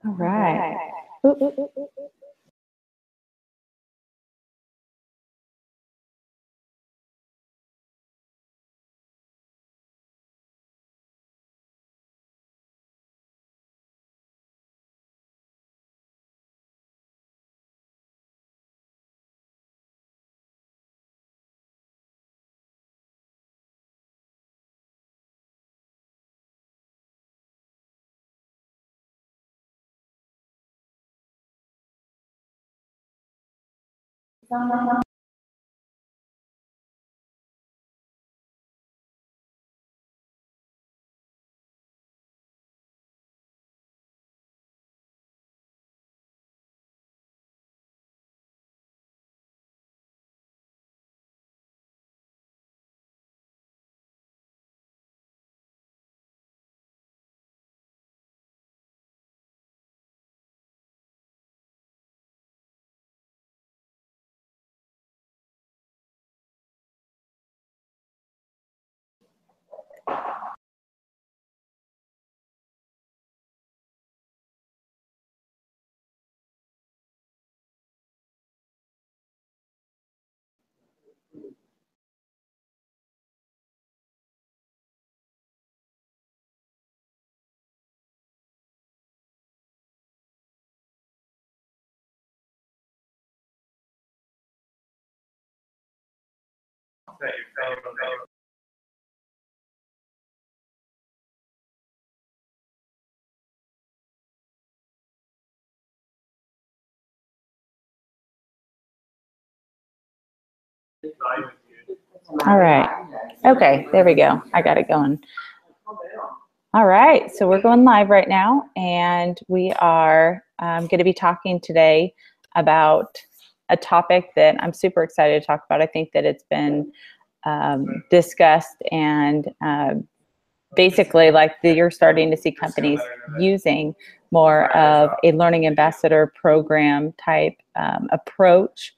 All right. Ooh, ooh, ooh, ooh. All right. Okay, there we go. I got it going. All right, so we're going live right now, and we are going to be talking today about a topic that I'm super excited to talk about. I think that it's been discussed, and basically, like you're starting to see companies using more of a learning ambassador program type approach.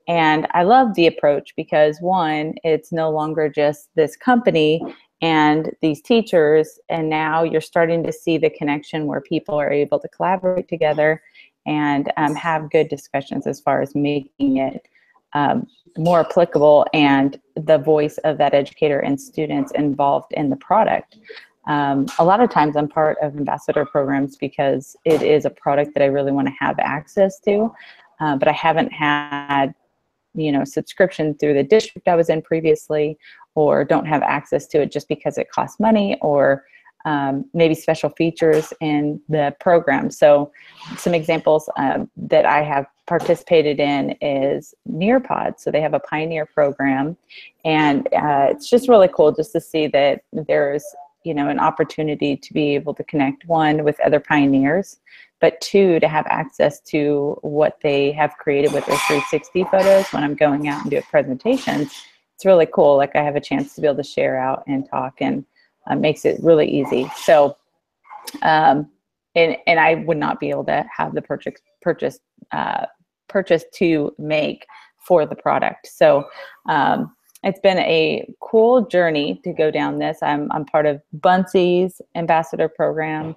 And I love the approach because, one, it's no longer just this company and these teachers, and now you're starting to see the connection where people are able to collaborate together and have good discussions as far as making it more applicable and the voice of that educator and students involved in the product. A lot of times I'm part of ambassador programs because it is a product that I really want to have access to, but I haven't had subscription through the district I was in previously, or don't have access to it just because it costs money, or maybe special features in the program. So some examples that I have participated in is Nearpod. So they have a pioneer program, and it's just really cool just to see that there's an opportunity to be able to connect, one, with other pioneers, but two, to have access to what they have created with their 360 photos when I'm going out and doing presentations. It's really cool. Like, I have a chance to be able to share out and talk, and makes it really easy. So, and I would not be able to have the purchase to make for the product. So, it's been a cool journey to go down this. I'm part of Buncie's ambassador program,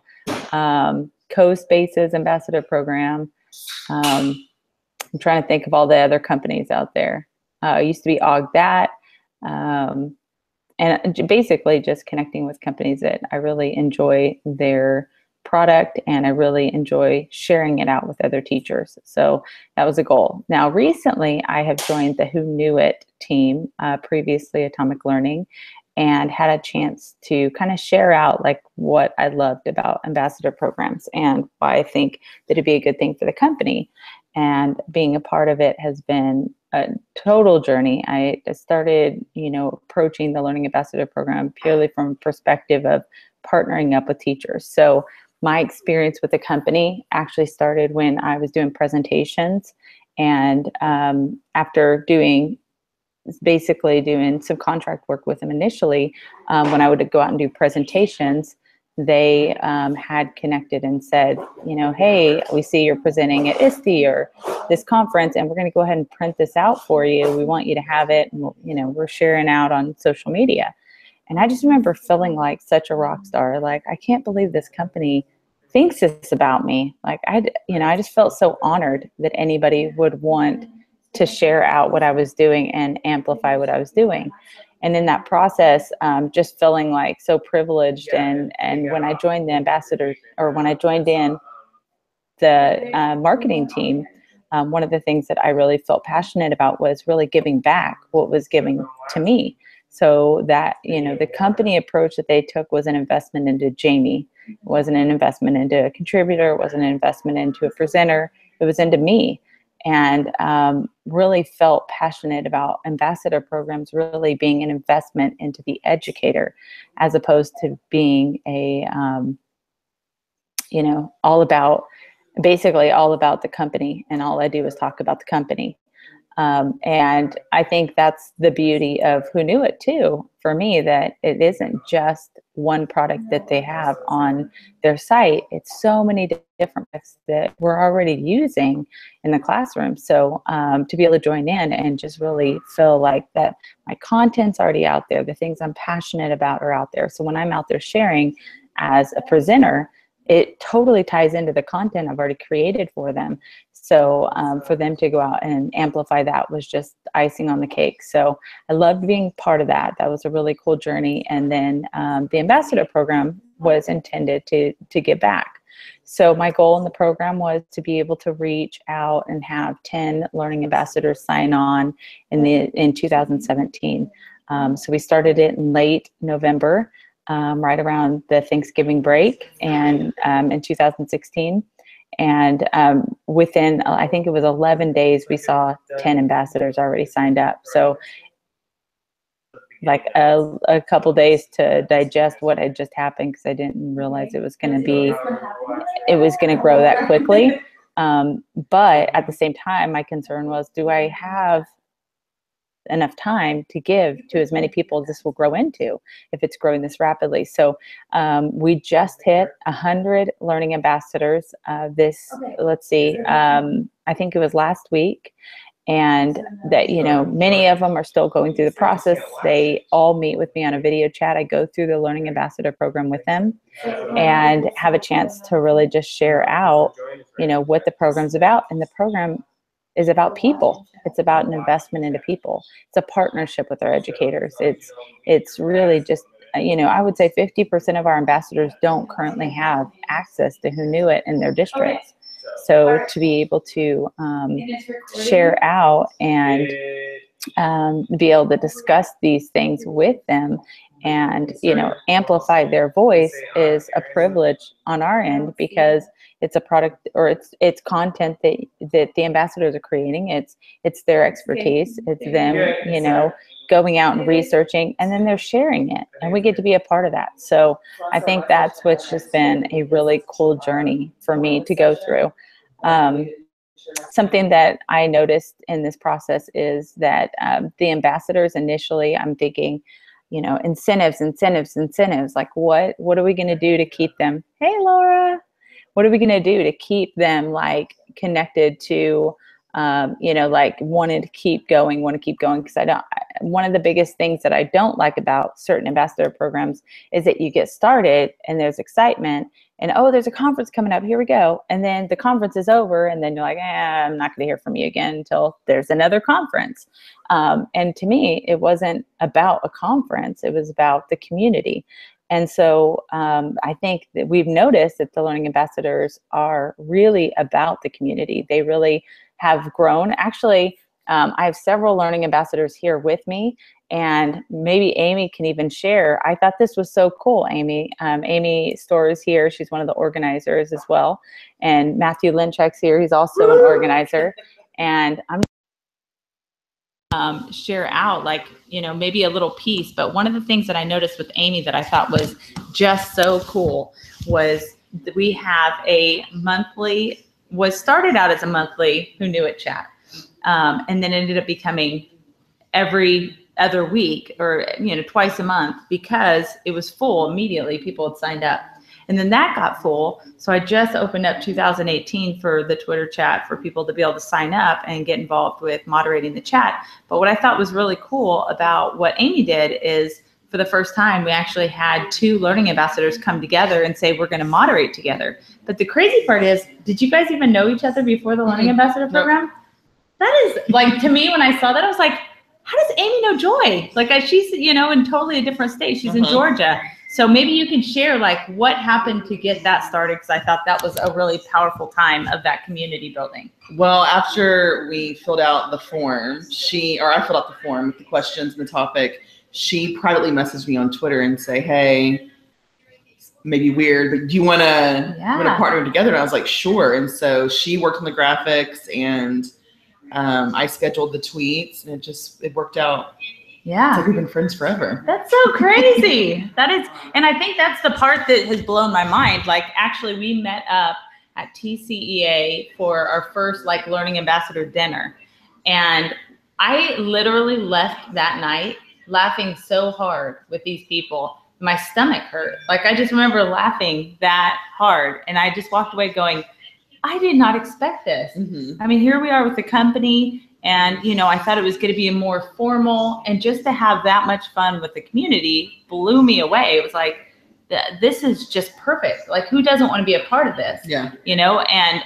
Co-Space's ambassador program. I'm trying to think of all the other companies out there. It used to be AugThat, and basically just connecting with companies that I really enjoy their product, and I really enjoy sharing it out with other teachers. So that was a goal. Now, recently, I have joined the Who Knew It team, previously Atomic Learning, and had a chance to kind of share out like what I loved about ambassador programs and why I think that it'd be a good thing for the company. And being a part of it has been a total journey. I started, approaching the Learning Ambassador program purely from a perspective of partnering up with teachers. So my experience with the company actually started when I was doing presentations, and after basically doing some contract work with them initially, when I would go out and do presentations, they had connected and said, hey, we see you're presenting at ISTE or this conference, and we're going to go ahead and print this out for you. We want you to have it, and we're sharing out on social media. And I just remember feeling like such a rock star. Like, I can't believe this company thinks this about me. Like I just felt so honored that anybody would want to share out what I was doing and amplify what I was doing. And in that process, just feeling like so privileged. And when I joined the ambassador, or when I joined in the marketing team, one of the things that I really felt passionate about was really giving back what was giving to me. So that, the company approach that they took was an investment into Jamie. It wasn't an investment into a contributor. It wasn't an investment into a presenter. It was into me. And really felt passionate about ambassador programs really being an investment into the educator, as opposed to being a, basically all about the company. And all I do is talk about the company. And I think that's the beauty of Who Knew It too, for me, that it isn't just one product that they have on their site. It's so many different products that we're already using in the classroom. So to be able to join in and just really feel like that my content's already out there, the things I'm passionate about are out there. So when I'm out there sharing as a presenter, it totally ties into the content I've already created for them. So for them to go out and amplify that was just icing on the cake. So I loved being part of that. That was a really cool journey. And then the ambassador program was intended to give back. So my goal in the program was to be able to reach out and have 10 learning ambassadors sign on in 2017. So we started it in late November, right around the Thanksgiving break, and in 2016. And within, I think it was 11 days, we saw 10 ambassadors already signed up. So like a couple days to digest what had just happened, because I didn't realize it was going to grow that quickly. But at the same time, my concern was, do I have enough time to give to as many people as this will grow into if it's growing this rapidly? So we just hit 100 learning ambassadors let's see, I think it was last week. And that, many of them are still going through the process. They all meet with me on a video chat. I go through the learning ambassador program with them and have a chance to really just share out, what the program's about. And the program is about people. It's about an investment into people. It's a partnership with our educators. It's really just, I would say 50% of our ambassadors don't currently have access to Who Knew It in their districts. So to be able to share out and be able to discuss these things with them and, amplify their voice is a privilege on our end, because it's a product, or it's content that the ambassadors are creating. It's their expertise. It's them, going out and researching, and then they're sharing it, and we get to be a part of that. So I think that's what's just been a really cool journey for me to go through. Something that I noticed in this process is that the ambassadors initially, I'm thinking, incentives. Like what are we going to do to keep them? Hey, Laura, what are we going to do to keep them like connected to, like wanting to keep going? Because one of the biggest things that I don't like about certain ambassador programs is that you get started and there's excitement and, oh, there's a conference coming up, here we go. And then the conference is over, and then you're like, I'm not going to hear from you again until there's another conference. And to me, it wasn't about a conference. It was about the community. And so I think that we've noticed that the learning ambassadors are really about the community. They really have grown. Actually, I have several learning ambassadors here with me, and maybe Amy can even share. I thought this was so cool, Amy. Amy Storr is here. She's one of the organizers as well. And Matthew Lynchek's here. He's also an organizer. And I'm share out like, maybe a little piece. But one of the things that I noticed with Amy that I thought was just so cool was that we have a monthly, was started out as a monthly Who Knew It chat. And then ended up becoming every other week, or twice a month, because it was full immediately. People had signed up, and then that got full. So I just opened up 2018 for the Twitter chat for people to be able to sign up and get involved with moderating the chat. But what I thought was really cool about what Amy did is for the first time, we actually had 2 learning ambassadors come together and say, we're going to moderate together. But the crazy part is, did you guys even know each other before the learning ambassador program? That is, like, to me, when I saw that, I was like, how does Amy know Joy? Like, she's, you know, in totally a different state. She's in Georgia. So maybe you can share, like, what happened to get that started, because I thought that was a really powerful time of that community building. Well, after we filled out the form, I filled out the form with the questions and the topic, she privately messaged me on Twitter and say, hey, maybe weird, but do you want to partner together? And I was like, sure. And so she worked on the graphics, and I scheduled the tweets, and it worked out. Yeah. It's like we've been friends forever. That's so crazy. That is, and I think that's the part that has blown my mind. Like, actually, we met up at TCEA for our first, like, learning ambassador dinner. And I literally left that night laughing so hard with these people. My stomach hurt. Like, I just remember laughing that hard. And I just walked away going, I did not expect this. I mean, here we are with the company, and, you know, I thought it was going to be a more formal, and just to have that much fun with the community blew me away. It was like, this is just perfect. Like, who doesn't want to be a part of this? Yeah. You know, and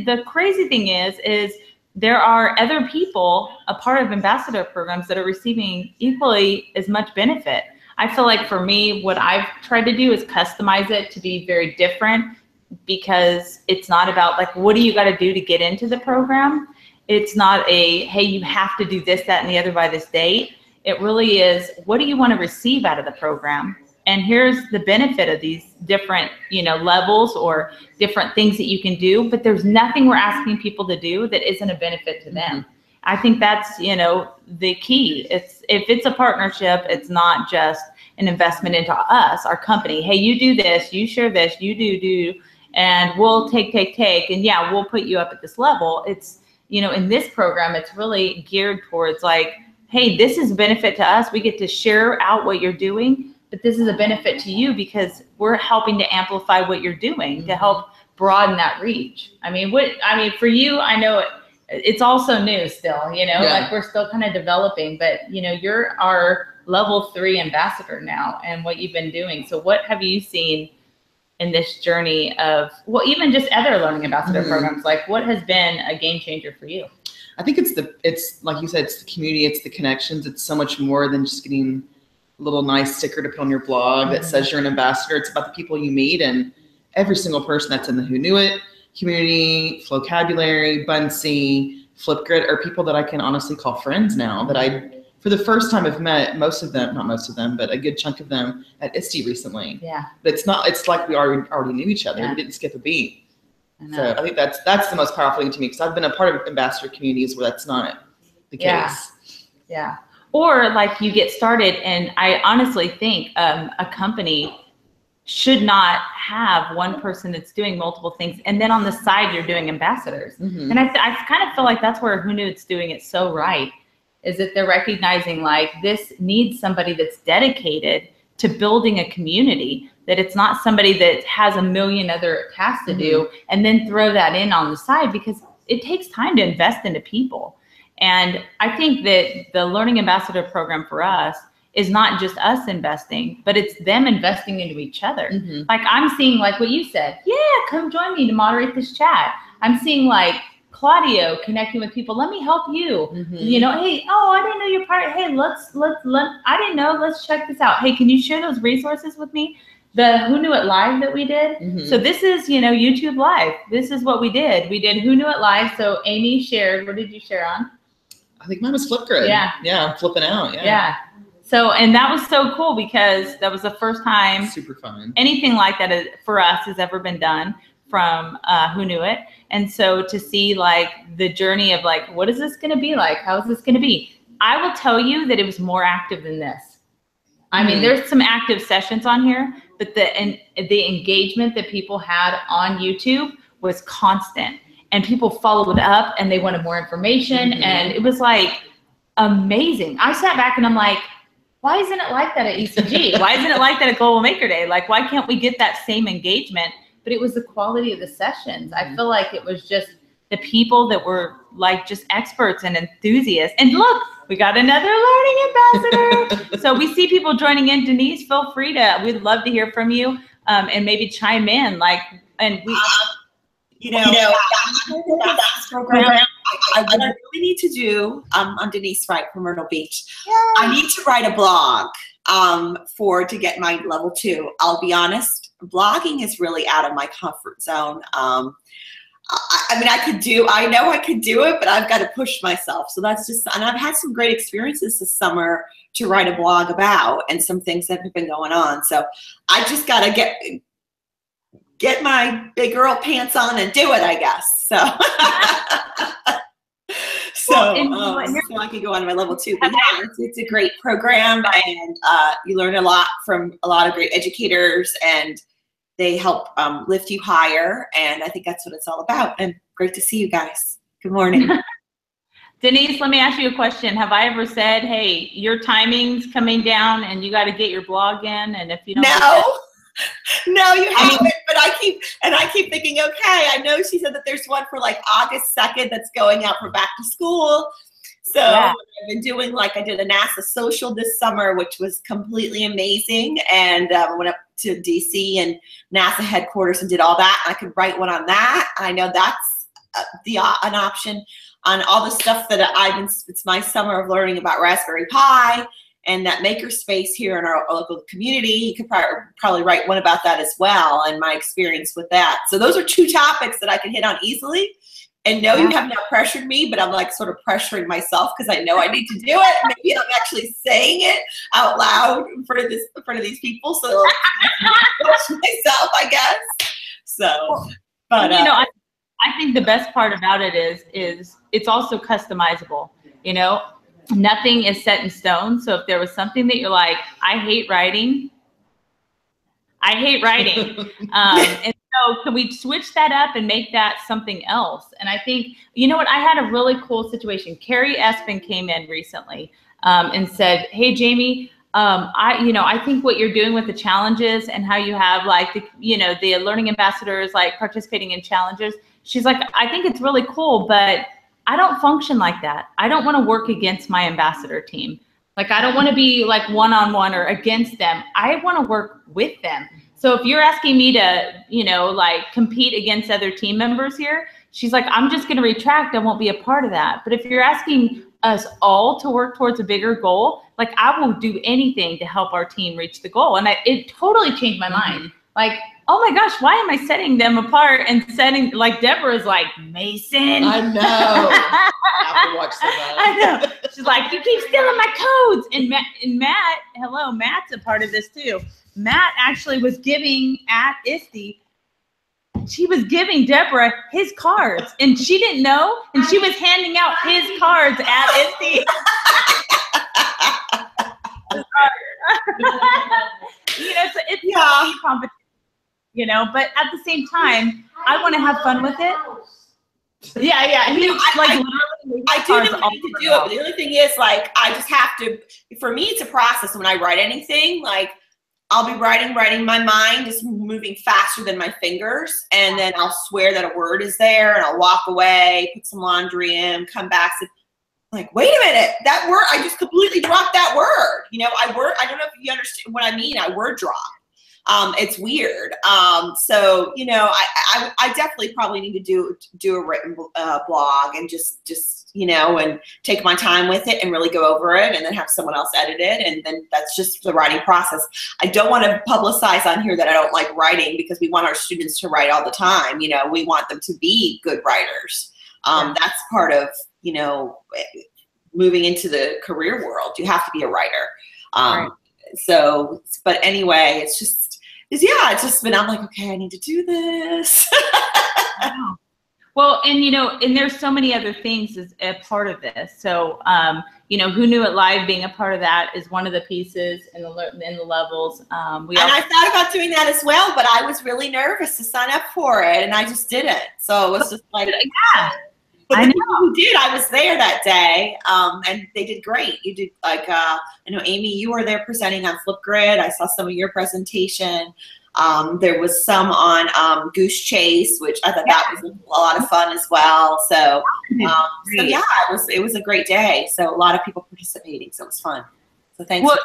the crazy thing is there are other people a part of ambassador programs that are receiving equally as much benefit. I feel like for me, what I've tried to do is customize it to be very different, because it's not about, like, what do you got to do to get into the program? It's not hey, you have to do this, that, and the other by this date. It really is, what do you want to receive out of the program? And here's the benefit of these different, you know, levels or different things that you can do, but there's nothing we're asking people to do that isn't a benefit to them. I think that's, you know, the key. If it's a partnership, it's not just an investment into us, our company. Hey, you do this, you share this, you do, and we'll take, and yeah, we'll put you up at this level. It's, you know, in this program, it's really geared towards, like, hey, this is a benefit to us. We get to share out what you're doing, but this is a benefit to you because we're helping to amplify what you're doing to help broaden that reach. I mean, for you, I know it's also new still, you know, like, we're still kind of developing, but, you know, you're our level 3 ambassador now, and what you've been doing. So what have you seen in this journey of, well, even just other learning ambassador programs? Like, what has been a game changer for you? I think it's like you said, it's the community, it's the connections. It's so much more than just getting a little nice sticker to put on your blog that says you're an ambassador. It's about the people you meet, and every single person that's in the Who Knew It community, Flocabulary, Bunsey, Flipgrid, are people that I can honestly call friends now, that I, for the first time, I've met most of them, not most of them, but a good chunk of them at ISTE recently. Yeah. But it's like we already knew each other. We didn't skip a beat. So I think that's the most powerful thing to me, because I've been a part of ambassador communities where that's not the case. Yeah. Or, like, you get started, and I honestly think a company should not have one person that's doing multiple things, and then on the side you're doing ambassadors. And I kind of feel like that's where Who Knew It's doing it so right, is that they're recognizing, like, this needs somebody that's dedicated to building a community, that it's not somebody that has a million other tasks to do and then throw that in on the side, because it takes time to invest into people. And I think that the Learning Ambassador program for us is not just us investing, but it's them investing into each other. Like, I'm seeing, like what you said, come join me to moderate this chat. I'm seeing, like, Claudio connecting with people. Let me help you. You know, hey, I didn't know you're part. Hey, I didn't know. Let's check this out. Hey, can you share those resources with me? The Who Knew It Live that we did. So this is, you know, YouTube Live. This is what we did. We did Who Knew It Live. So Amy shared. What did you share on? I think mine was Flipgrid. Yeah, I'm flipping out. Yeah. So, and that was so cool, because that was the first time super fun anything like that for us has ever been done from Who Knew It. And so to see, like, the journey of, like, what is this going to be like? How is this going to be? I will tell you that it was more active than this. I mean, there's some active sessions on here, but the engagement that people had on YouTube was constant, and people followed up and they wanted more information. And it was, like, amazing. I sat back and I'm like, why isn't it like that at ECG? Why isn't it like that at Global Maker Day? Like, why can't we get that same engagement? But it was the quality of the sessions. I feel like it was just the people that were, like, just experts and enthusiasts. And look, We got another learning ambassador. So we see people joining in. Denise, feel free to, we'd love to hear from you, and maybe chime in. Like, and we, program. What I really need to do, I'm Denise Wright from Myrtle Beach. Yay. I need to write a blog to get my level 2. I'll be honest, blogging is really out of my comfort zone. I mean, I know I could do it, but I've got to push myself. So that's just, and I've had some great experiences this summer to write a blog about, and some things that have been going on. So I just got to get my big girl pants on and do it, I guess. So, so I can go on to my level 2. But yeah, it's a great program, and you learn a lot from a lot of great educators, and they help lift you higher. And I think that's what it's all about. And great to see you guys. Good morning. Denise, let me ask you a question. Have I ever said, hey, your timing's coming down and you got to get your blog in? And if you don't, no, you haven't. But I keep thinking, okay, I know she said that there's one for like August 2nd that's going out for back to school. So yeah. I've been doing, like, I did a NASA social this summer, which was completely amazing. And went up to DC and NASA headquarters and did all that. I could write one on that. I know that's an option on all the stuff that it's my summer of learning about Raspberry Pi and that makerspace here in our local community. You could probably write one about that as well, and my experience with that. So those are 2 topics that I can hit on easily. And no, you have not pressured me, but I'm like sort of pressuring myself because I know I need to do it. Maybe I'm actually saying it out loud in front of these people, so I'll push myself, I guess. So, but you know, I think the best part about it is it's also customizable. You know, nothing is set in stone. So if there was something that you're like, I hate writing, and so can we switch that up and make that something else? And I think, you know what, I had a really cool situation. Carrie Espin came in recently and said, hey, Jamie, I think what you're doing with the challenges and how you have like the learning ambassadors like participating in challenges. She's like, I think it's really cool, but I don't function like that. I don't want to work against my ambassador team. Like, I don't want to be like one-on-one or against them. I want to work with them. So if you're asking me to, like compete against other team members here, she's like, I'm just going to retract. I won't be a part of that. But if you're asking us all to work towards a bigger goal, like I will do anything to help our team reach the goal. And it totally changed my mind. Like, oh my gosh, why am I setting them apart and setting, like Deborah's like, Mason. I know. I have to watch that. I know. She's like, you keep stealing my codes. And Matt, hello, Matt's a part of this too. Matt actually was giving at ISTE, she was giving Deborah his cards and she didn't know, and she was handing out his cards at ISTE. So it's competition, but at the same time, I want to have fun with it. Yeah. I do know I need to do it, but the only thing is, like, I just have to, for me, it's a process. When I write anything, like, I'll be writing, my mind is moving faster than my fingers, and then I'll swear that a word is there, and I'll walk away, put some laundry in, come back, like, wait a minute, that word, I just completely dropped that word. I don't know if you understand what I mean. I word drop. It's weird. So, I definitely probably need to do a written blog and just and take my time with it and really go over it, and then have someone else edit it. And then that's just the writing process. I don't want to publicize on here that I don't like writing, because we want our students to write all the time. We want them to be good writers. That's part of, moving into the career world. You have to be a writer. Right. So, but anyway, it's just been, I'm like, okay, I need to do this. Wow. Well, and there's so many other things as a part of this. So, Who Knew It Live being a part of that is one of the pieces in the levels. I thought about doing that as well, but I was really nervous to sign up for it, and I just didn't. So it was just like, yeah. But the people who did, I was there that day, and they did great. You did, like, I know, Amy, you were there presenting on Flipgrid. I saw some of your presentation. There was some on Goose Chase, which I thought that was a lot of fun as well. So, so yeah, it was a great day. So a lot of people participating, so it was fun. So thanks. Well,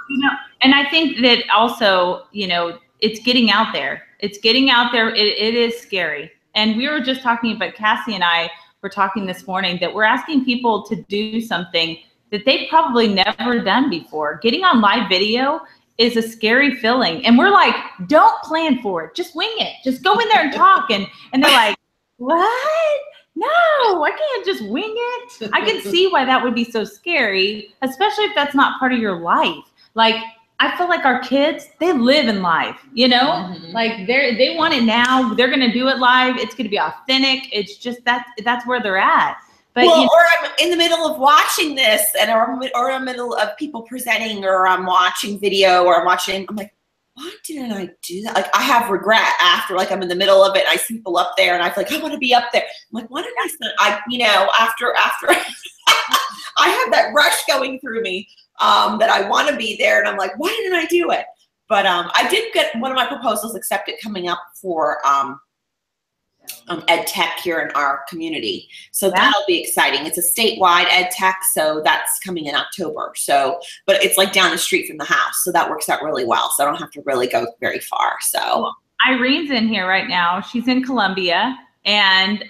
and I think that also, it's getting out there. It's getting out there. It is scary. And we were just talking about, Cassie and I were talking this morning, that we're asking people to do something that they've probably never done before. Getting on live video is a scary feeling. And we're like, don't plan for it. Just wing it. Just go in there and talk. And they're like, what? No, I can't just wing it. I can see why that would be so scary, especially if that's not part of your life. Like, I feel like our kids, they live in life, like they want it now. They're going to do it live. It's going to be authentic. It's just that's where they're at. But or I'm in the middle of watching this, or in the middle of people presenting, or I'm watching video, or I'm like, why didn't I do that? Like, I have regret after, like, I'm in the middle of it. And I see people up there, and I feel like I want to be up there. I'm like, why didn't after I have that rush going through me that I want to be there, and I'm like, why didn't I do it? But I did get one of my proposals accepted coming up for ed tech here in our community. So that'll be exciting. It's a statewide ed tech, so that's coming in October. So, but it's like down the street from the house. So that works out really well. So I don't have to really go very far. So Irene's in here right now. She's in Columbia. And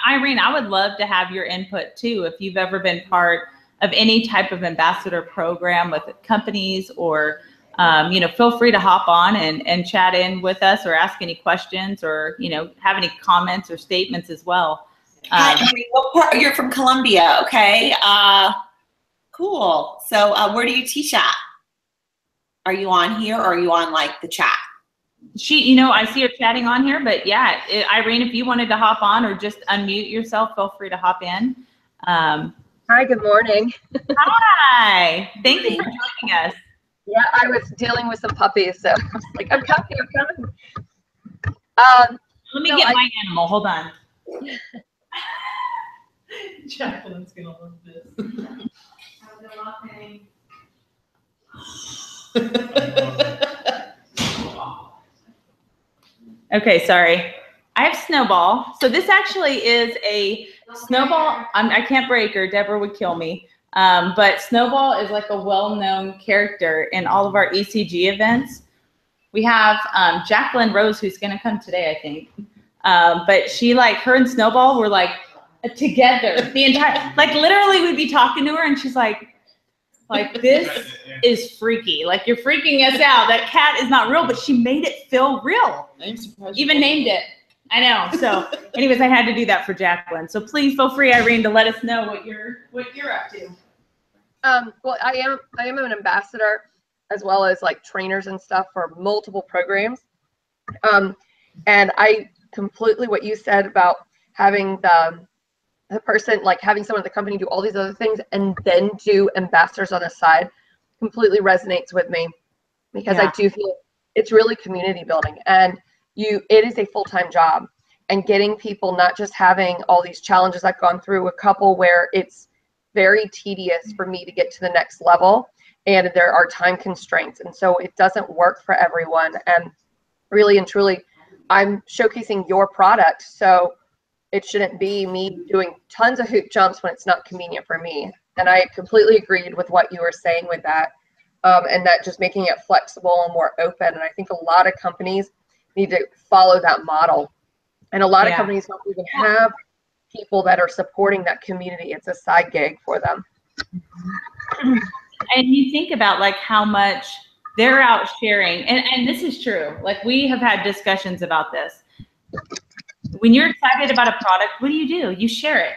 Irene, I would love to have your input too. If you've ever been part of any type of ambassador program with companies, or feel free to hop on and chat in with us, or ask any questions, or, have any comments or statements as well. You're from Columbia. Okay. Cool. So where do you teach at? Are you on here, or are you on like the chat? I see her chatting on here, but yeah, Irene, if you wanted to hop on or just unmute yourself, feel free to hop in. Hi, good morning. Hi. Thank you for joining us. Yeah, I was dealing with some puppies, so I was like, I'm coming. Let me get my animal. Hold on. Jacqueline's gonna love this. Okay, sorry. I have Snowball. So this actually is a Snowball. I can't break her. Deborah would kill me. But Snowball is like a well-known character in all of our ECG events. We have Jacqueline Rose, who's going to come today, I think. But her and Snowball were like together the entire, like literally we'd be talking to her and she's like, this is freaky. Like, you're freaking us out. That cat is not real, but she made it feel real. Even named it. I know. So anyways, I had to do that for Jacqueline. So please feel free, Irene, to let us know what you're up to. Well, I am an ambassador, as well as like trainers and stuff for multiple programs. And I completely, what you said about having the person, like having someone at the company do all these other things and then do ambassadors on the side, completely resonates with me, because I do feel it's really community building, and it is a full-time job, and getting people not just having all these challenges. I've gone through a couple where it's very tedious for me to get to the next level, and there are time constraints, and so it doesn't work for everyone. And really and truly, I'm showcasing your product, so it shouldn't be me doing tons of hoop jumps when it's not convenient for me. And I completely agreed with what you were saying with that, and that just making it flexible and more open. And I think a lot of companies need to follow that model. And a lot of companies don't even have people that are supporting that community. It's a side gig for them. And you think about like how much they're out sharing, and this is true. Like, we have had discussions about this. When you're excited about a product, what do? You share it.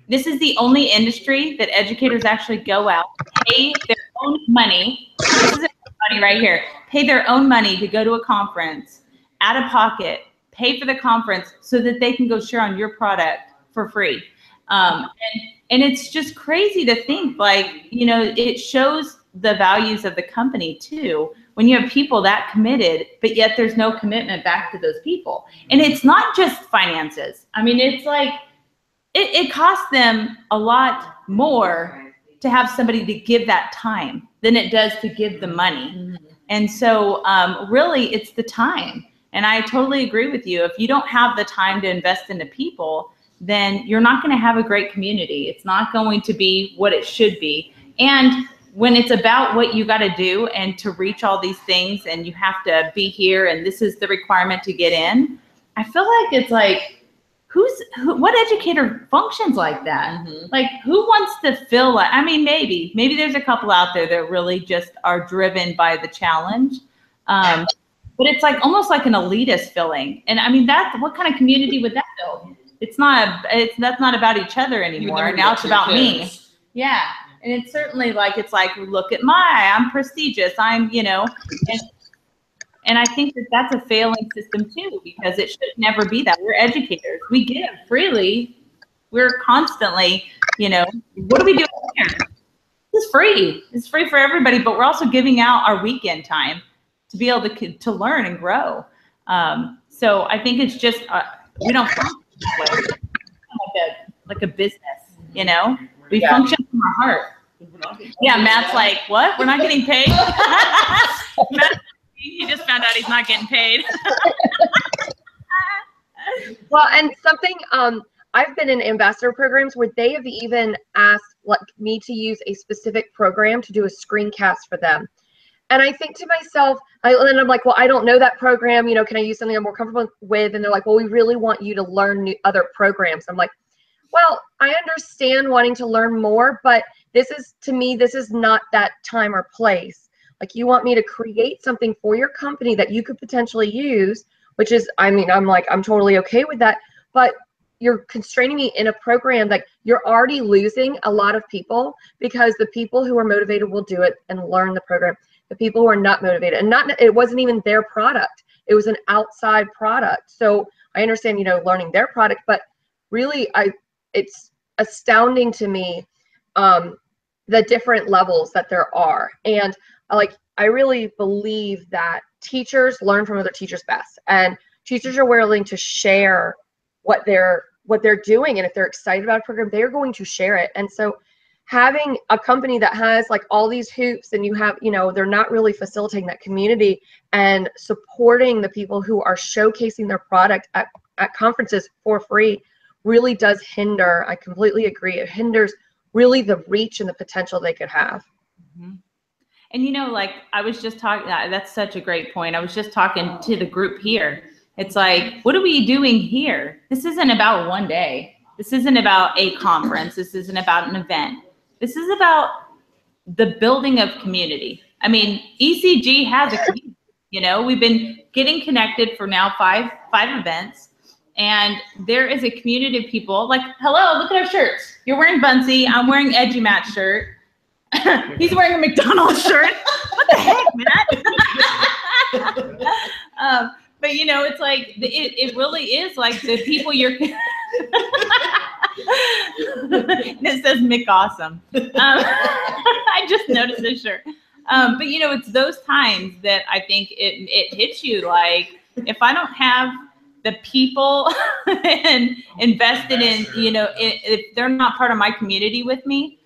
This is the only industry that educators actually go out, pay their own money. This is money right here. Pay their own money to go to a conference, out of pocket, pay for the conference so that they can go share on your product for free. And it's just crazy to think, like, it shows the values of the company too, when you have people that committed, but yet there's no commitment back to those people. And it's not just finances. I mean, it's like, it costs them a lot more to have somebody to give that time than it does to give the money. And so really it's the time. And I totally agree with you. If you don't have the time to invest into people, then you're not going to have a great community. It's not going to be what it should be. And when it's about what you got to do and to reach all these things and you have to be here and this is the requirement to get in, I feel like it's like, what educator functions like that? Mm-hmm. Like, who wants to feel like, I mean, maybe there's a couple out there that really just are driven by the challenge. But it's like almost like an elitist feeling. And I mean, what kind of community would that build? That's not about each other anymore. Now it's about me. Yeah. And it's certainly like, it's like, look at I'm prestigious. And I think that that's a failing system too, because it should never be that. We're educators. We give freely. We're constantly, what are we doing here? It's free. It's free for everybody, but we're also giving out our weekend time to be able to learn and grow. So I think it's just, we don't function that way, like a business, we function from our heart. Yeah, Matt's like, what? We're not getting paid? Matt, he just found out he's not getting paid. Well, and something, I've been in ambassador programs where they have even asked me to use a specific program to do a screencast for them. And I think to myself, and I'm like, well, I don't know that program. Can I use something I'm more comfortable with? And they're like, well, we really want you to learn other programs. I'm like, well, I understand wanting to learn more, but to me, this is not that time or place. Like, you want me to create something for your company that you could potentially use, which is, I'm totally okay with that. But you're constraining me in a program that you're already losing a lot of people, because the people who are motivated will do it and learn the program. The people who are not motivated, and it wasn't even their product. It was an outside product. So I understand, learning their product, but really it's astounding to me, the different levels that there are. And I really believe that teachers learn from other teachers best, and teachers are willing to share what they're doing. And if they're excited about a program, they're going to share it. And so having a company that has like all these hoops, and you have, they're not really facilitating that community and supporting the people who are showcasing their product at conferences for free, really does hinder. I completely agree. It hinders really the reach and the potential they could have. Mm-hmm. And I was just talking, that's such a great point. I was just talking to the group here. It's like, what are we doing here? This isn't about one day. This isn't about a conference. This isn't about an event. This is about the building of community. I mean, ECG has a community. We've been getting connected for now five events, and there is a community of people like, hello, look at our shirts. You're wearing Bunsey. I'm wearing Edgy Matt's shirt. He's wearing a McDonald's shirt. What the heck, Matt? But it's like, it really is like the people you're, it says Mick Awesome. I just noticed this shirt. But it's those times that I think it hits you, like, if I don't have the people and invested in, if they're not part of my community with me,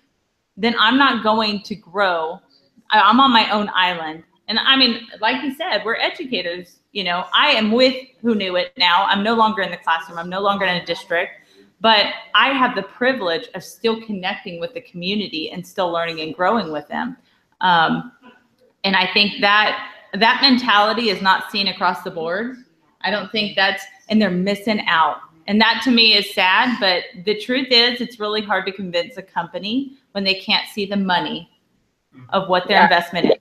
then I'm not going to grow. I'm on my own island. And I mean, like you said, we're educators. I am with Who Knew It now. I'm no longer in the classroom. I'm no longer in a district. But I have the privilege of still connecting with the community and still learning and growing with them. And I think that mentality is not seen across the board. I don't think and they're missing out. And that to me is sad, but the truth is it's really hard to convince a company when they can't see the money of what their investment is.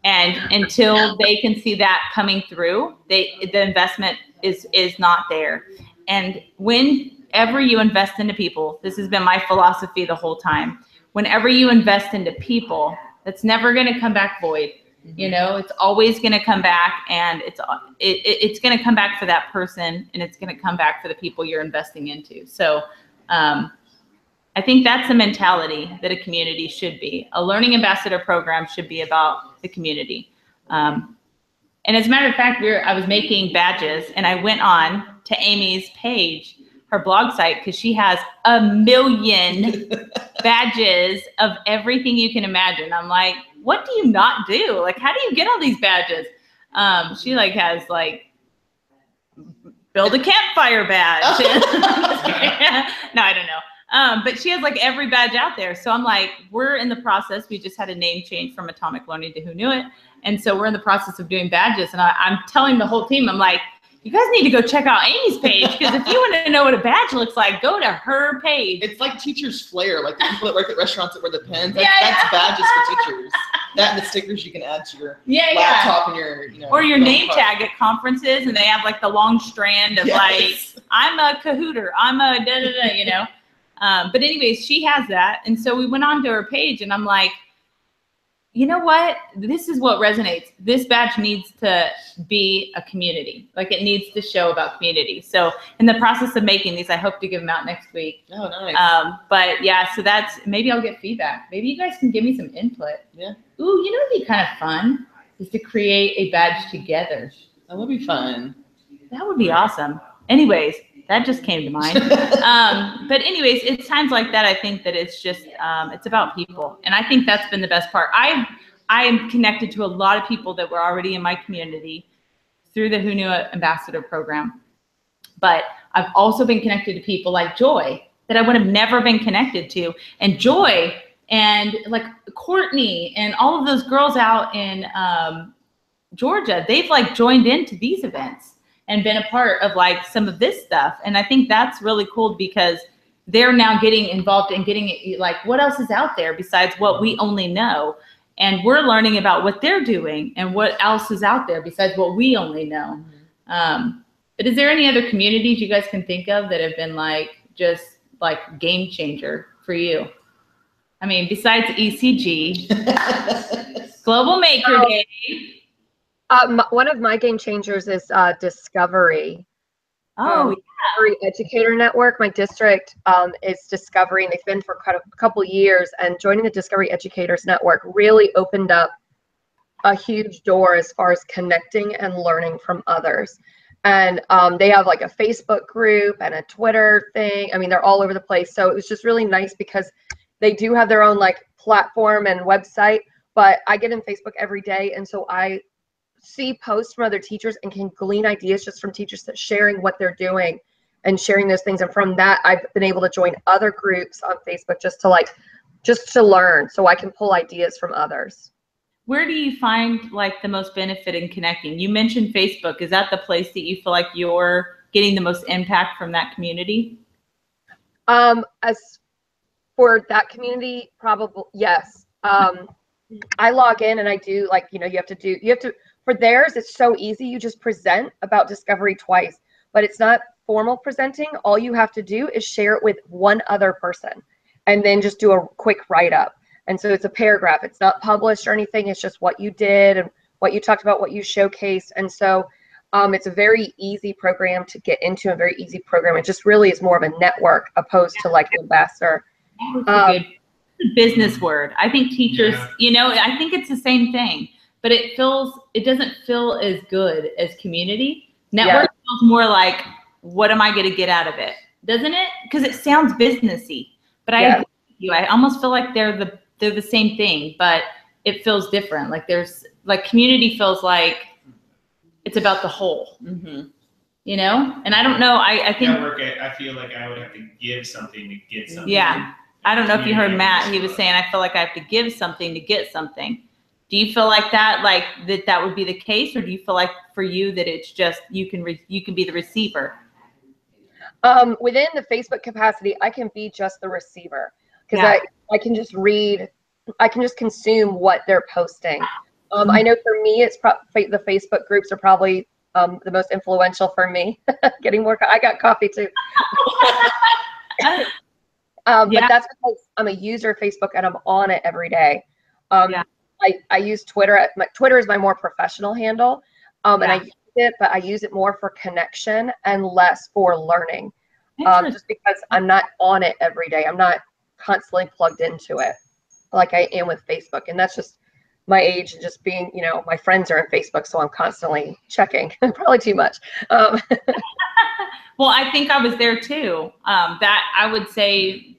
And until they can see that coming through, the investment is not there. And whenever you invest into people, this has been my philosophy the whole time. Whenever you invest into people, that's never going to come back void. It's always going to come back, and it's going to come back for that person, and it's going to come back for the people you're investing into. So I think that's the mentality that a community should be. A learning ambassador program should be about the community. And as a matter of fact, I was making badges, and I went on to Amy's page, her blog site, because she has 1 million badges of everything you can imagine. I'm like, what do you not do? Like, how do you get all these badges? She like has like build a campfire badge. No, I don't know. But she has like every badge out there. So I'm like, we're in the process. We just had a name change from Atomic Learning to Who Knew It. And so we're in the process of doing badges. And I'm telling the whole team, I'm like, you guys need to go check out Amy's page, because if you want to know what a badge looks like, go to her page. It's like teachers' flair, like the people that work at restaurants that wear the pens. That's badges for teachers. That and the stickers you can add to your laptop and your, or your name tag at conferences, and they have like the long strand of like, I'm a Kahooter, I'm a da da da, But anyways, she has that, and so we went on to her page, and I'm like, you know what? This is what resonates. This badge needs to be a community. Like, it needs to show about community. So in the process of making these, I hope to give them out next week. Oh, nice. But yeah, so that's, maybe I'll get feedback. Maybe you guys can give me some input. Yeah. Ooh, you know what'd be kind of fun is to create a badge together. That would be fun. That would be awesome. Anyways, that just came to mind. But anyways, it's times like that, I think that it's just, it's about people. And I think that's been the best part. I am connected to a lot of people that were already in my community through the Who Knew It Ambassador program. But I've also been connected to people like Joy that I would have never been connected to. And Joy and like Courtney and all of those girls out in Georgia, they've like joined into these events and been a part of like some of this stuff. And I think that's really cool, because they're now getting involved in getting it, like, what else is out there besides what we only know? And we're learning about what they're doing and what else is out there besides what we only know. But is there any other communities you guys can think of that have been like, just like game changer for you? I mean, besides ECG, Global Maker Day. One of my game changers is Discovery. Oh, Discovery Educator Network. My district is Discovery, and they've been for a couple years. And joining the Discovery Educators Network really opened up a huge door as far as connecting and learning from others. And they have like a Facebook group and a Twitter thing. I mean, they're all over the place. So it was just really nice, because they do have their own like platform and website. But I get in Facebook every day, and so I see posts from other teachers and can glean ideas just from teachers that sharing what they're doing and sharing those things. And from that, I've been able to join other groups on Facebook just to learn, so I can pull ideas from others. Where do you find like the most benefit in connecting? You mentioned Facebook. Is that the place that you feel like you're getting the most impact from that community? As for that community, probably yes. I log in and I do, like, you have to, for theirs, it's so easy. You just present about Discovery twice, but it's not formal presenting. All you have to do is share it with one other person and then just do a quick write-up. And so it's a paragraph. It's not published or anything. It's just what you did and what you talked about, what you showcased. And so it's a very easy program to get into, a very easy program. It just really is more of a network opposed to like an ambassador. Business word. I think teachers, I think it's the same thing. But it doesn't feel as good as community. Network feels more like, what am I going to get out of it? Doesn't it? Because it sounds businessy. But I agree with you. I almost feel like they're the same thing, but it feels different. Like community feels like it's about the whole. And I don't know. I think network. I feel like I would have to give something to get something. Yeah. I don't know if you heard Matt. He was saying, I feel like I have to give something to get something. Do you feel like that, that would be the case, or do you feel like for you that it's just you can be the receiver? Within the Facebook capacity, I can be just the receiver, because I can just read, I can just consume what they're posting. I know for me, it's the Facebook groups are probably the most influential for me. Getting more, I got coffee too. But that's because I'm a user of Facebook and I'm on it every day. I use Twitter. Twitter is my more professional handle, and I use it, but I use it more for connection and less for learning, just because I'm not on it every day. I'm not constantly plugged into it like I am with Facebook, and that's just my age and just being, my friends are on Facebook, so I'm constantly checking, probably too much. Well, I think I was there too. That I would say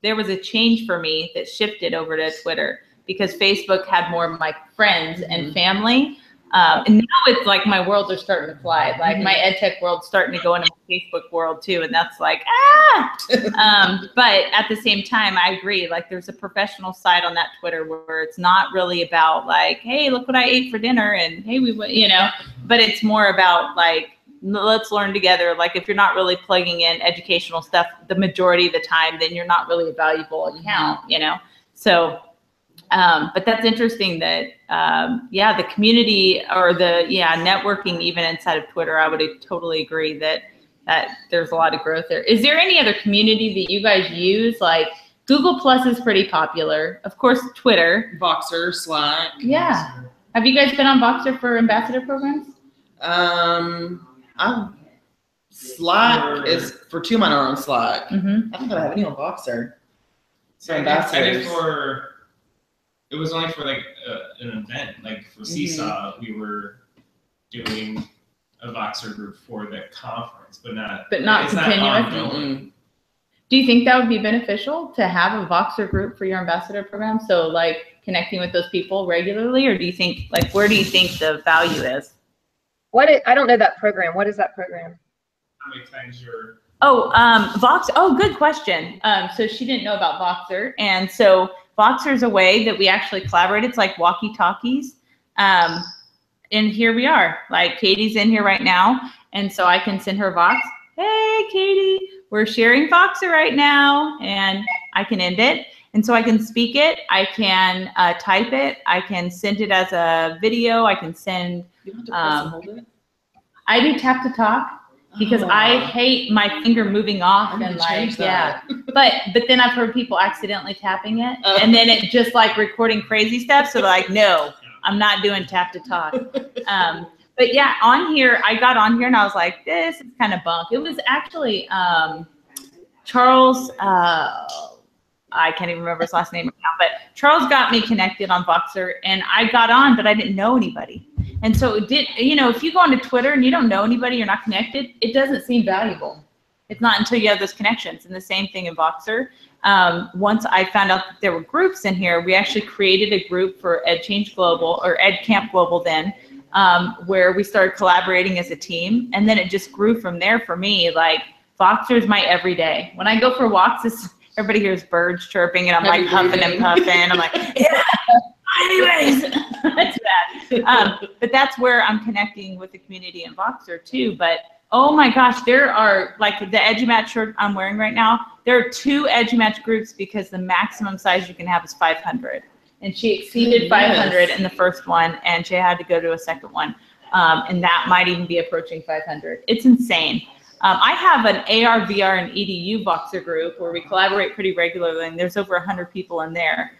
there was a change for me that shifted over to Twitter. because Facebook had more of my friends and family. And now it's like my worlds are starting to fly. Like my ed tech world's starting to go into my Facebook world too. And that's like, but at the same time, I agree. Like there's a professional side on that Twitter where it's not really about like, hey, look what I ate for dinner. And hey, but it's more about like, let's learn together. Like if you're not really plugging in educational stuff the majority of the time, then you're not really a valuable account, So, but that's interesting that, the community or networking even inside of Twitter, I would totally agree that there's a lot of growth there. Is there any other community that you guys use? Like Google Plus is pretty popular. Of course, Twitter. Voxer, Slack. Yeah. Have you guys been on Voxer for ambassador programs? Slack is for 2 of mine are on Slack. I don't think I have any on Voxer. So ambassadors. It was only for like an event, like for Seesaw, we were doing a Voxer group for the conference, but not continuous. Do you think that would be beneficial to have a Voxer group for your ambassador program? So like connecting with those people regularly, or do you think like where do you think the value is? I don't know that program. What is that program? How many times you're Vox. Oh, good question. So she didn't know about Voxer, and so Voxer is a way that we actually collaborate. It's like walkie-talkies, and here we are. Like Katie's in here right now, and so I can send her Vox. Hey, Katie, we're sharing Voxer right now, and I can end it, and so I can speak it. I can type it. I can send it as a video. I can send. You don't have to press and hold it. I do tap to talk. Because I hate my finger moving off and like, but then I've heard people accidentally tapping it and then it just like recording crazy stuff. So they're like, no, I'm not doing tap to talk. But yeah, on here, I got on here and I was like, this is kind of bunk. It was actually Charles, I can't even remember his last name right now, but Charles got me connected on Voxer and I got on, but I didn't know anybody. And so it did, if you go onto Twitter and you don't know anybody, you're not connected, it doesn't seem valuable. It's not until you have those connections. And the same thing in Voxer. Once I found out that there were groups in here, we actually created a group for EdChange Global or EdCamp Global then, where we started collaborating as a team. And then it just grew from there for me. Like Voxer is my everyday. When I go for walks, everybody hears birds chirping and I'm like huffing and puffing. I'm like, yeah. Anyways, that's bad. But that's where I'm connecting with the community in Voxer too. But oh my gosh, there are like the EduMatch shirt I'm wearing right now. There are 2 EduMatch groups because the maximum size you can have is 500. And she exceeded 500 in the first one and she had to go to a second one. And that might even be approaching 500. It's insane. I have an AR, VR, and EDU Voxer group where we collaborate pretty regularly and there's over 100 people in there.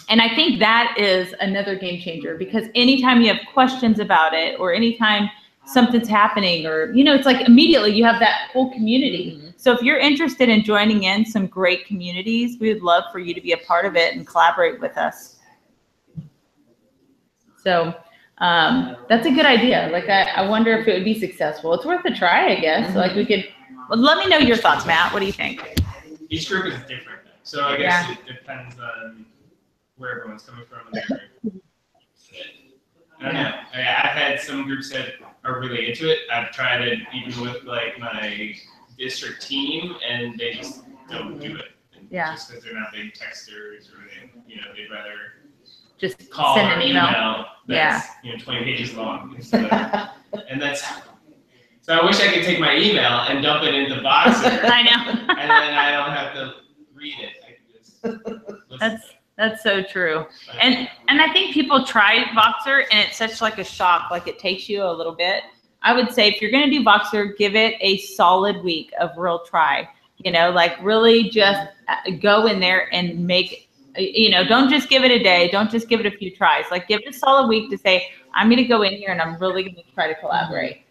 And I think that is another game changer because anytime you have questions about it or anytime something's happening or, it's like immediately you have that whole community. So if you're interested in joining in some great communities, we would love for you to be a part of it and collaborate with us. So that's a good idea. Like I wonder if it would be successful. It's worth a try, I guess. Like we could, let me know your thoughts, Matt. What do you think? Each group is different. So I guess it depends on where everyone's coming from. I don't know. I've had some groups that are really into it. I've tried it even with like my district team, and they just don't do it. Just because they're not big texters, or they'd rather just call send or an email. That's 20 pages long. And that's. So I wish I could take my email and dump it into Voxer. I know. And then I don't have to read it. I can just That's so true. And I think people try Voxer and it's such like a shock, like it takes you a little bit. I would say if you're going to do Voxer, give it a solid week of real try. Like really just go in there and make, don't just give it a day. Don't just give it a few tries. Like give it a solid week to say, I'm going to go in here and I'm really going to try to collaborate.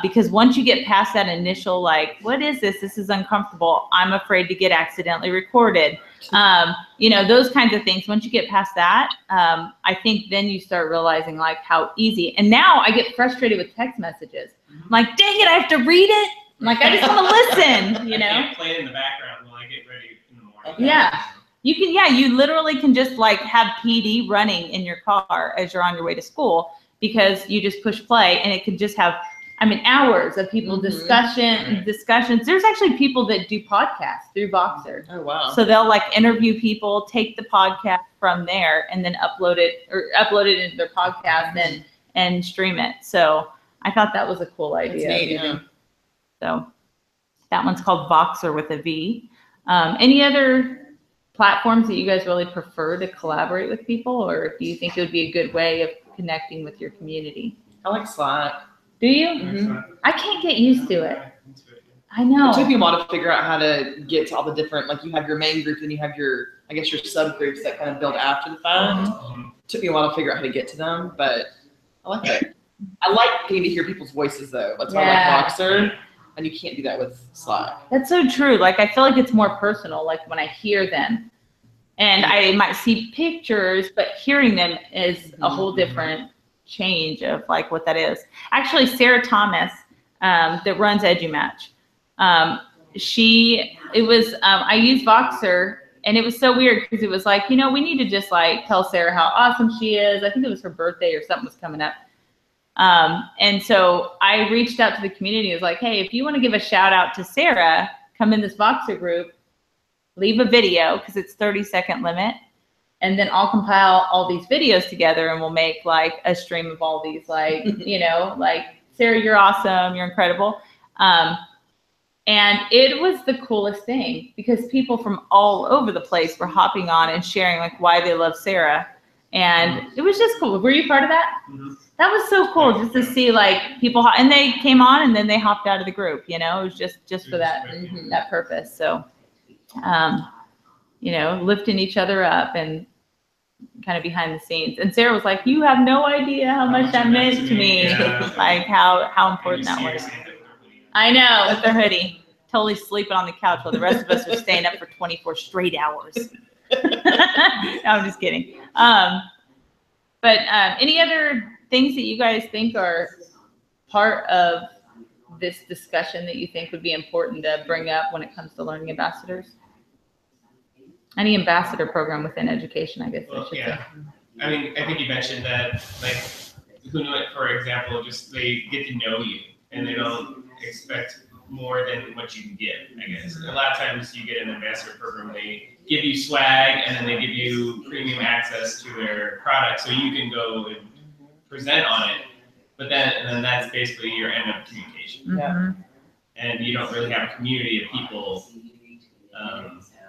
Because once you get past that initial, like, what is this? This is uncomfortable. I'm afraid to get accidentally recorded. Those kinds of things. Once you get past that, I think then you start realizing like how easy. And now I get frustrated with text messages. I'm like, dang it, I have to read it. I'm like, I just want to listen, I can't play it in the background while I get ready in the morning. Yeah. You can, yeah, you literally can just like have PD running in your car as you're on your way to school, because you just push play and it could just have, I mean, hours of people discussions. There's actually people that do podcasts through Voxer. Oh, wow. So they'll like interview people, take the podcast from there, and then upload it into their podcast and stream it. So I thought that was a cool idea. That's neat, yeah. So that one's called Voxer with a V. Any other platforms that you guys really prefer to collaborate with people, or do you think it would be a good way of connecting with your community? I like Slack. Do you? Mm-hmm. I can't get used to it. I know. It took me a while to figure out how to get to all the different, like you have your main group and you have your, I guess your subgroups that kind of build after the fact. It took me a while to figure out how to get to them, but I like it. I like getting to hear people's voices though. That's why I like Voxer, and you can't do that with Slack. That's so true. Like I feel like it's more personal, like when I hear them. And I might see pictures, but hearing them is a whole different change of like what that is. Actually, Sarah Thomas, that runs EduMatch, I used Voxer, and it was so weird because it was like, we need to just like tell Sarah how awesome she is. I think it was her birthday or something was coming up. And so I reached out to the community. It was like, hey, if you want to give a shout out to Sarah, come in this Voxer group, leave a video because it's 30-second limit. And then I'll compile all these videos together and we'll make like a stream of all these, like, like, Sarah, you're awesome. You're incredible. And it was the coolest thing because people from all over the place were hopping on and sharing like why they love Sarah. And it was just cool. Were you part of that? Mm-hmm. That was so cool just to see like people, and they came on and then they hopped out of the group, it was just for that, that purpose. So, lifting each other up and kind of behind the scenes. And Sarah was like, you have no idea how much that meant to me. Yeah. Like how important that was. I know, with the hoodie, totally sleeping on the couch while the rest of us are staying up for 24 straight hours. No, I'm just kidding. But any other things that you guys think are part of this discussion that you think would be important to bring up when it comes to learning ambassadors? Any ambassador program within education, I guess I should say. I mean, I think you mentioned that, like, Hunuit, for example, just they get to know you and they don't expect more than what you can give, I guess. A lot of times you get an ambassador program, they give you swag and then they give you premium access to their product so you can go and present on it. But then that's basically your end of communication. Mm-hmm. And you don't really have a community of people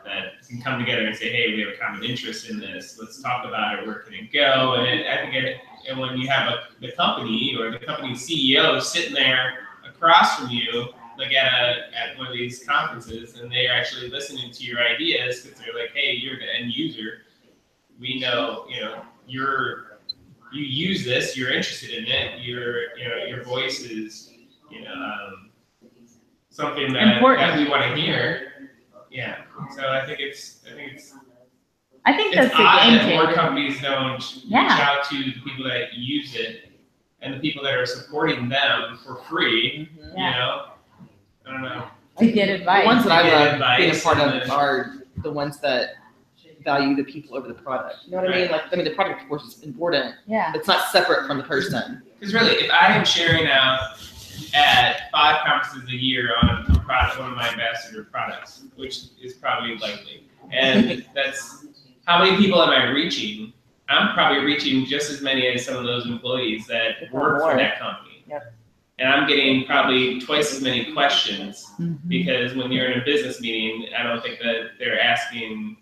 that can come together and say, hey, we have a common interest in this. Let's talk about it. Where can it go? And I think and when you have the company or the company CEO sitting there across from you, like at one of these conferences, and they're actually listening to your ideas because they're like, hey, you're the end user. We know, you use this, you're interested in it, your voice is, something that we want to hear. Yeah. So I think it's that's the odd game that more changer. companies don't reach out to the people that use it and the people that are supporting them for free. I don't know. To get advice. The ones that I love being a part of are the ones that value the people over the product. You know what I mean? Like, the product, of course, is important. Yeah. It's not separate from the person. Because really, if I am sharing out at 5 conferences a year on a product, one of my ambassador products, which is probably likely, and that's how many people am I reaching? I'm probably reaching just as many as some of those employees that work for that company. Yep. And I'm getting probably twice as many questions because when you're in a business meeting, I don't think that they're asking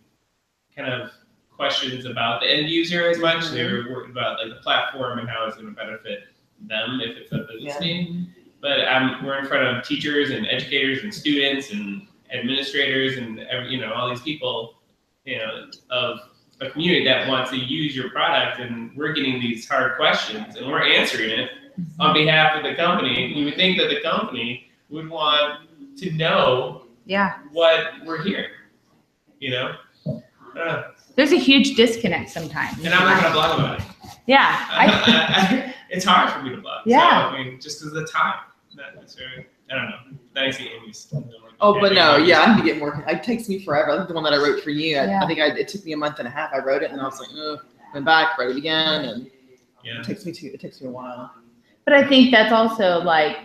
kind of questions about the end user as much. They're worried about like the platform and how it's going to benefit them if it's a business meeting. But we're in front of teachers and educators and students and administrators and all these people, of a community that wants to use your product, and we're getting these hard questions and we're answering it on behalf of the company. You would think that the company would want to know what we're hearing, There's a huge disconnect sometimes. And I'm not going to blog about it. Yeah. It's hard for me to blog. Yeah. So, just because of the time, not necessarily. I don't know. I see Amy's. Oh, but no, yeah, I need to get more. It takes me forever. I think the one that I wrote for you, Yeah. I think it took me a month and a half. I wrote it and I was like, oh, went back, wrote it again, and Yeah. it takes me a while. But I think that's also like,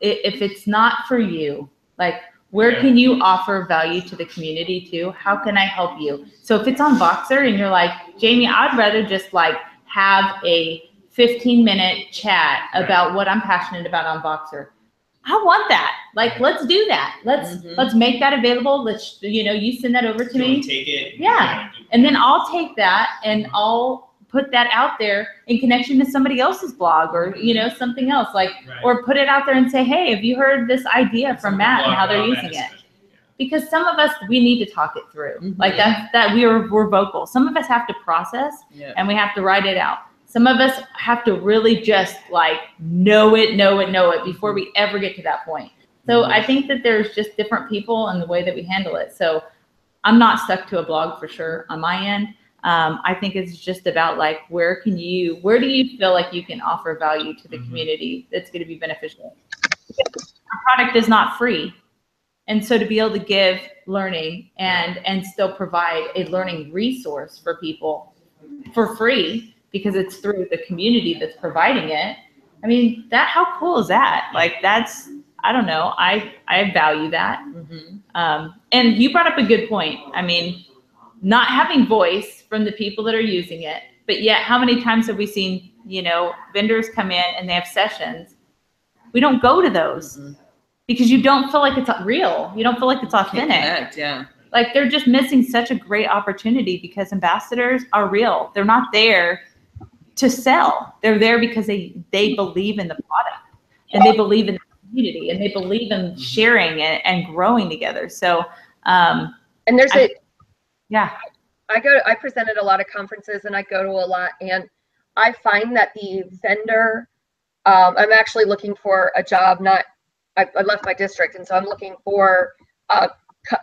if it's not for you, like, where can you offer value to the community too? How can I help you? So if it's on Voxer and you're like, Jamie, I'd rather just like have a 15-minute chat about what I'm passionate about on Voxer. I want that. Like, let's do that. Let's make that available. Let's, you send that over to me. Take it. Yeah. And then I'll take that and I'll put that out there in connection to somebody else's blog or, something else, like, or put it out there and say, hey, have you heard this idea from Matt and how they're using it? Because some of us, we need to talk it through. Like that we're vocal. Some of us have to process and we have to write it out. Some of us have to really just like know it before we ever get to that point. So I think that there's just different people and the way that we handle it. So I'm not stuck to a blog for sure on my end. I think it's just about like, where do you feel like you can offer value to the community that's going to be beneficial? Our product is not free. And so to be able to give learning and still provide a learning resource for people for free, because it's through the community that's providing it. I mean, how cool is that? Like, that's, I don't know. I value that. And you brought up a good point. I mean, not having voice from the people that are using it, but yet how many times have we seen, vendors come in and they have sessions? We don't go to those because you don't feel like it's real. You don't feel like it's authentic. Can't connect, Like, they're just missing such a great opportunity because ambassadors are real. They're not there to sell. They're there because they believe in the product and they believe in the community and they believe in sharing it and growing together. So, and there's I present at a lot of conferences and I go to a lot, and I find that the vendor, I'm actually looking for a job, I left my district, and so I'm looking for a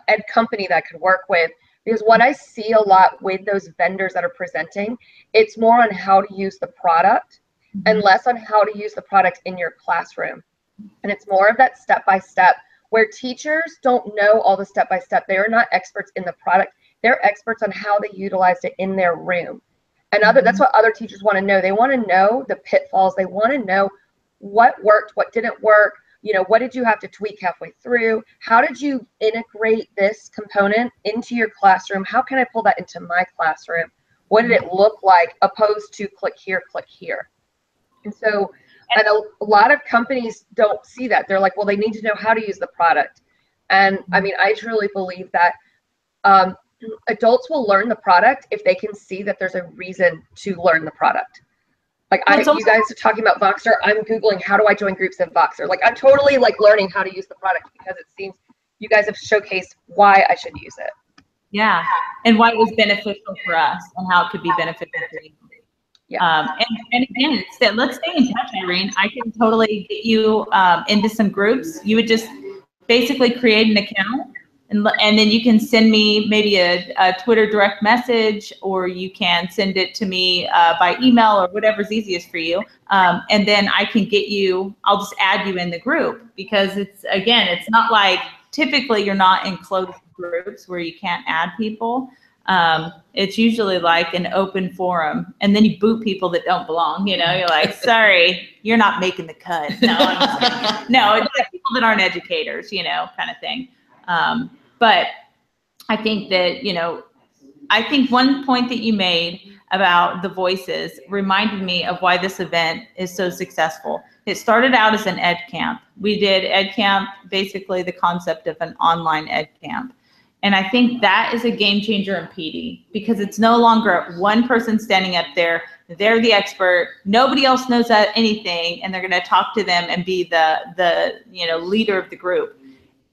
ed company that I could work with, because what I see a lot with those vendors that are presenting, it's more on how to use the product and less on how to use the product in your classroom. And it's more of that step-by-step where teachers don't know all the step-by-step. They are not experts in the product. They're experts on how they utilized it in their room. And that's what other teachers want to know. They want to know the pitfalls. They want to know what worked, what didn't work. What did you have to tweak halfway through? How did you integrate this component into your classroom? How can I pull that into my classroom? What did it look like, opposed to click here, click here? And so, and a lot of companies don't see that. They're like, well, they need to know how to use the product. And I mean, I truly believe that adults will learn the product if they can see that there's a reason to learn the product. Like, you guys are talking about Voxer. I'm Googling, how do I join groups in Voxer? Like, I'm totally like learning how to use the product because it seems you guys have showcased why I should use it. Yeah. And why it was beneficial for us and how it could be beneficial for you. Yeah. And again, let's stay in touch, Irene. I can totally get you into some groups. You would just basically create an account. And then you can send me maybe a Twitter direct message, or you can send it to me by email, or whatever's easiest for you. And then I can I'll just add you in the group, because it's not like, typically you're not in closed groups where you can't add people. It's usually like an open forum, and then you boot people that don't belong. You're like, sorry, you're not making the cut. No, it's like people that aren't educators, kind of thing. But I think that, I think one point that you made about the voices reminded me of why this event is so successful. It started out as an ed camp. We did ed camp, basically the concept of an online ed camp. And I think that is a game changer in PD, because it's no longer one person standing up there. They're the expert. Nobody else knows anything, and they're going to talk to them and be the leader of the group.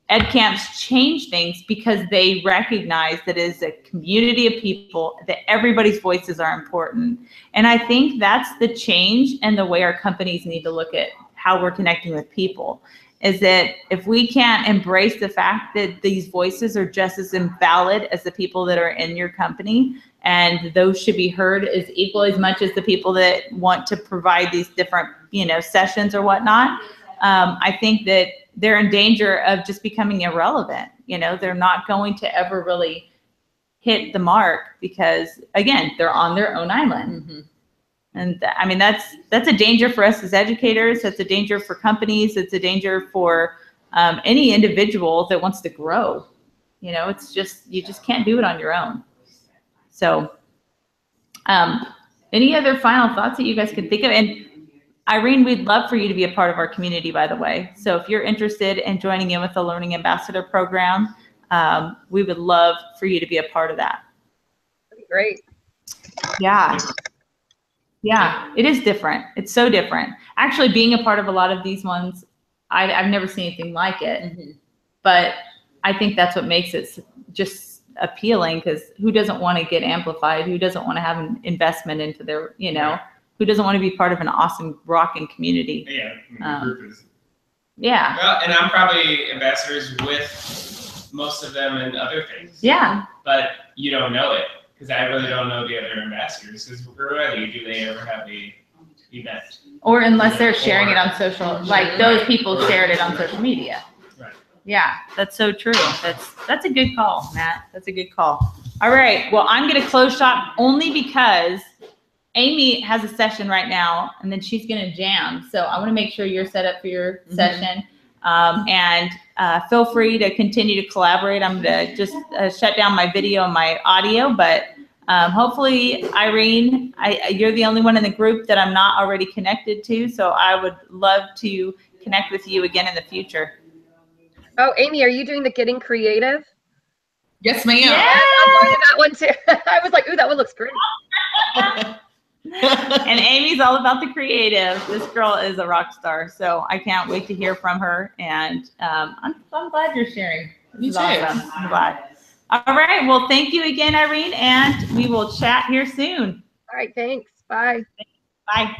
Ed camps change things because they recognize that as a community of people, that everybody's voices are important. And I think that's the change and the way our companies need to look at how we're connecting with people, is that if we can't embrace the fact that these voices are just as invalid as the people that are in your company, and those should be heard as equally as much as the people that want to provide these different, sessions or whatnot, I think that they're in danger of just becoming irrelevant. You know, they're not going to ever really hit the mark because, again, they're on their own island. Mm-hmm. And I mean, that's a danger for us as educators. That's a danger for companies. It's a danger for any individual that wants to grow. You know, it's just, you just can't do it on your own. So any other final thoughts that you guys could think of? And Irene, we'd love for you to be a part of our community, by the way. So if you're interested in joining in with the Learning Ambassador program, we would love for you to be a part of that. That'd be great. Yeah. Yeah, it is different. It's so different. Actually, being a part of a lot of these ones, I've never seen anything like it. Mm-hmm. But I think that's what makes it just appealing, because who doesn't want to get amplified? Who doesn't want to have an investment into their, you know, who doesn't want to be part of an awesome rocking community? Yeah, I mean, the group is. Yeah. Well, and I'm probably ambassadors with most of them and other things. Yeah. But you don't know it, because I really don't know the other ambassadors, because rarely do they ever have a event. Or unless they're sharing it on social, like those people shared it on social media. Right. Yeah, that's so true. That's a good call, Matt. That's a good call. All right. Well, I'm going to close shop only because Amy has a session right now, and then she's going to jam. So I want to make sure you're set up for your session. And feel free to continue to collaborate. I'm going to just shut down my video and my audio, but hopefully, Irene, you're the only one in the group that I'm not already connected to. So I would love to connect with you again in the future. Oh, Amy, are you doing the Getting Creative? Yes, ma'am. Yeah. I'm going to that one too. I was like, ooh, that one looks great. And Amy's all about the creative. This girl is a rock star. So I can't wait to hear from her. And I'm glad you're sharing. This is awesome. I'm glad. All right. Well, thank you again, Irene. And we will chat here soon. All right. Thanks. Bye. Bye.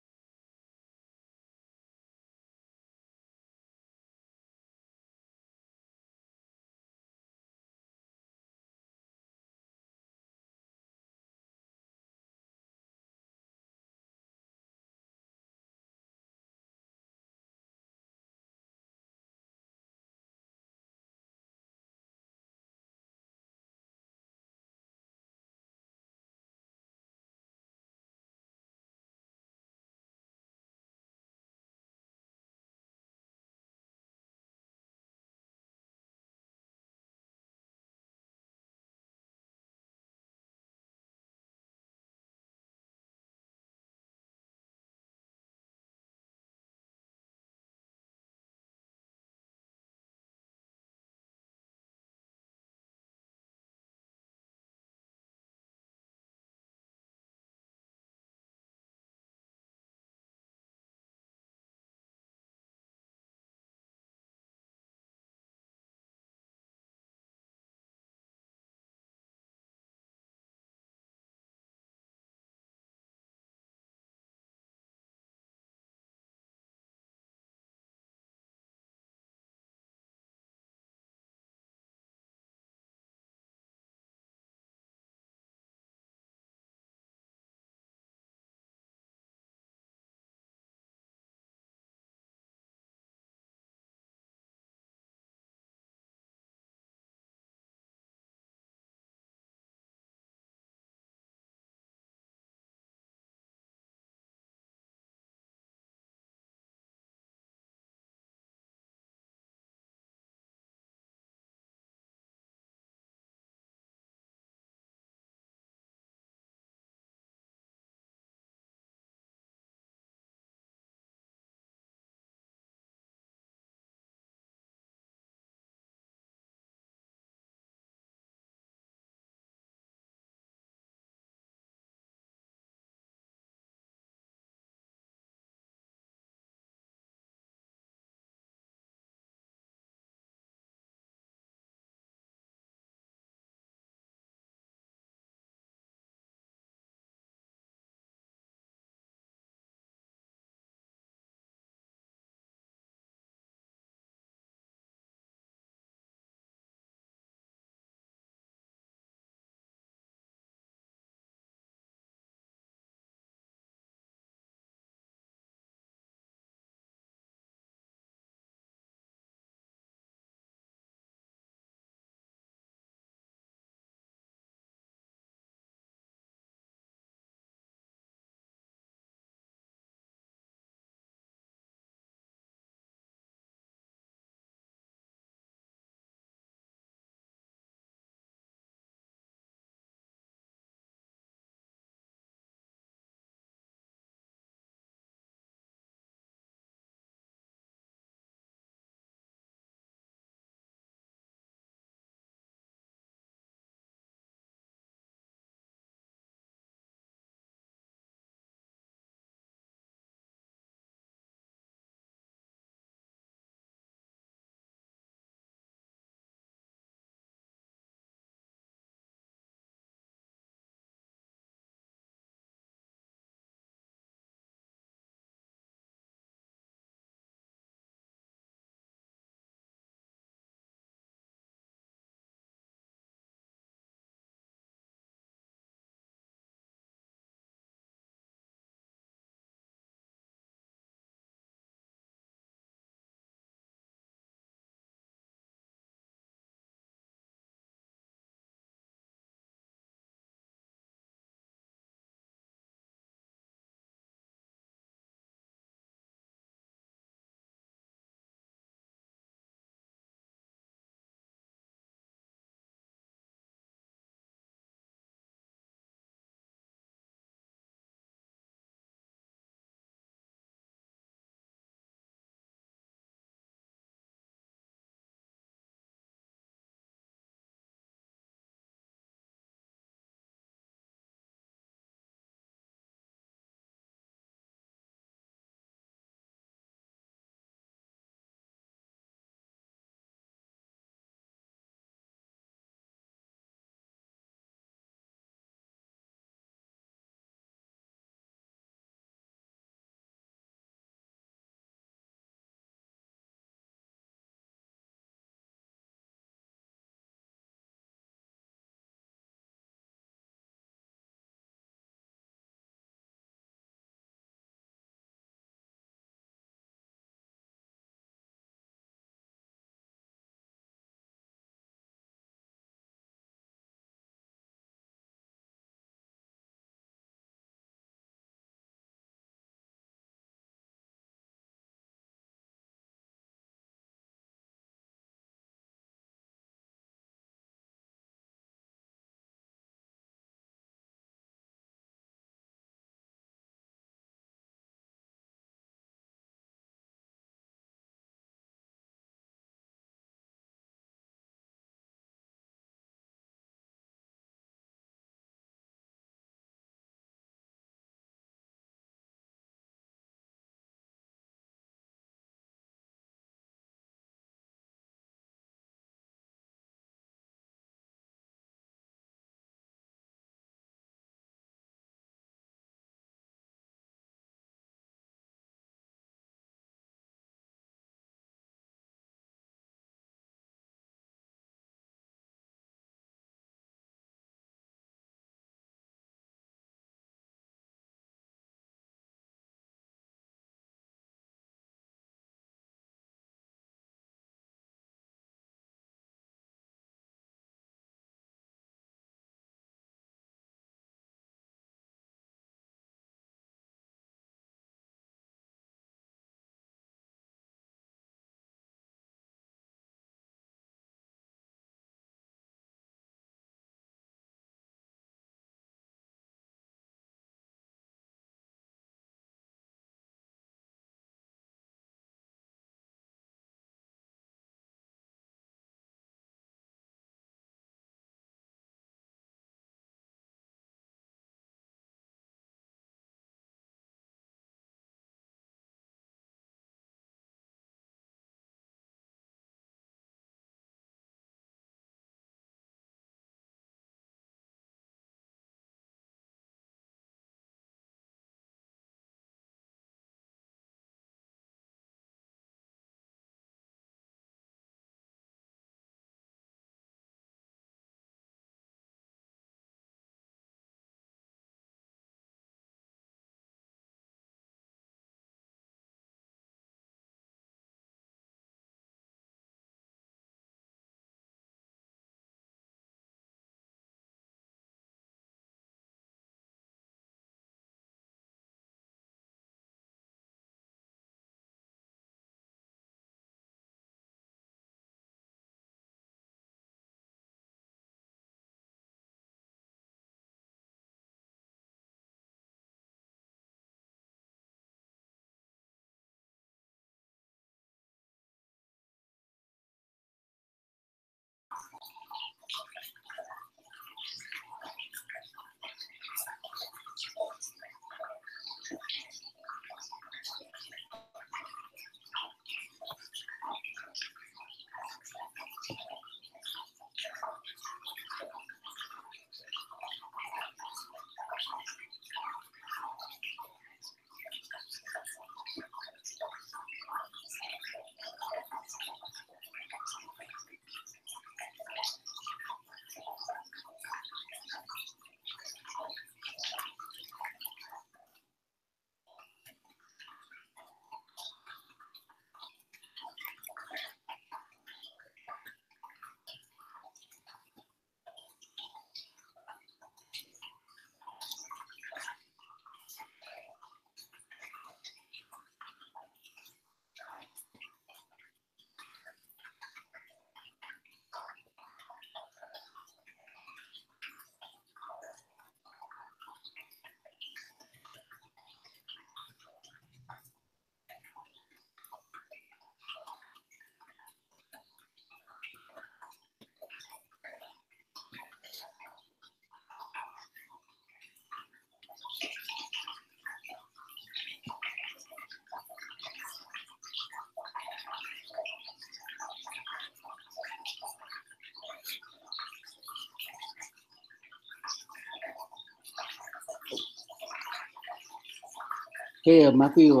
Hey, Matthew,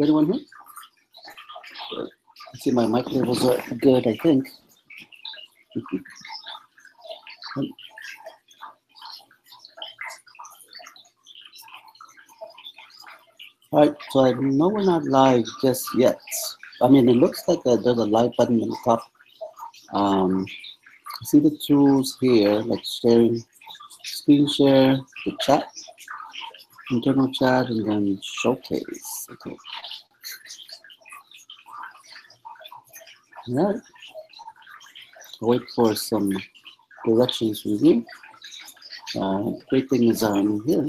anyone here? I see my mic levels are good, I think. All right, so I know we're not live just yet. I mean, it looks like there's a live button on the top. I see the tools here, like sharing, screen share, the chat, internal chat, and then showcase. Okay. All right. Wait for some directions from you. Great thing is I'm here.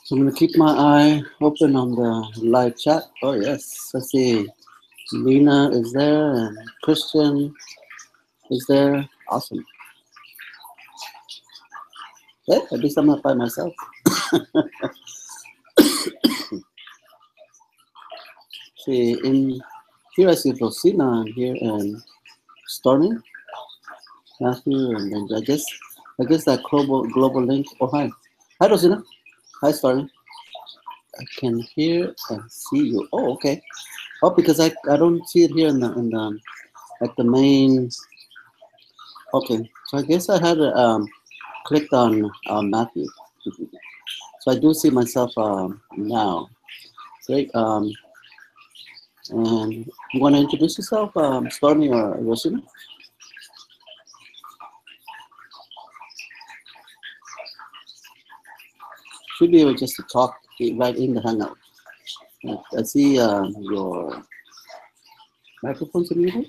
So I'm going to keep my eye open on the live chat. Oh, yes. Let's see. Lena is there and Christian is there. Awesome. Yeah, at least I'm not by myself. See, in here I see Rosina here and Stormy, Matthew, and then I guess that global link. Oh, hi. Hi, Rosina. Hi, Stormy. I can hear and see you. Oh, okay. Oh, because I don't see it here in the like the main. Okay, so I guess I had clicked on Matthew. So I do see myself now. Great. And you want to introduce yourself, Stormy or Rosina? Should be able just to talk right in the Hangout. I see your microphone's muted.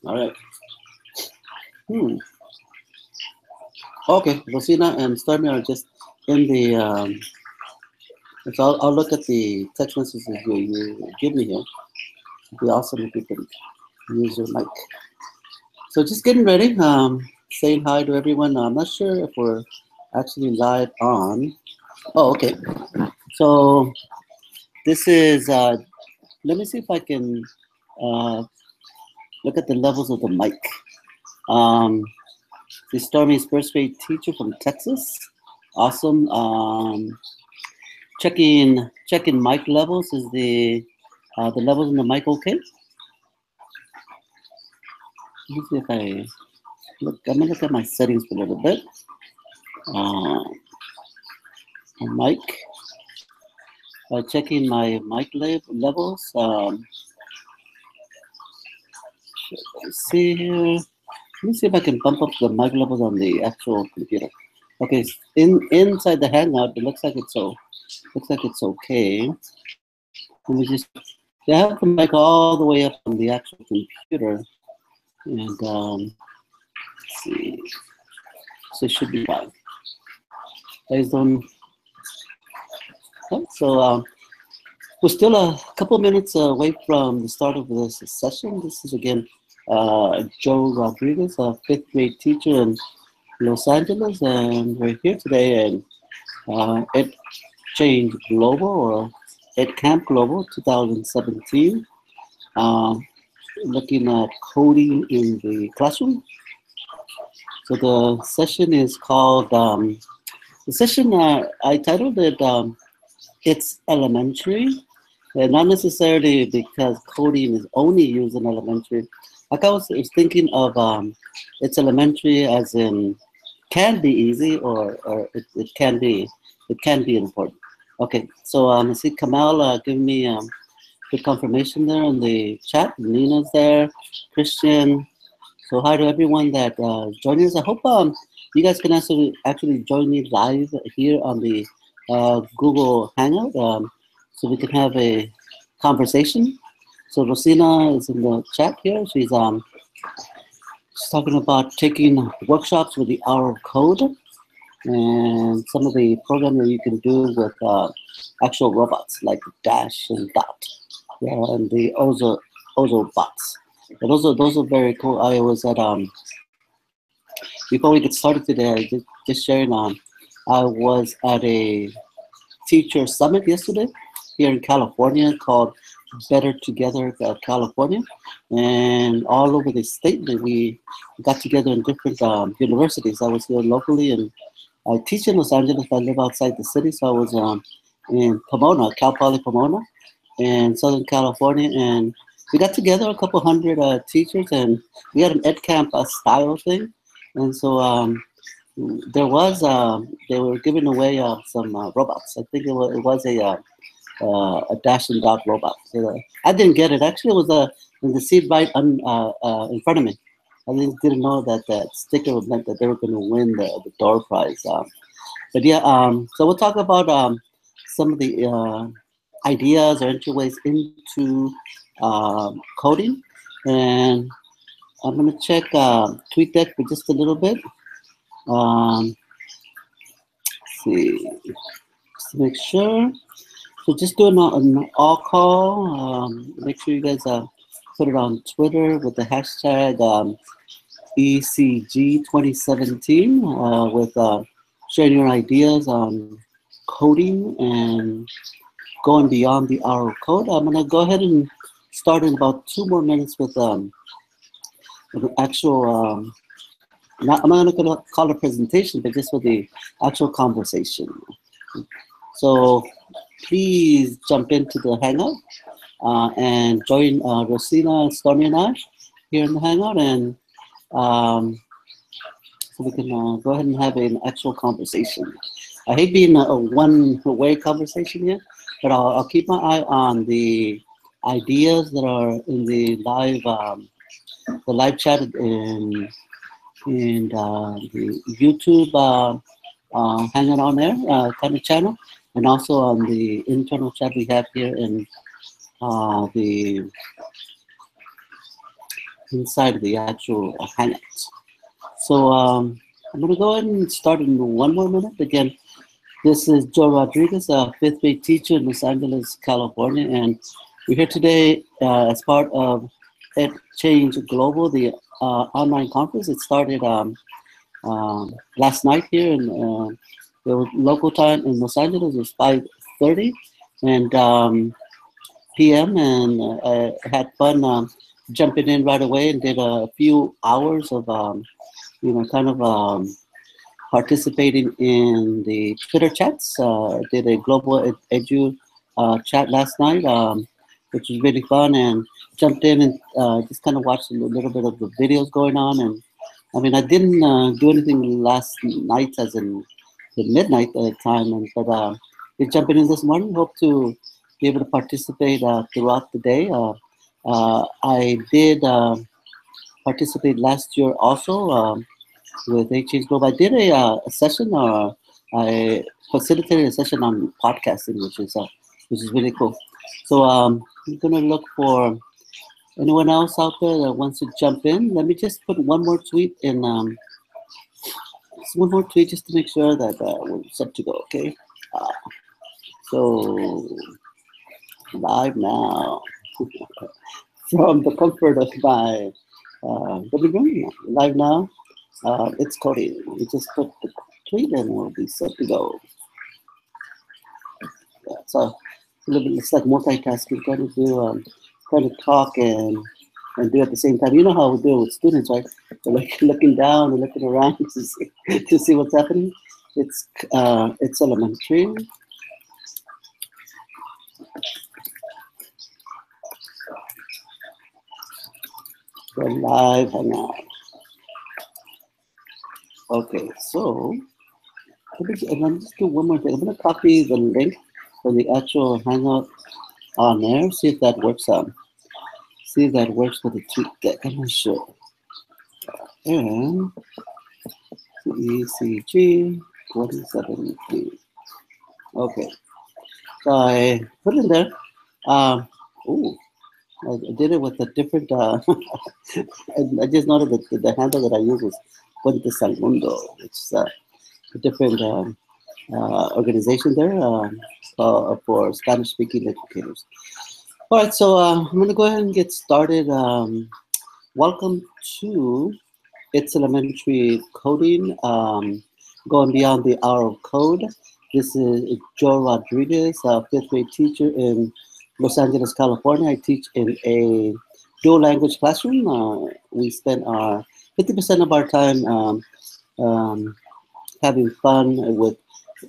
All right. Okay, Rosina and Stormy are just in the. So I'll look at the text messages you give me here. It'd be awesome if you can use your mic. So just getting ready, saying hi to everyone. I'm not sure if we're actually live on. Oh, okay. So this is, let me see if I can look at the levels of the mic. This Stormy is first grade teacher from Texas. Awesome. Checking mic levels. Is the levels in the mic okay? Let me see if I look. I'm gonna look at my settings for a little bit. Mic. Checking my mic levels. Let's see here. Let me see if I can bump up the mic levels on the actual computer. Okay, inside the Hangout, it looks like it's okay. Let me just. I have the mic all the way up on the actual computer, and let's see. So it should be fine. Guys don't. Okay, so we're still a couple minutes away from the start of this session. This is again Joe Rodriguez, a 5th grade teacher in Los Angeles, and we're here today at Ed Change Global, or Ed Camp Global 2017, looking at coding in the classroom. So the session is called, the session I titled it, It's Elementary. And not necessarily because coding is only used in elementary. Like I was thinking of it's elementary as in can be easy or it can be important. Okay, so I see Kamal giving me put confirmation there in the chat. Nina's there, Christian. So hi to everyone that joined us. I hope you guys can actually join me live here on the Google Hangout, so we can have a conversation. So Rosina is in the chat here. She's talking about taking workshops with the Hour of Code and some of the programming you can do with actual robots like Dash and Dot, and the Ozo bots. But those are very cool. I was at before we get started today, I just sharing I was at a teacher summit yesterday here in California called Better Together California, and all over the state that we got together in different universities. I was here locally, and I teach in Los Angeles. I live outside the city, so I was in Pomona, Cal Poly Pomona, in Southern California, and we got together a couple hundred teachers, and we had an ed camp style thing, and so there was they were giving away some robots. I think it was a Dash and Dot robot. So, I didn't get it. Actually, it was in the seat right in front of me. I didn't know that that sticker meant that they were going to win the door prize. But yeah, so we'll talk about some of the ideas or entryways into coding, and I'm going to check TweetDeck for just a little bit. Let's see, just to make sure. So just do an all call. Make sure you guys put it on Twitter with the hashtag ECG2017 with sharing your ideas on coding and going beyond the hour of code. I'm going to go ahead and start in about 2 more minutes with the actual, I'm not going to call it a presentation, but just with the actual conversation. So please jump into the Hangout and join Rosina, Stormy, and I here in the Hangout, and so we can go ahead and have an actual conversation. I hate being a one-way conversation here, but I'll keep my eye on the ideas that are in the live chat and the YouTube Hangout on Air kind of channel, and also on the internal chat we have here in the inside of the actual Hangout. So I'm going to go ahead and start in 1 more minute. Again, this is Joe Rodriguez, a 5th grade teacher in Los Angeles, California, and we're here today as part of Ed Change Global, the online conference. It started last night here in the local time in Los Angeles. It was 5:30 and p.m. and I had fun jumping in right away and did a few hours of kind of participating in the Twitter chats. Did a global edu chat last night, which was really fun, and jumped in and just kind of watched a little bit of the videos going on. And I mean, I didn't do anything last night, as in the midnight time, but jumping in this morning. Hope to be able to participate throughout the day. I did participate last year also with H.H. Global. I did a session, or I facilitated a session on podcasting, which is really cool. So I'm gonna look for anyone else out there that wants to jump in. Let me just put one more tweet in. One more tweet just to make sure that we're set to go. Okay. So live now from the comfort of my living room. Live now. It's Cody. We just put the tweet and we'll be set to go. Yeah, so it's like multitasking, trying to talk and do at the same time. You know how we do it with students, right? They're like looking down and looking around to see what's happening. It's elementary. We're live hangout. Okay, so let me just do one more thing. I'm going to copy the link for the actual Hangout on there. See if that works. See if that works with the tweet deck. I'm not sure. And ECG 2017. Okay. So I put it in there. Ooh, I did it with a different. I just noted that the handle that I use is Puente Salmundo, which is a different organization there for Spanish-speaking educators. All right, so I'm going to go ahead and get started. Welcome to It's Elementary Coding, going beyond the hour of code. This is Joe Rodriguez, a fifth grade teacher in Los Angeles, California. I teach in a dual language classroom. We spend our 50% of our time having fun with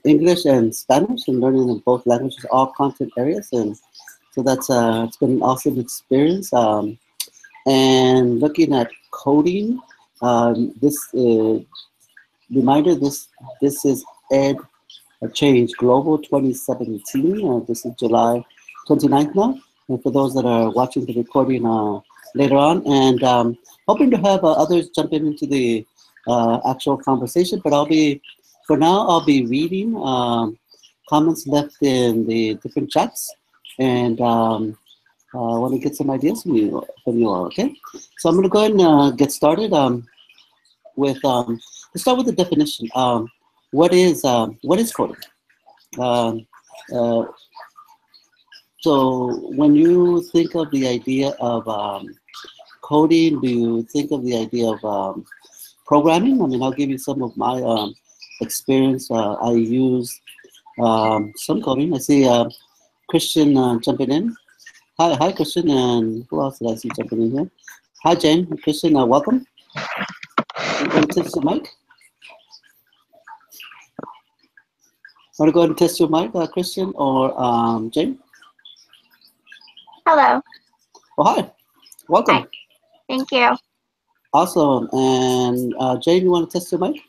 English and Spanish and learning in both languages, all content areas. And so that's it's been an awesome experience. And looking at coding, this reminder, this is Ed Change Global 2017. This is July 29th now. And for those that are watching the recording later on, and hoping to have others jump into the actual conversation, but for now, I'll be reading comments left in the different chats, and I want to get some ideas from you all, okay? So I'm going to go ahead and get started with, let's start with the definition. What is coding? So when you think of the idea of coding, do you think of the idea of programming? I mean, I'll give you some of my experience. I use some coding. I see Christian jumping in. Hi, Christian, and who else did I see jumping in here? Hi, Jane. Christian, welcome. You want to test your mic? Want to go ahead and test your mic, Christian or Jane? Hello. Oh, hi. Welcome. Hi. Thank you. Awesome. And Jane, you want to test your mic?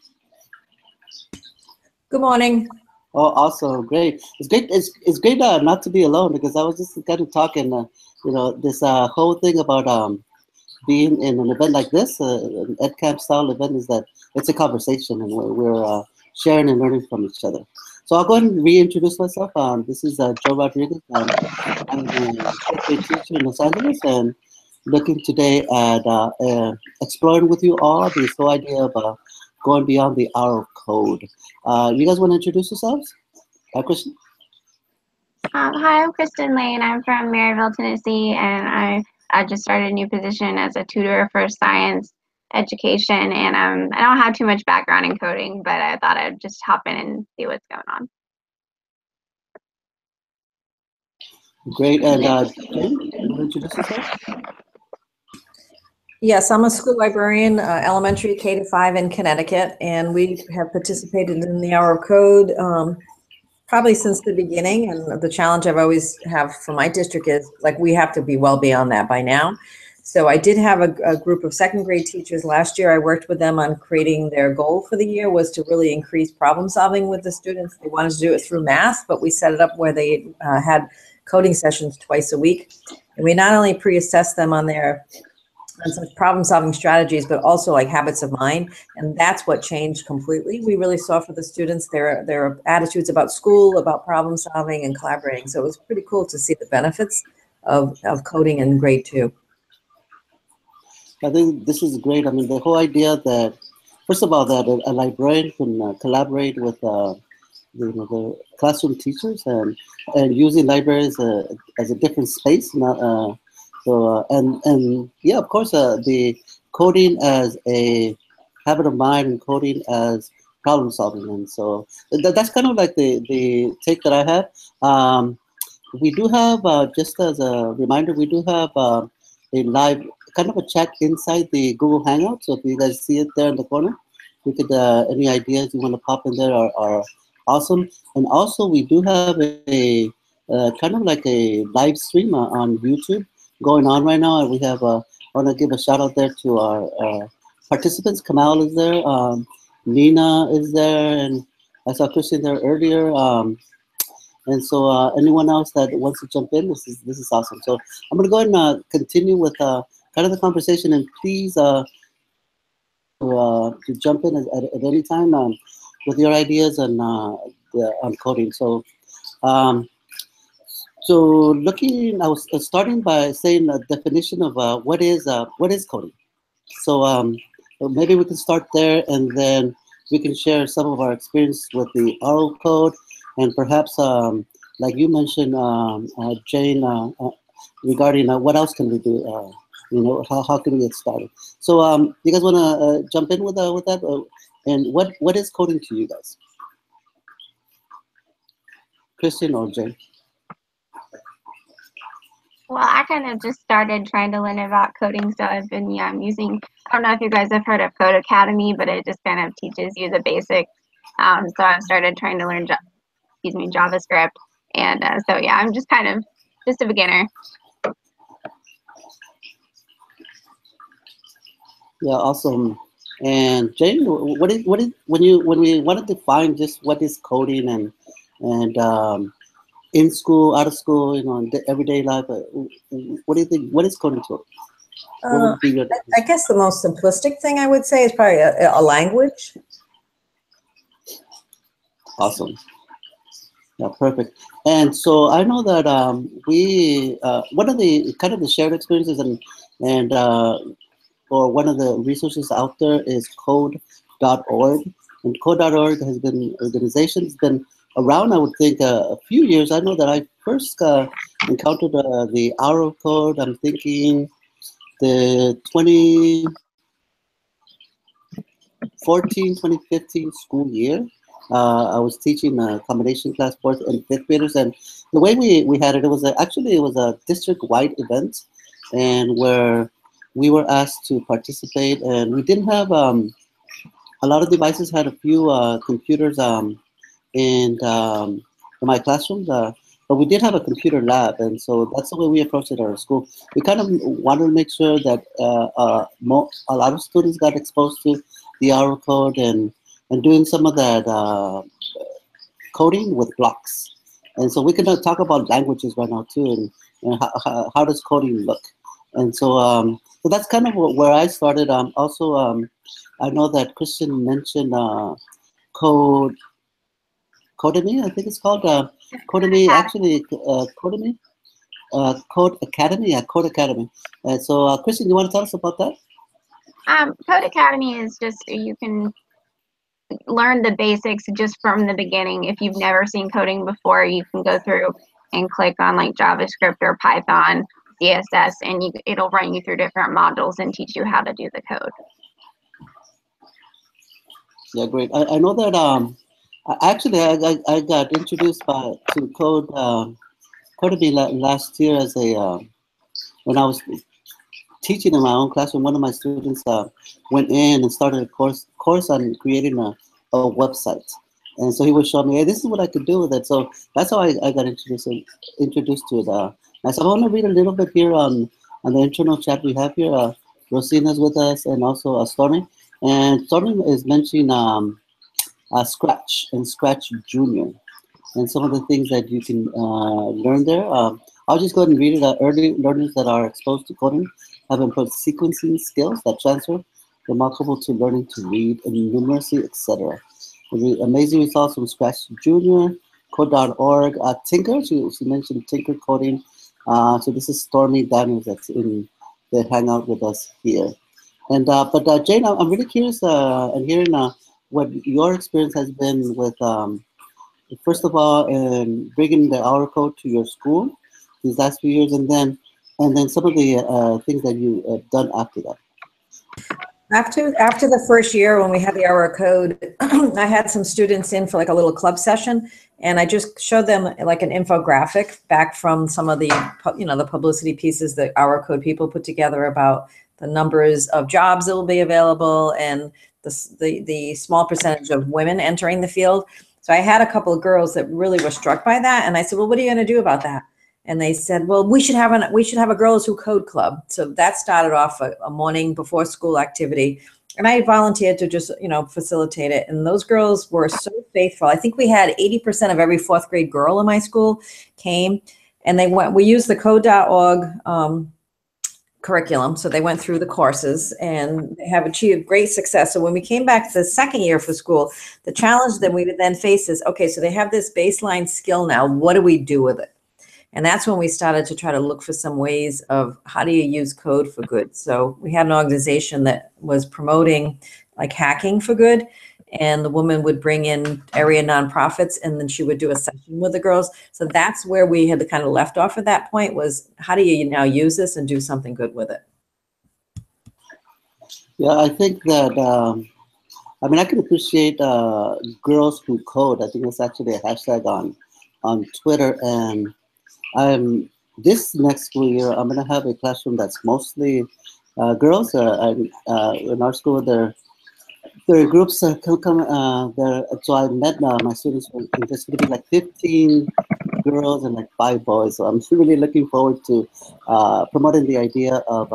Good morning. Oh, awesome. Great. It's great. It's great not to be alone, because I was just kind of talking, this whole thing about being in an event like this, an EdCamp style event, is that it's a conversation, and we're sharing and learning from each other. So I'll go ahead and reintroduce myself. This is Joe Rodriguez. I'm a fifth grade teacher in Los Angeles, and looking today at exploring with you all this whole idea of going beyond the hour of code. You guys want to introduce yourselves? Kristen? Hi, I'm Kristen Lane. I'm from Maryville, Tennessee, and I just started a new position as a tutor for science education. And I don't have too much background in coding, but I thought I'd just hop in and see what's going on. Great. And Jane, you want to introduce yourself? Yes, I'm a school librarian, elementary K-5 in Connecticut, and we have participated in the Hour of Code probably since the beginning. And the challenge I've always have for my district is, like, we have to be well beyond that by now. So I did have a group of second grade teachers last year. I worked with them on creating their goal for the year was to really increase problem solving with the students. They wanted to do it through math, but we set it up where they had coding sessions twice a week. And we not only pre-assessed them on some problem-solving strategies, but also like habits of mind, and that's what changed completely. We really saw for the students their attitudes about school, about problem-solving and collaborating. So it was pretty cool to see the benefits of coding in grade 2. I think this is great. I mean, the whole idea that, first of all, that a librarian can collaborate with the classroom teachers and using libraries as a different space, not. And yeah, of course, the coding as a habit of mind and coding as problem solving. And so that's kind of like the take that I have. We do have, just as a reminder, we do have a live kind of a chat inside the Google Hangout. So if you guys see it there in the corner, we could, any ideas you want to pop in there are awesome. And also we do have a kind of like a live stream on YouTube going on right now, and we have I want to give a shout out there to our participants. Kamal is there, Nina is there, and I saw Christian there earlier. And so anyone else that wants to jump in, this is awesome. So I'm going to go ahead and continue with kind of the conversation, and please to jump in at any time with your ideas on coding. So I was starting by saying a definition of what is coding. So maybe we can start there, and then we can share some of our experience with the oral code, and perhaps, like you mentioned, Jane, regarding what else can we do? How can we get started? So you guys want to jump in with that? And what is coding to you guys? Christian or Jane? Well, I kind of just started trying to learn about coding, so I've been using, I don't know if you guys have heard of Code Academy, but it just kind of teaches you the basics. So I've started trying to learn JavaScript, and so yeah, I'm just kind of just a beginner. Yeah, awesome. And Jane, what is when we want to define just what is coding and in school, out of school, in everyday life, what do you think? What is coding to? I guess the most simplistic thing I would say is probably a language. Awesome. Yeah, perfect. And so I know that we one of the kind of the shared experiences and or one of the resources out there is code.org. And code.org has been organization's been around, I would think, a few years. I know that I first encountered the Arrow code. I'm thinking the 2014, 2015 school year. I was teaching a combination class, 4th and 5th graders, and the way we had it, it was a district-wide event, and where we were asked to participate, and we didn't have a lot of devices. Had a few computers in my classrooms, but we did have a computer lab, and so that's the way we approached it at our school. We kind of wanted to make sure that a lot of students got exposed to the Arrow code and doing some of that coding with blocks. And so we can talk about languages right now too, and how does coding look. And so so that's kind of where I started. Also, I know that Christian mentioned Codemy, I think it's called. Codemy, actually, Codemy, Code Academy, yeah, Code Academy. So Christian, you want to tell us about that? Code Academy is just, you can learn the basics just from the beginning. If you've never seen coding before, you can go through and click on like JavaScript or Python, CSS, and it'll run you through different modules and teach you how to do the code. Yeah, great. I know that actually I got introduced to Codemy last year as when I was teaching in my own classroom. One of my students went in and started a course on creating a website, and so he was showing me, hey, this is what I could do with it. So that's how I got introduced to it. So I want to read a little bit here on the internal chat we have here. Rosina's with us, and also Stormy. And Stormy is mentioning Scratch and Scratch Junior, and some of the things that you can learn there. I'll just go ahead and read it. Early learners that are exposed to coding have improved sequencing skills that transfer remarkable to learning to read and numeracy, etc. Amazing results from Scratch Junior, Code.org, Tinker. She mentioned Tinker coding. So this is Stormy Daniels that's in the hangout with us here. And but Jane, I'm really curious and hearing what your experience has been with, first of all, bringing the Hour Code to your school these last few years, and then some of the things that you have done after that. After the first year when we had the Hour Code, I had some students in for like a little club session, and I just showed them like an infographic back from some of the the publicity pieces that Hour Code people put together about the numbers of jobs that will be available and the small percentage of women entering the field. So I had a couple of girls that really were struck by that, and I said, well, what are you going to do about that? And they said, well, we should have a Girls Who Code club. So that started off a morning before school activity And I volunteered to just, facilitate it. And those girls were so faithful. I think we had 80% of every fourth grade girl in my school came, and we used the code.org curriculum. So they went through the courses and have achieved great success. So when we came back to the second year for school, the challenge that we would then face is, okay, so they have this baseline skill now. What do we do with it? And that's when we started to try to look for some ways of how do you use code for good. So we had an organization that was promoting like hacking for good. And the woman would bring in area nonprofits, and then she would do a session with the girls. So that's where we had kind of left off at that point, was how do you now use this and do something good with it? Yeah, I think that, I can appreciate girls who code. I think it's actually a hashtag on Twitter. And this next school year, I'm going to have a classroom that's mostly girls. In our school, there are groups that come there. So I met my students, and there's going to be like 15 girls and like 5 boys. So I'm really looking forward to promoting the idea of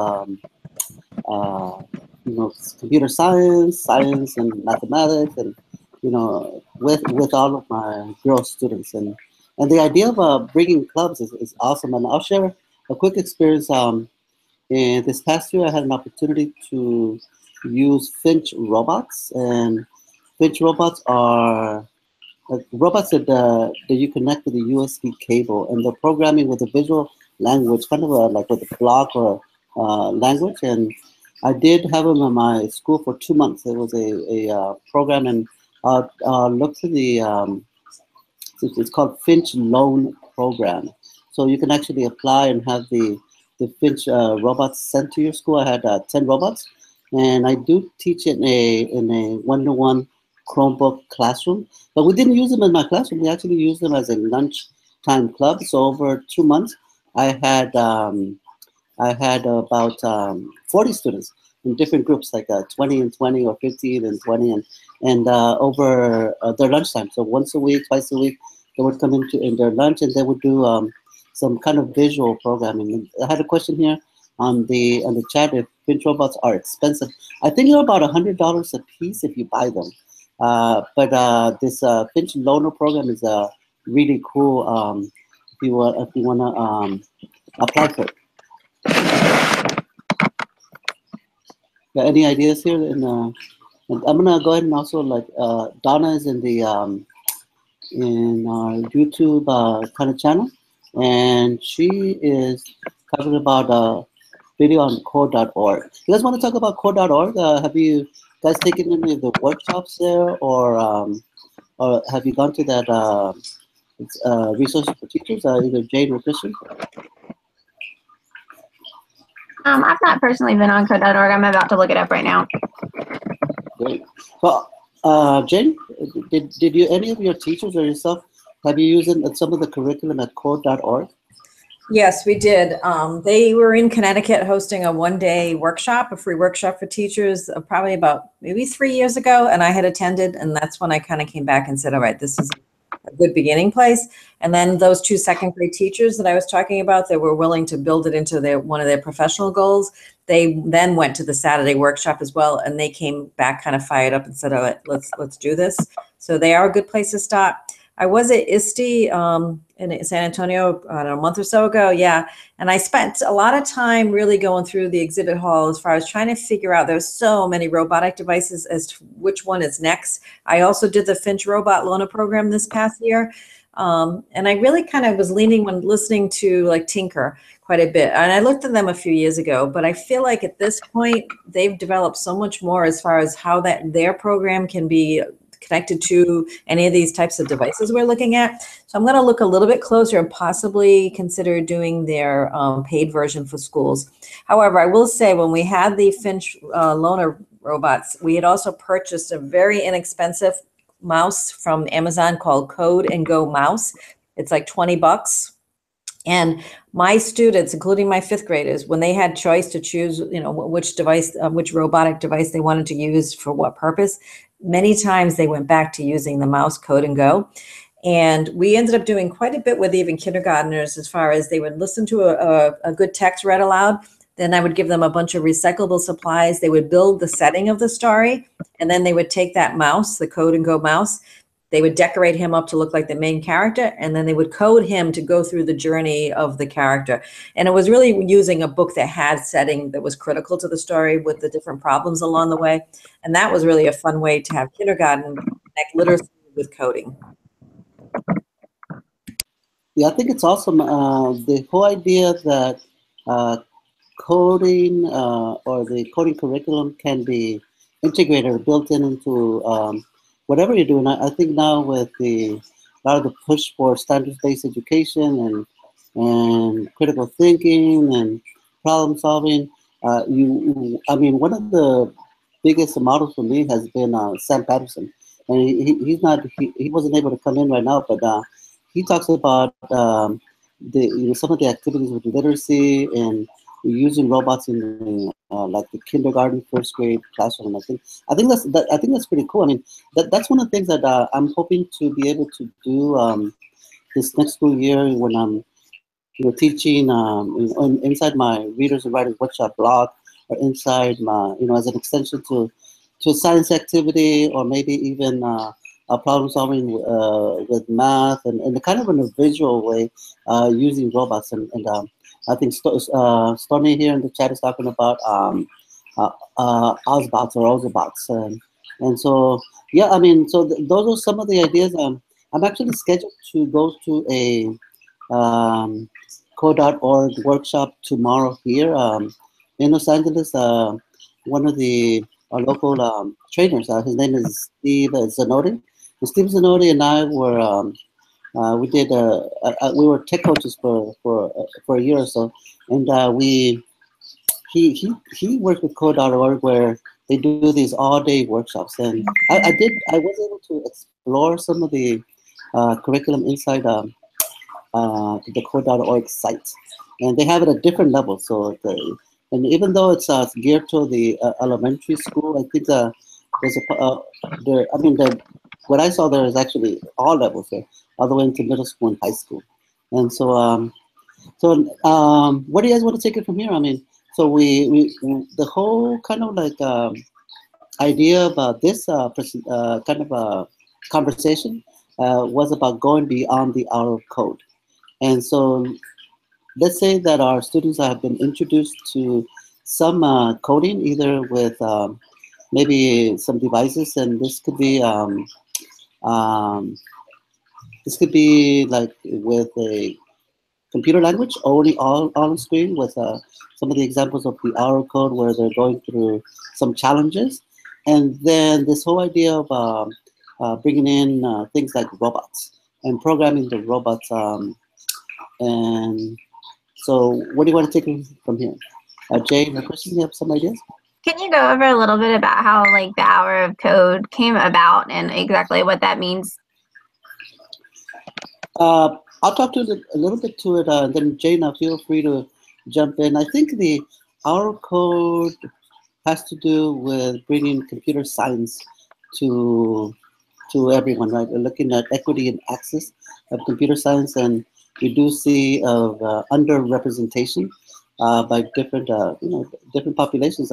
computer science, and mathematics, and with all of my girl students. And the idea of bringing clubs is awesome. And I'll share a quick experience. In this past year, I had an opportunity to use Finch robots, and Finch robots are robots that you connect with a USB cable, and they're programming with a visual language, kind of like with a block or language. And I did have them in my school for 2 months. It was a program, and look to the it's called Finch Loan Program. So you can actually apply and have the Finch robots sent to your school. I had 10 robots, and I do teach it in a one-to-one Chromebook classroom. But we didn't use them in my classroom. We actually used them as a lunchtime club. So over 2 months, I had about 40 students in different groups, like 20 and 20, or 15 and 20, and over their lunchtime. So once a week, twice a week, they would come in their lunch, and they would do some kind of visual programming. And I had a question here on the chat if Finch robots are expensive. I think they're about $100 a piece if you buy them. But this Finch Loaner program is really cool if you want to apply for it. Yeah, any ideas here? And I'm gonna go ahead and also, like, Donna is in the in our YouTube kind of channel, and she is talking about a video on code.org. You guys want to talk about code.org? Have you guys taken any of the workshops there, or have you gone to that resources for teachers, either Jane or Christian? I've not personally been on code.org. I'm about to look it up right now. Great. Well, Jane, did you, any of your teachers or yourself, have you used some of the curriculum at code.org? Yes, we did. They were in Connecticut hosting a one-day workshop, a free workshop for teachers, probably about maybe 3 years ago, and I had attended, and that's when I kind of came back and said, all right, this is a good beginning place. And then those 2 second grade teachers that I was talking about that were willing to build it into one of their professional goals, they then went to the Saturday workshop as well, and they came back kind of fired up and said, all right, let's do this. So they are a good place to start. I was at ISTE in San Antonio, I don't know, a month or so ago, yeah. And I spent a lot of time really going through the exhibit hall as far as trying to figure out, there's so many robotic devices as to which one is next. I also did the Finch Robot Loaner program this past year. And I really kind of was leaning when listening to like Tinker quite a bit. And I looked at them a few years ago, but I feel like at this point, they've developed so much more as far as how their program can be connected to any of these types of devices we're looking at. So I'm going to look a little bit closer and possibly consider doing their paid version for schools. However, I will say when we had the Finch loaner robots, we had also purchased a very inexpensive mouse from Amazon called Code and Go mouse. It's like $20. And my students, including my 5th graders, when they had choice to choose, which device, which robotic device they wanted to use for what purpose, many times they went back to using the mouse Code and Go. And we ended up doing quite a bit with even kindergartners as far as they would listen to a good text read aloud. Then I would give them a bunch of recyclable supplies. They would build the setting of the story, and then they would take that mouse, the Code and Go mouse. They would decorate him up to look like the main character, and then they would code him to go through the journey of the character. And it was really using a book that had setting that was critical to the story with the different problems along the way. And that was really a fun way to have kindergarten connect literacy with coding. Yeah, I think it's awesome. The whole idea that coding or the coding curriculum can be integrated or built into whatever you're doing. I think now with a lot of the push for standards-based education and critical thinking and problem solving, I mean, one of the biggest models for me has been Sam Patterson, and he wasn't able to come in right now, but he talks about some of the activities with literacy and using robots in the, like the kindergarten, first grade classroom. I think that's pretty cool. I mean, that's one of the things that I'm hoping to be able to do this next school year when I'm teaching inside my Readers and Writers Workshop blog, or inside my as an extension to a science activity, or maybe even problem solving with math and kind of in a visual way using robots. And I think Stormy here in the chat is talking about Ozbots or Ozobots. And so, yeah, I mean, so those are some of the ideas. I'm actually scheduled to go to a code.org workshop tomorrow here in Los Angeles. One of the local trainers, his name is Steve Zanotti. Steve Zanotti and I were we were tech coaches for a year or so, and he worked with Code.org where they do these all-day workshops, and I was able to explore some of the curriculum inside the Code.org site, and they have it at different levels. So and even though it's geared to the elementary school, I think what I saw there is actually all levels there, all the way into middle school and high school. And so, what do you guys want to take it from here? I mean, so we the whole kind of like idea about this kind of conversation was about going beyond the hour of code. And so, let's say that our students have been introduced to some coding, either with maybe some devices, and this could be like with a computer language, only all on screen, with some of the examples of the hour code where they're going through some challenges. And then this whole idea of bringing in things like robots and programming the robots. And so what do you want to take from here? Jane or Kristen, you have some ideas? Can you go over a little bit about how like the hour of code came about and exactly what that means? I'll talk to it a little bit to it, and then Jane, feel free to jump in. I think the hour code has to do with bringing computer science to everyone, right? We're looking at equity and access of computer science, and we do see of underrepresentation by different different populations,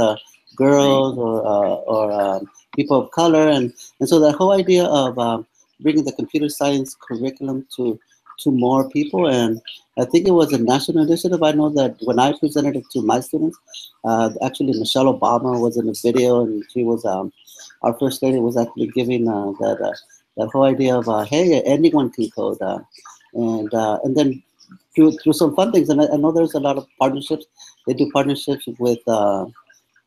girls or people of color, and so that whole idea of bringing the computer science curriculum to more people. And I think it was a national initiative. I know that when I presented it to my students, actually Michelle Obama was in the video, and she was our first lady was actually giving that whole idea of hey, anyone can code, and then through some fun things. And I know there's a lot of partnerships. They do partnerships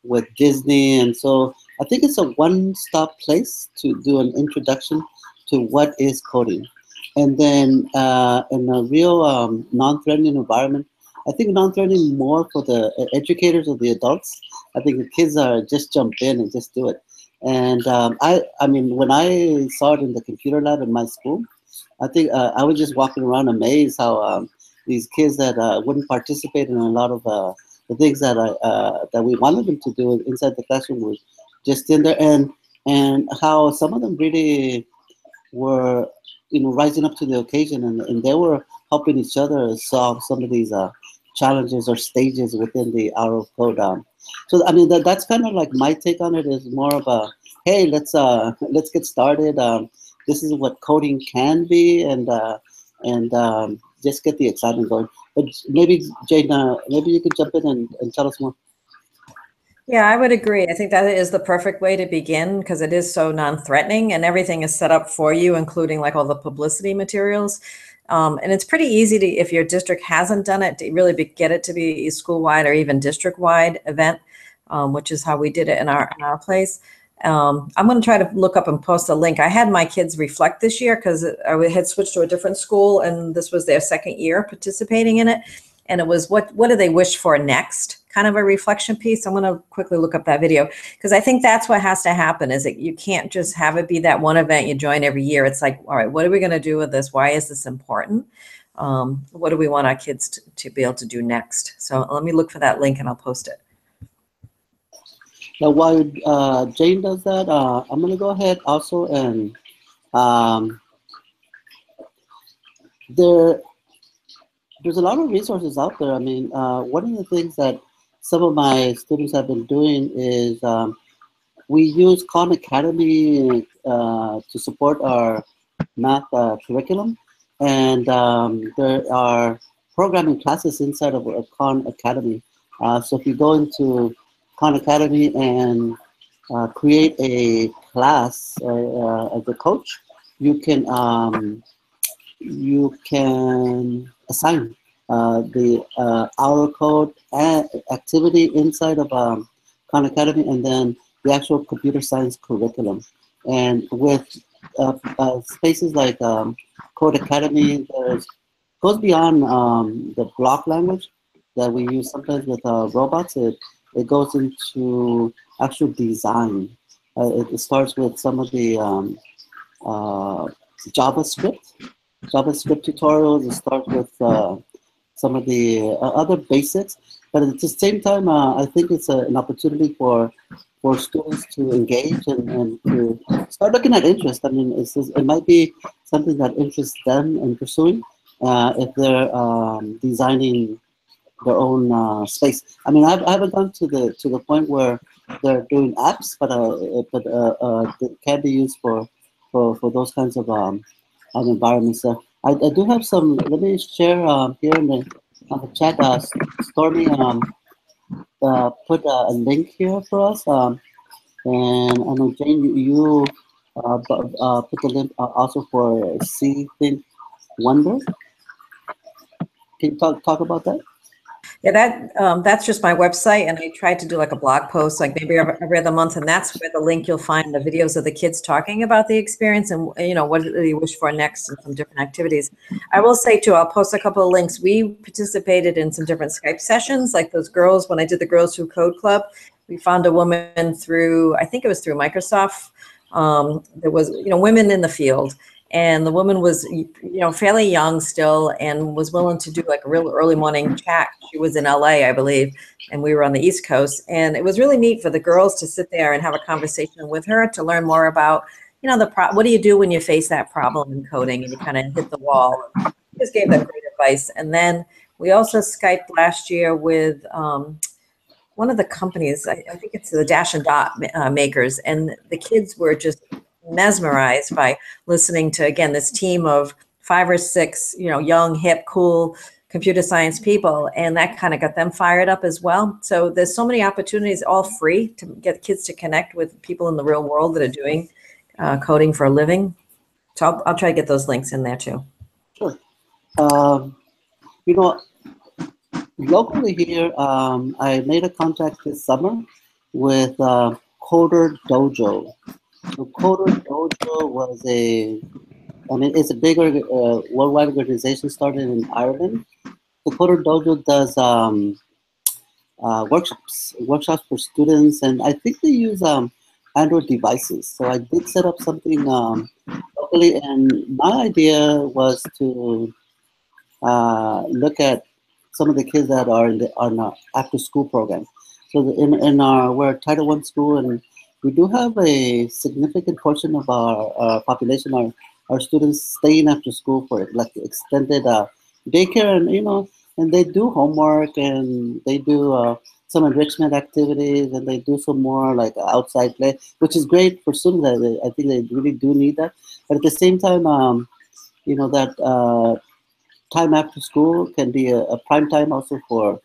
with Disney, and so I think it's a one-stop place to do an introduction to what is coding. And then in a real non-threatening environment, I think non-threatening more for the educators or the adults. I think the kids are just jump in and just do it. And I mean, when I saw it in the computer lab in my school, I think I was just walking around amazed how these kids that wouldn't participate in a lot of the things that that we wanted them to do inside the classroom was just in there, and how some of them really were rising up to the occasion, and they were helping each other solve some of these challenges or stages within the hour of code. So I mean that's kind of like my take on it is more of a, hey, let's get started. This is what coding can be, and just get the excitement going. But maybe Jane, maybe you could jump in and tell us more. Yeah, I would agree. I think that is the perfect way to begin because it is so non-threatening and everything is set up for you, including like all the publicity materials. And it's pretty easy to, if your district hasn't done it, to really get it to be a school-wide or even district-wide event, which is how we did it in our place. I'm going to try to look up and post a link. I had my kids reflect this year because I had switched to a different school and this was their second year participating in it. And it was what do they wish for next? Kind of a reflection piece. I'm going to quickly look up that video because I think that's what has to happen is that you can't just have it be that one event you join every year. It's like, all right, what are we going to do with this? Why is this important? What do we want our kids to be able to do next? So let me look for that link and I'll post it. Now, while Jane does that, I'm going to go ahead also and there's a lot of resources out there. I mean, one of the things that some of my students have been doing is we use Khan Academy to support our math curriculum. And there are programming classes inside of Khan Academy. So if you go into Khan Academy and create a class as a coach, you can assign the hour code activity inside of Khan Academy and then the actual computer science curriculum. And with spaces like Code Academy, goes beyond the block language that we use sometimes with robots. It goes into actual design. It starts with some of the JavaScript tutorials. It starts with some of the other basics, but at the same time, I think it's an opportunity for students to engage and to start looking at interest. I mean, it might be something that interests them in pursuing if they're designing their own space. I mean, I haven't gone to the point where they're doing apps, but it can be used for those kinds of environments. I do have some. Let me share here on the chat. Stormy put a link here for us, and I know Jane, you put the link also for See Think Wonder. Can you talk about that? Yeah, that's just my website, and I tried to do like a blog post, like maybe every other month, and that's where the link you'll find the videos of the kids talking about the experience and what do you wish for next and some different activities. I will say too, I'll post a couple of links. We participated in some different Skype sessions, like those girls when I did the Girls Who Code Club. We found a woman through, I think it was through Microsoft. There was women in the field. And the woman was, fairly young still and was willing to do like a real early morning chat. She was in LA, I believe, and we were on the East Coast. And it was really neat for the girls to sit there and have a conversation with her to learn more about, what do you do when you face that problem in coding and you kind of hit the wall. She just gave them great advice. And then we also Skyped last year with one of the companies, I think it's the Dash and Dot makers, and the kids were just mesmerized by listening to, again, this team of 5 or 6, young, hip, cool computer science people, and that kind of got them fired up as well. So there's so many opportunities, all free, to get kids to connect with people in the real world that are doing coding for a living. So I'll try to get those links in there too. Sure. Locally here, I made a contact this summer with Coder Dojo. So Coder Dojo was it's a bigger worldwide organization started in Ireland. The Coder Dojo does workshops for students, and I think they use Android devices. So I did set up something locally, and my idea was to look at some of the kids that are on our after school program. So we're a Title I school, and we do have a significant portion of our population, our students staying after school for like extended daycare, and they do homework, and they do some enrichment activities, and they do some more like outside play, which is great for students. I think they really do need that. But at the same time, that time after school can be a prime time also for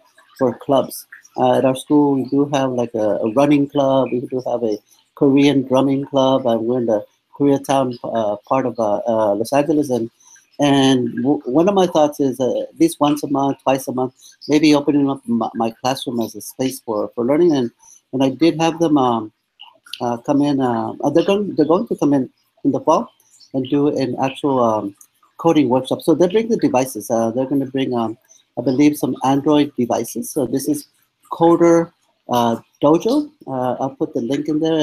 clubs. At our school, we do have like a running club. We do have a Korean drumming club. We're in the Koreatown part of Los Angeles, and one of my thoughts is at least once a month, twice a month, maybe opening up my classroom as a space for learning. And I did have them come in. They're going to come in the fall and do an actual coding workshop. So they bring the devices. They're going to bring, I believe, some Android devices. So this is Coder Dojo. I'll put the link in there,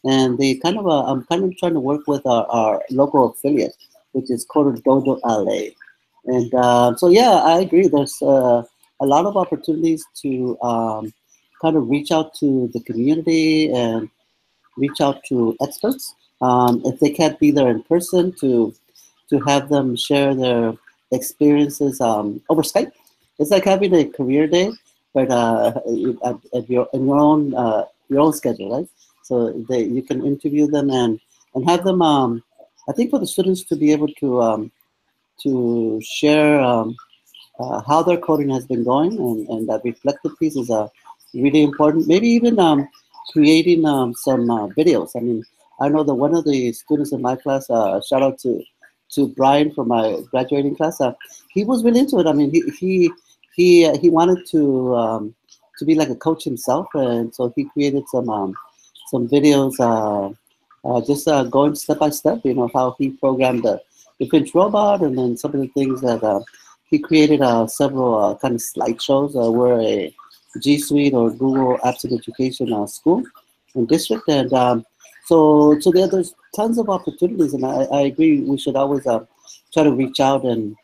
and they kind of I'm kind of trying to work with our local affiliate, which is Coder Dojo LA. And so yeah, I agree. There's a lot of opportunities to kind of reach out to the community and reach out to experts. If they can't be there in person, to have them share their experiences over Skype. It's like having a career day, but in your own schedule, right? So you can interview them and have them. I think for the students to be able to share how their coding has been going, and that reflective piece is really important. Maybe even creating some videos. I mean, I know that one of the students in my class, shout out to Brian from my graduating class, he was really into it. I mean, he wanted to be like a coach himself, and so he created some videos, just going step by step. You know, how he programmed the Finch robot, and then some of the things that he created several kind of slideshows. We're a G Suite or Google Apps in Education school and district, and so there's tons of opportunities, and I agree we should always try to reach out and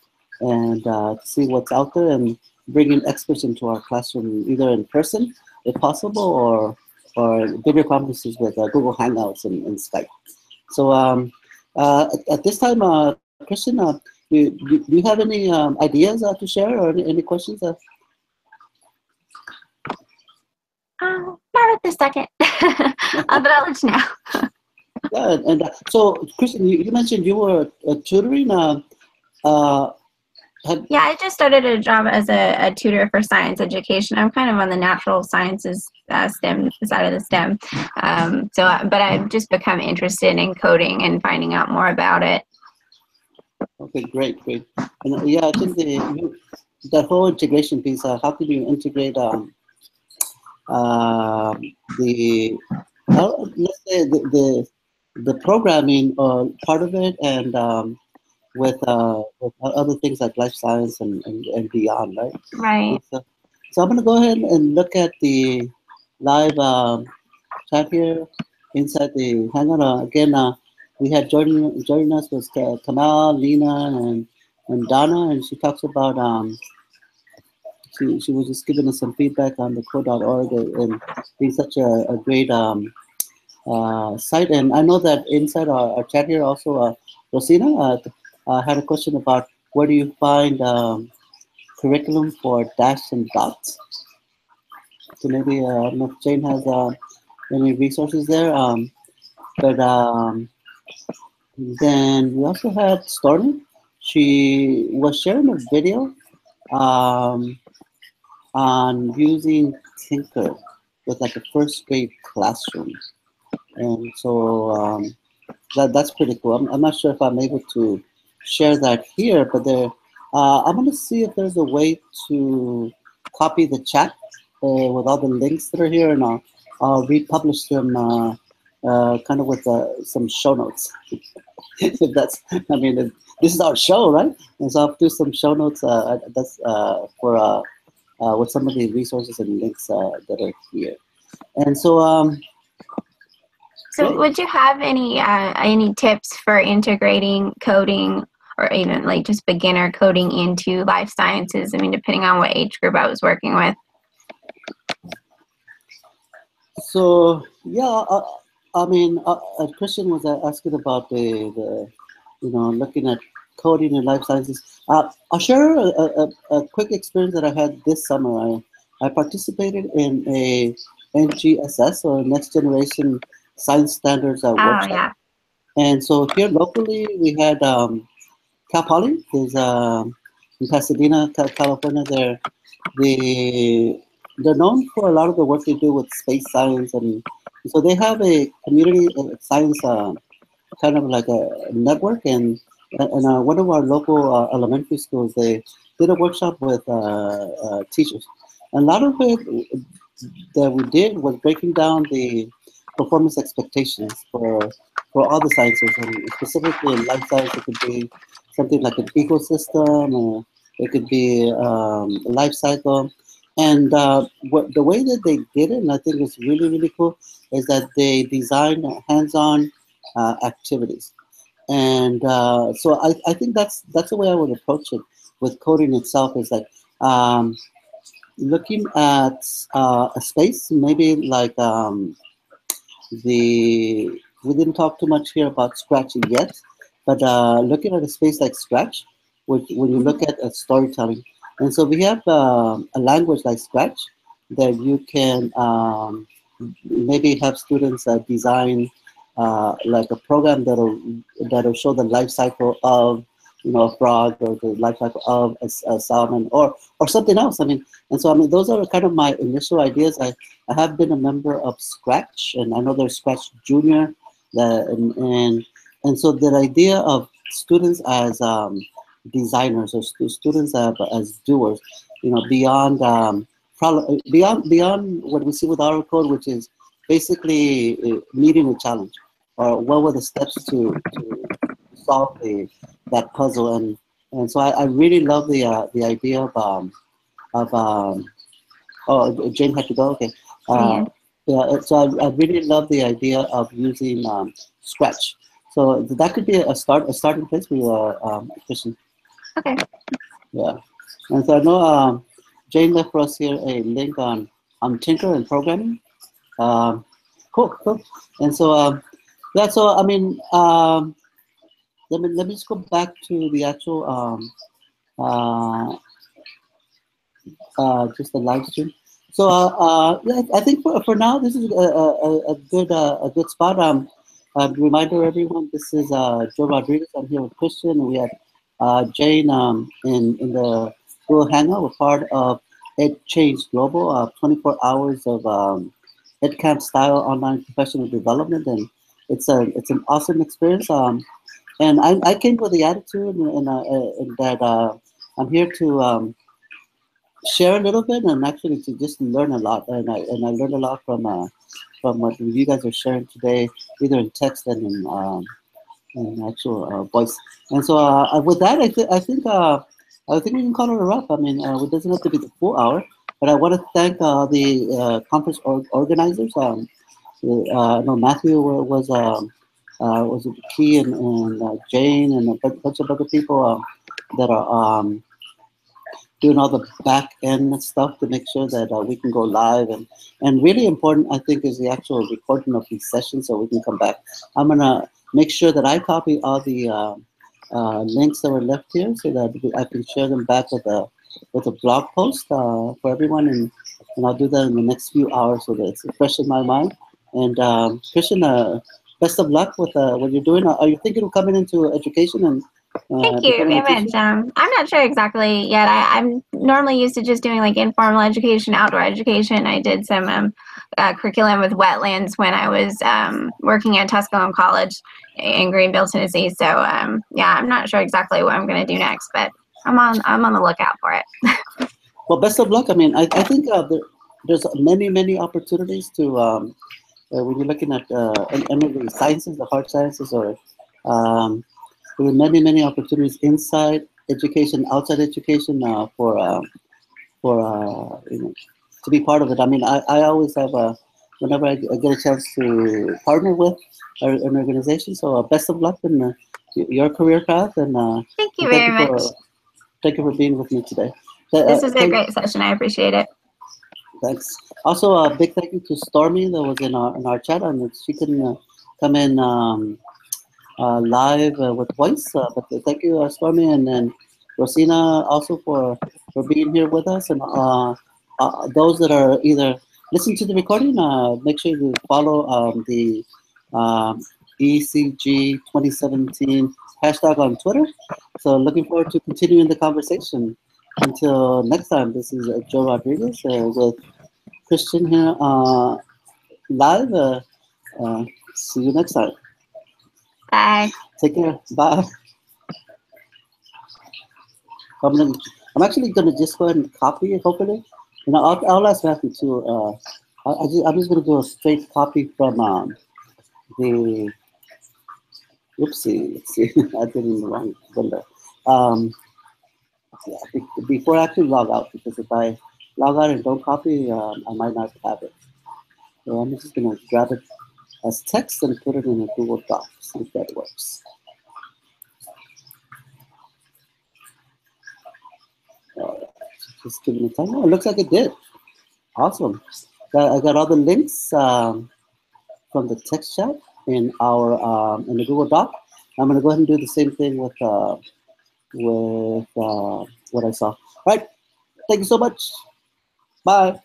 see what's out there, and bring in experts into our classroom, either in person if possible, or video conferences with Google Hangouts and Skype. So at this time, Christian, do you have any ideas to share, or any questions? Not at this second, but I'll let you know. Yeah, and so Christian, you mentioned you were tutoring. Yeah, I just started a job as a tutor for science education. I'm kind of on the natural sciences STEM side of the STEM. But I've just become interested in coding and finding out more about it. Okay, great. And yeah, I think that whole integration piece. How can you integrate let's say the programming part of it, and with other things like life science and beyond, right? Right. So I'm going to go ahead and look at the live chat here inside the Hangout. Again, we had joining us was Kamal, Lena, and Donna, and she talks about she was just giving us some feedback on the code.org and being such a great site. And I know that inside our chat here also, Rosina had a question about where do you find curriculum for Dash and Dots. So maybe I don't know if Jane has any resources there. But then we also had Stormy. She was sharing a video on using Tinker with like a first grade classroom. And so that's pretty cool. I'm not sure if I'm able to share that here, but I'm going to see if there's a way to copy the chat with all the links that are here, and I'll republish them kind of with some show notes. If that's, I mean, this is our show, right? And so I'll do some show notes that's for with some of the resources and links that are here. And so So would you have any tips for integrating coding, or even like just beginner coding, into life sciences? I mean, depending on what age group I was working with. So yeah, I mean, Christian was asking about the looking at coding and life sciences. I'll share a quick experience that I had this summer. I participated in a NGSS, or Next Generation Science Standards workshop. Yeah. And so here locally, we had Cal Poly is in Pasadena, California. They're known for a lot of the work they do with space science, and so they have a community science kind of like a network. And one of our local elementary schools, they did a workshop with teachers. And a lot of it that we did was breaking down the performance expectations for all the sciences, and specifically in life science, it could be something like an ecosystem, or it could be a life cycle. And the way that they did it, and I think it's really, really cool, is that they designed hands-on activities. And so I think that's the way I would approach it with coding itself, is like looking at a space, maybe like we didn't talk too much here about Scratch yet, but looking at a space like Scratch, when you look at storytelling. And so we have a language like Scratch that you can maybe have students design like a program that'll show the life cycle of a frog, or the life cycle of a salmon, or something else. I mean, and so those are kind of my initial ideas. I have been a member of Scratch, and I know there's Scratch Junior, and so the idea of students as designers, or students as doers, beyond what we see with our code, which is basically meeting a challenge, or what were the steps to solve that puzzle. And so I really love the idea of oh, Jane had to go. Okay. Yeah. So I really love the idea of using Scratch. So that could be a starting place for you, Christian. Okay. Yeah. And so I know Jane left for us here a link on Tinker and programming. Cool. And so yeah. So I mean, let me just go back to the actual just the live stream. So yeah, I think for now this is a good spot. Reminder everyone, this is Joe Rodriguez. I'm here with Christian. We have Jane in the Google Hangout. We're part of EdChange Global, 24 hours of EdCamp style online professional development, and it's an awesome experience. And I came with the attitude and that I'm here to share a little bit, and actually to just learn a lot. And I learned a lot from what you guys are sharing today, either in text and in actual voice. And so with that, I think we can call it a wrap. I mean, it doesn't have to be the full hour, but I want to thank the conference organizers. I know Matthew was key, and Jane, and a bunch of other people that are doing all the back end stuff to make sure that we can go live. And really important, I think, is the actual recording of these sessions, so we can come back. I'm gonna make sure that I copy all the links that were left here, so that I can share them back with a blog post for everyone, and I'll do that in the next few hours, so that it's fresh in my mind. And Christian, best of luck with what you're doing. Are you thinking of coming into education and Thank you very much. I'm not sure exactly yet. I'm normally used to just doing like informal education, outdoor education. I did some curriculum with wetlands when I was working at Tusculum College in Greenville, Tennessee. So yeah, I'm not sure exactly what I'm going to do next, but I'm on the lookout for it. Well, best of luck. I mean, I think there's many opportunities to when you're looking at any of the sciences, the hard sciences, or there are many opportunities inside education, outside education, for to be part of it. I mean, I always have whenever I get a chance to partner with an organization. So best of luck in your career path, and thank you very much. Thank you for being with me today. This is a great session. I appreciate it. Thanks. Also, a big thank you to Stormy that was in our chat, and she couldn't come in live with voice. But thank you, Stormy, and then Rosina also for being here with us. And those that are either listening to the recording, make sure you follow the ECG 2017 hashtag on Twitter. So looking forward to continuing the conversation. Until next time, this is Joe Rodriguez with Christian here live. See you next time. Bye. Take care. Bye. I'm actually gonna just go ahead and copy it. Hopefully, I'll ask Matthew too. I'm just gonna do a straight copy from the. Oopsie. Let's see. I did it in the wrong window. Yeah, before I actually log out, because if I log out and don't copy, I might not have it. So I'm just gonna grab it as text and put it in a Google Doc. See if that works. Just give it a time. Oh, it looks like it did. Awesome. I got all the links from the text chat in our in the Google Doc. I'm gonna go ahead and do the same thing with what I saw. All right. Thank you so much. Bye.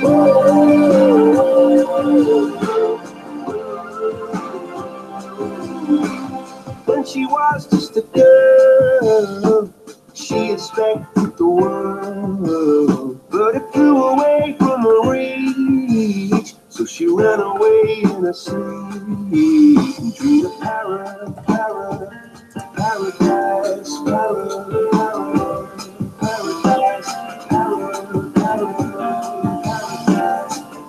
When she was just a girl, she expected the world, but it flew away from her reach. So she ran away in her sleep and dreamed of paradise, paradise, paradise.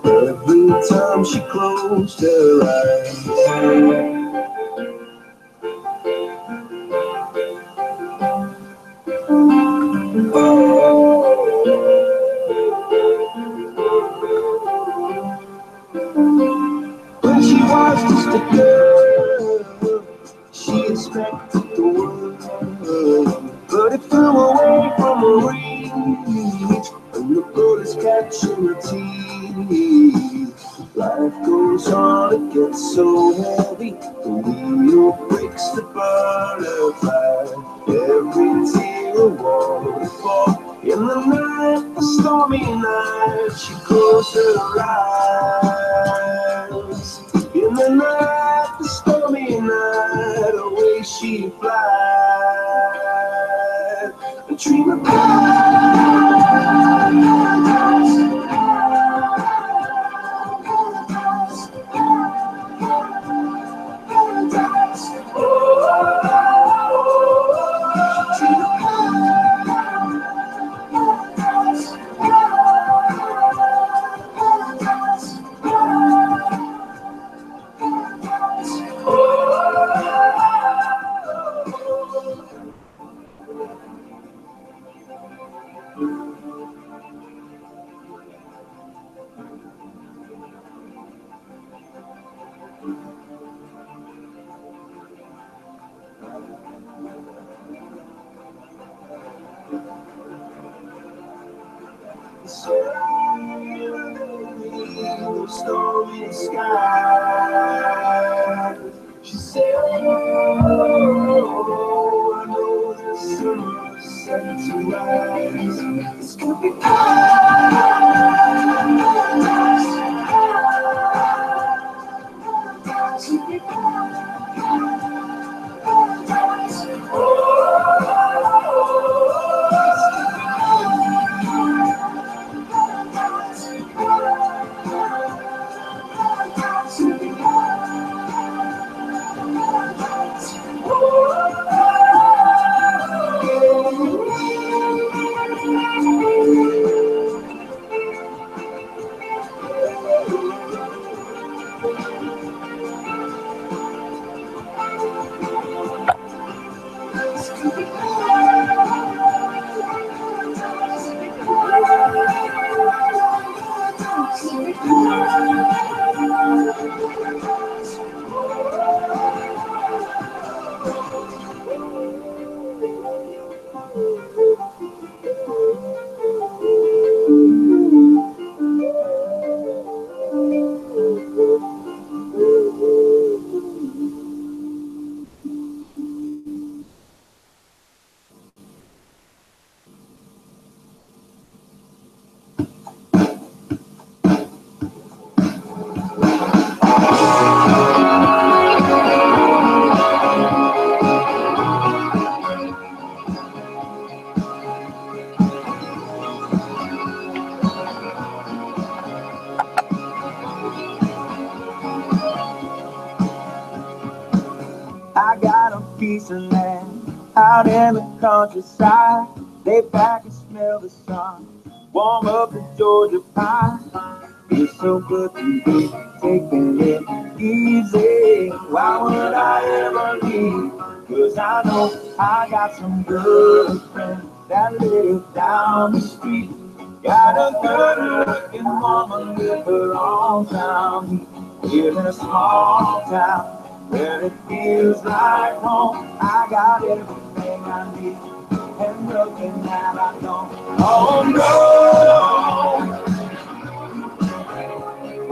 Every time she closed her eyes. When she was just a girl, she expected the world, but it flew away from her reach, and the bullets catching her teeth. Life goes on, it gets so heavy, the wheel breaks the butterfly. Every tear a waterfall. In the night, the stormy night, she closed her eyes. In the night, the stormy night, away she flies. A dream of paradise. Paradise. Oh, dream of paradise. The stormy sky. She said, oh, I know the sun is set to rise. It's gonna be paradise. Paradise. Oh, I got a piece of land out in the countryside. Lay back and smell the sun, warm up the Georgia pine. It's so good to be taking it easy. Why would I ever leave? 'Cause I know I got some good friends that live down the street. Got a good looking woman with her all down. Live in a small town where it feels like home. I got everything I need and nothing that I don't. Oh no,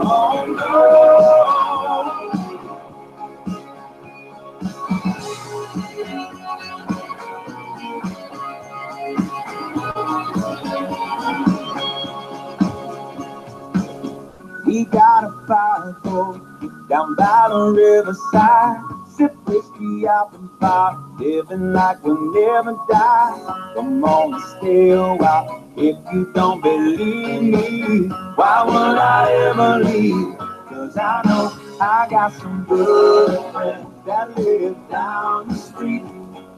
oh no. We got a fire going down by the riverside. Sip whiskey out the bar, living like we'll never die. Come on, stay a while. If you don't believe me, why would I ever leave? 'Cause I know I got some good friends that live down the street.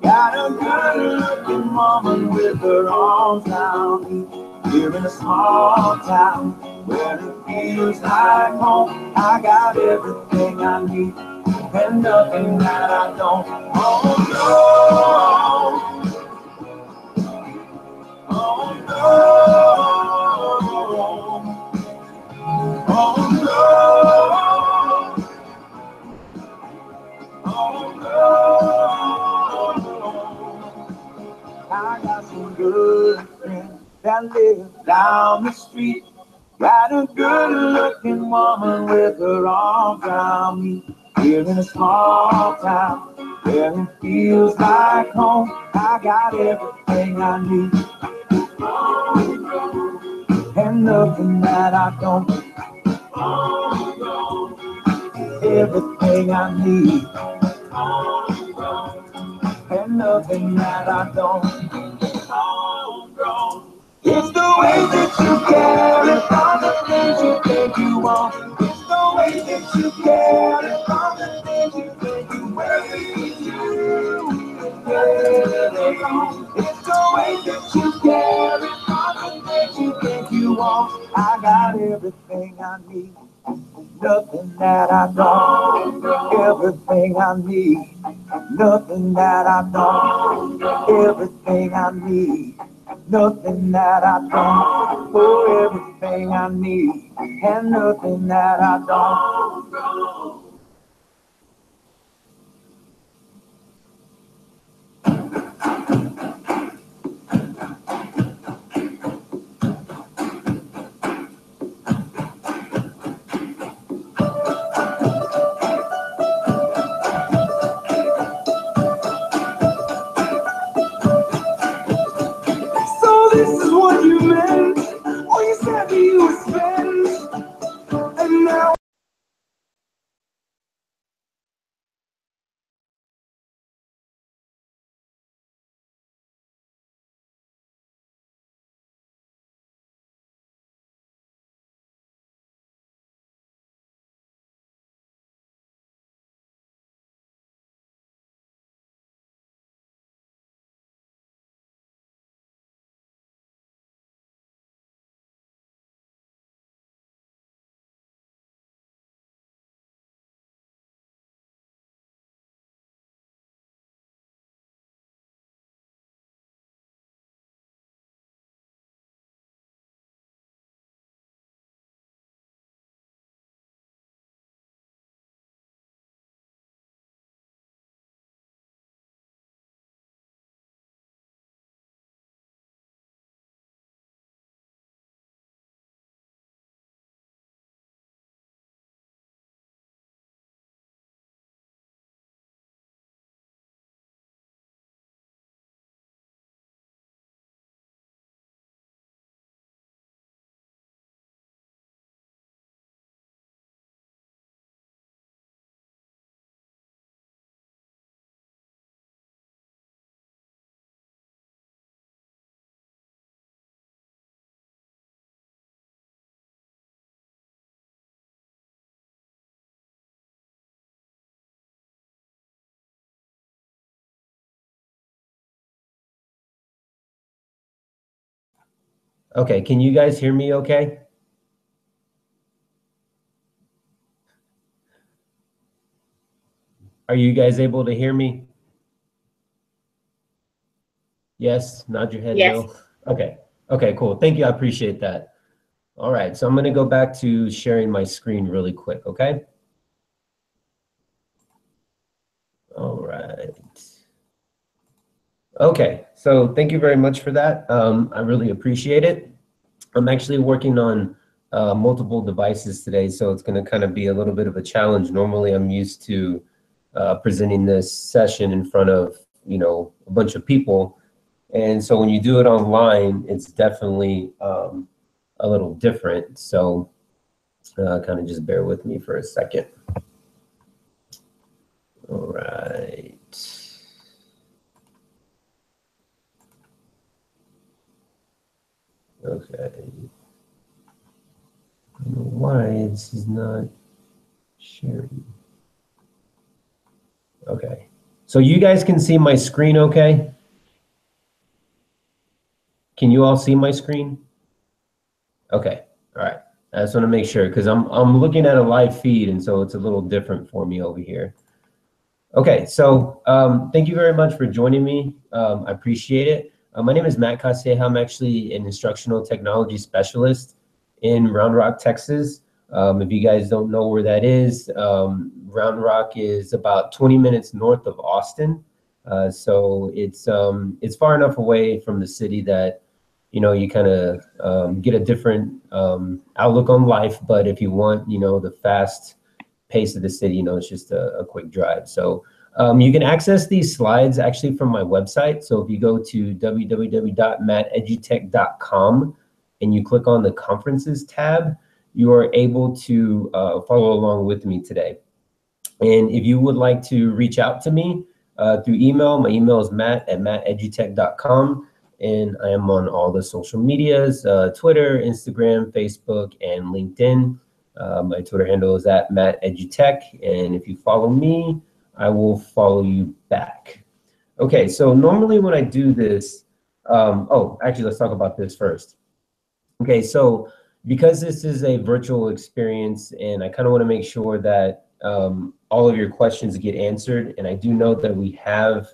Got a good looking woman with her arms around me. Here in a small town where it feels like home. I got everything I need and nothing that I don't. Oh no, oh no, oh no, oh no. I got some good friends that live down the street. Got a good-looking woman with her arms around me. Here in a small town where it feels like home. I got everything I need and nothing that I don't. Everything I need and nothing that I don't. It's the way that you carry all the things you think you want. It's the way that you carry all the things you think you wear. It's the way that you carry all the things you think you want. I got everything I need, nothing that I don't. Everything I need, nothing that I don't. Everything I need, nothing that I don't. Oh, everything I need and nothing that I don't. So this is what you meant when you said that you would spend, and now Okay, can you guys hear me okay? Are you guys able to hear me? Yes, nod your head, Yes. no? Okay, okay, cool. Thank you, I appreciate that. All right, so I'm gonna go back to sharing my screen really quick, okay? All right. Okay, so thank you very much for that. I really appreciate it. I'm actually working on multiple devices today, so it's going to kind of be a little bit of a challenge. Normally, I'm used to presenting this session in front of, you know, a bunch of people. And so when you do it online, it's definitely a little different. So Kind of just bear with me for a second. All right. Okay. I don't know why this is not sharing. Okay. So you guys can see my screen okay? Can you all see my screen? Okay. All right. I just want to make sure because I'm looking at a live feed, and so it's a little different for me over here. Okay, so thank you very much for joining me. I appreciate it. My name is Matt Casteja. I'm actually an instructional technology specialist in Round Rock, Texas. If you guys don't know where that is, Round Rock is about 20 minutes north of Austin. So it's far enough away from the city that, you know, you kind of get a different outlook on life. But if you want, you know, the fast pace of the city, you know, it's just a quick drive. So you can access these slides actually from my website. So if you go to www.mattedutech.com and you click on the conferences tab, you are able to follow along with me today. And if you would like to reach out to me through email, my email is matt@mattedutech.com. And I am on all the social medias, Twitter, Instagram, Facebook, and LinkedIn. My Twitter handle is @MattEdutech, and if you follow me, I will follow you back. Okay, so normally when I do this, oh, actually, let's talk about this first. Okay, so because this is a virtual experience, and I kind of want to make sure that all of your questions get answered, and I do know that we have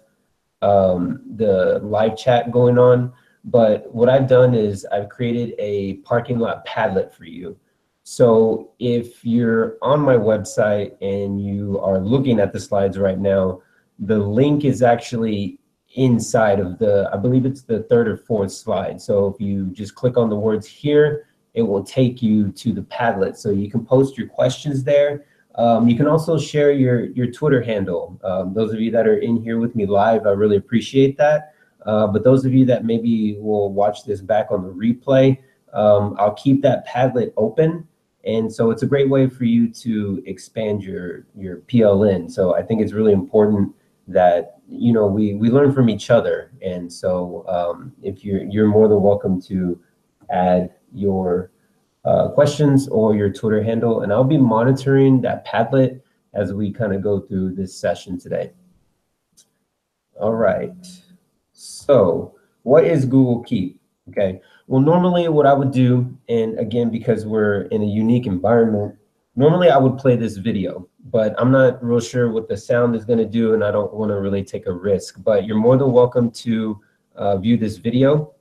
the live chat going on, but what I've done is I've created a parking lot Padlet for you. So if you're on my website and you are looking at the slides right now, the link is actually inside of the, I believe it's the third or fourth slide. So if you just click on the words here, it will take you to the Padlet. So you can post your questions there. You can also share your Twitter handle. Those of you that are in here with me live, I really appreciate that. But those of you that maybe will watch this back on the replay, I'll keep that Padlet open. And so it's a great way for you to expand your PLN. So I think it's really important that, you know, we learn from each other. And so if you're more than welcome to add your questions or your Twitter handle, and I'll be monitoring that Padlet as we kind of go through this session today. All right. So what is Google Keep? Okay. Well, normally what I would do, and again, because we're in a unique environment, normally I would play this video, but I'm not real sure what the sound is going to do, and I don't want to really take a risk, but you're more than welcome to view this video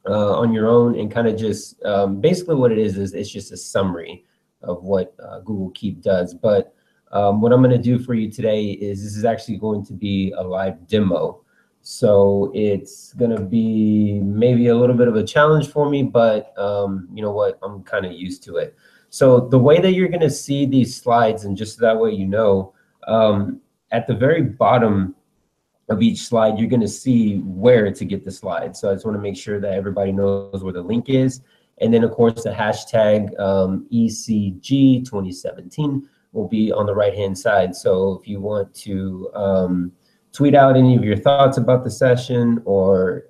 on your own and kind of just basically what it is it's just a summary of what Google Keep does. But what I'm going to do for you today is this is actually going to be a live demo. So it's going to be maybe a little bit of a challenge for me, but you know what, I'm kind of used to it. So the way that you're going to see these slides, and just that way you know, at the very bottom of each slide, you're going to see where to get the slide. So I just want to make sure that everybody knows where the link is. And then, of course, the hashtag ECG 2017 will be on the right-hand side. So if you want to tweet out any of your thoughts about the session, or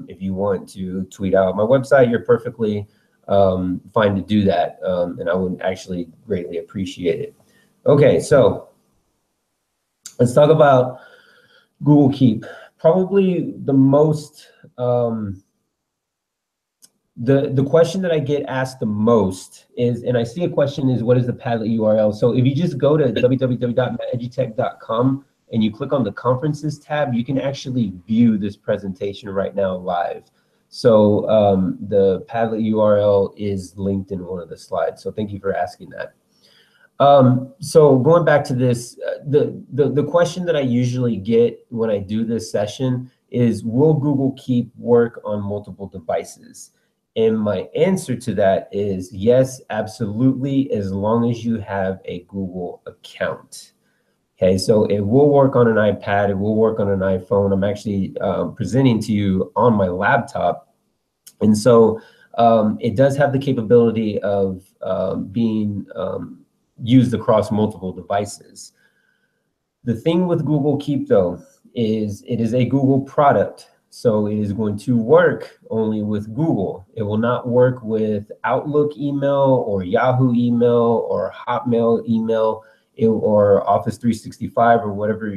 if you want to tweet out my website, you're perfectly fine to do that. And I would actually greatly appreciate it. Okay, so let's talk about Google Keep. Probably the most, the question that I get asked the most is, and I see a question is, what is the Padlet URL? So if you just go to www.mattedutech.com and you click on the conferences tab, you can actually view this presentation right now live. So the Padlet URL is linked in one of the slides. So thank you for asking that. So going back to this, the question that I usually get when I do this session is, will Google Keep work on multiple devices? And my answer to that is yes, absolutely, as long as you have a Google account. Okay, so it will work on an iPad, it will work on an iPhone. I'm actually presenting to you on my laptop. And so it does have the capability of being used across multiple devices. The thing with Google Keep, though, is it is a Google product. So it is going to work only with Google. It will not work with Outlook email or Yahoo email or Hotmail email or Office 365 or whatever,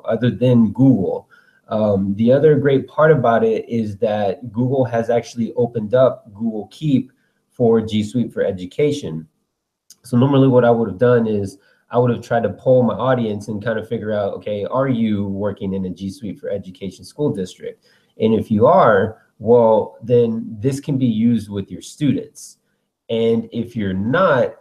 other than Google. The other great part about it is that Google has actually opened up Google Keep for G Suite for Education. So normally what I would have done is I would have tried to poll my audience and kind of figure out, okay, are you working in a G Suite for Education school district? And if you are, well, then this can be used with your students. And if you're not,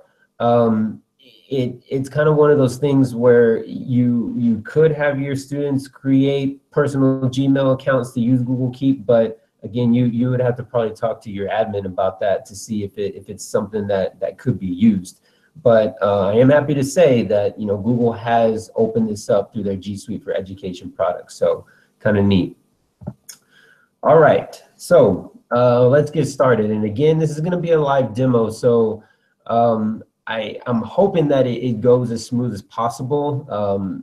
it's kind of one of those things where you could have your students create personal Gmail accounts to use Google Keep, but again, you would have to probably talk to your admin about that to see if it's something that could be used. But I am happy to say that Google has opened this up through their G Suite for Education products, so kind of neat. All right, so let's get started. And again, this is going to be a live demo, so I'm hoping that it goes as smooth as possible.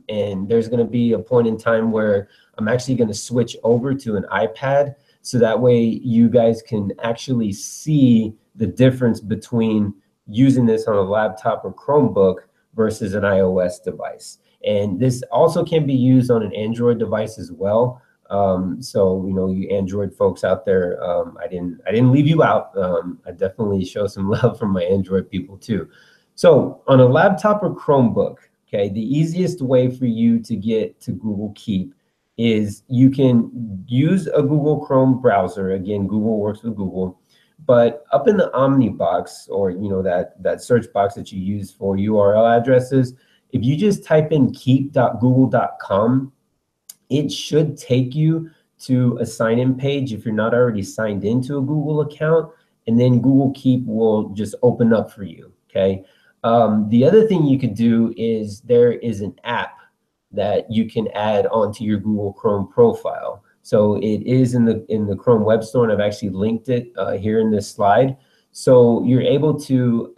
And there's going to be a point in time where I'm actually going to switch over to an iPad, so that way you guys can actually see the difference between using this on a laptop or Chromebook versus an iOS device. And this also can be used on an Android device as well. So, you Android folks out there, I didn't leave you out. I definitely show some love from my Android people too. So on a laptop or Chromebook, okay, the easiest way for you to get to Google Keep is you can use a Google Chrome browser. Again, Google works with Google. But up in the Omni box, or that search box that you use for URL addresses, if you just type in keep.google.com, it should take you to a sign-in page if you're not already signed into a Google account, and then Google Keep will just open up for you, okay? The other thing you could do is there is an app that you can add onto your Google Chrome profile. So it is in the Chrome Web Store, and I've actually linked it here in this slide. So you're able to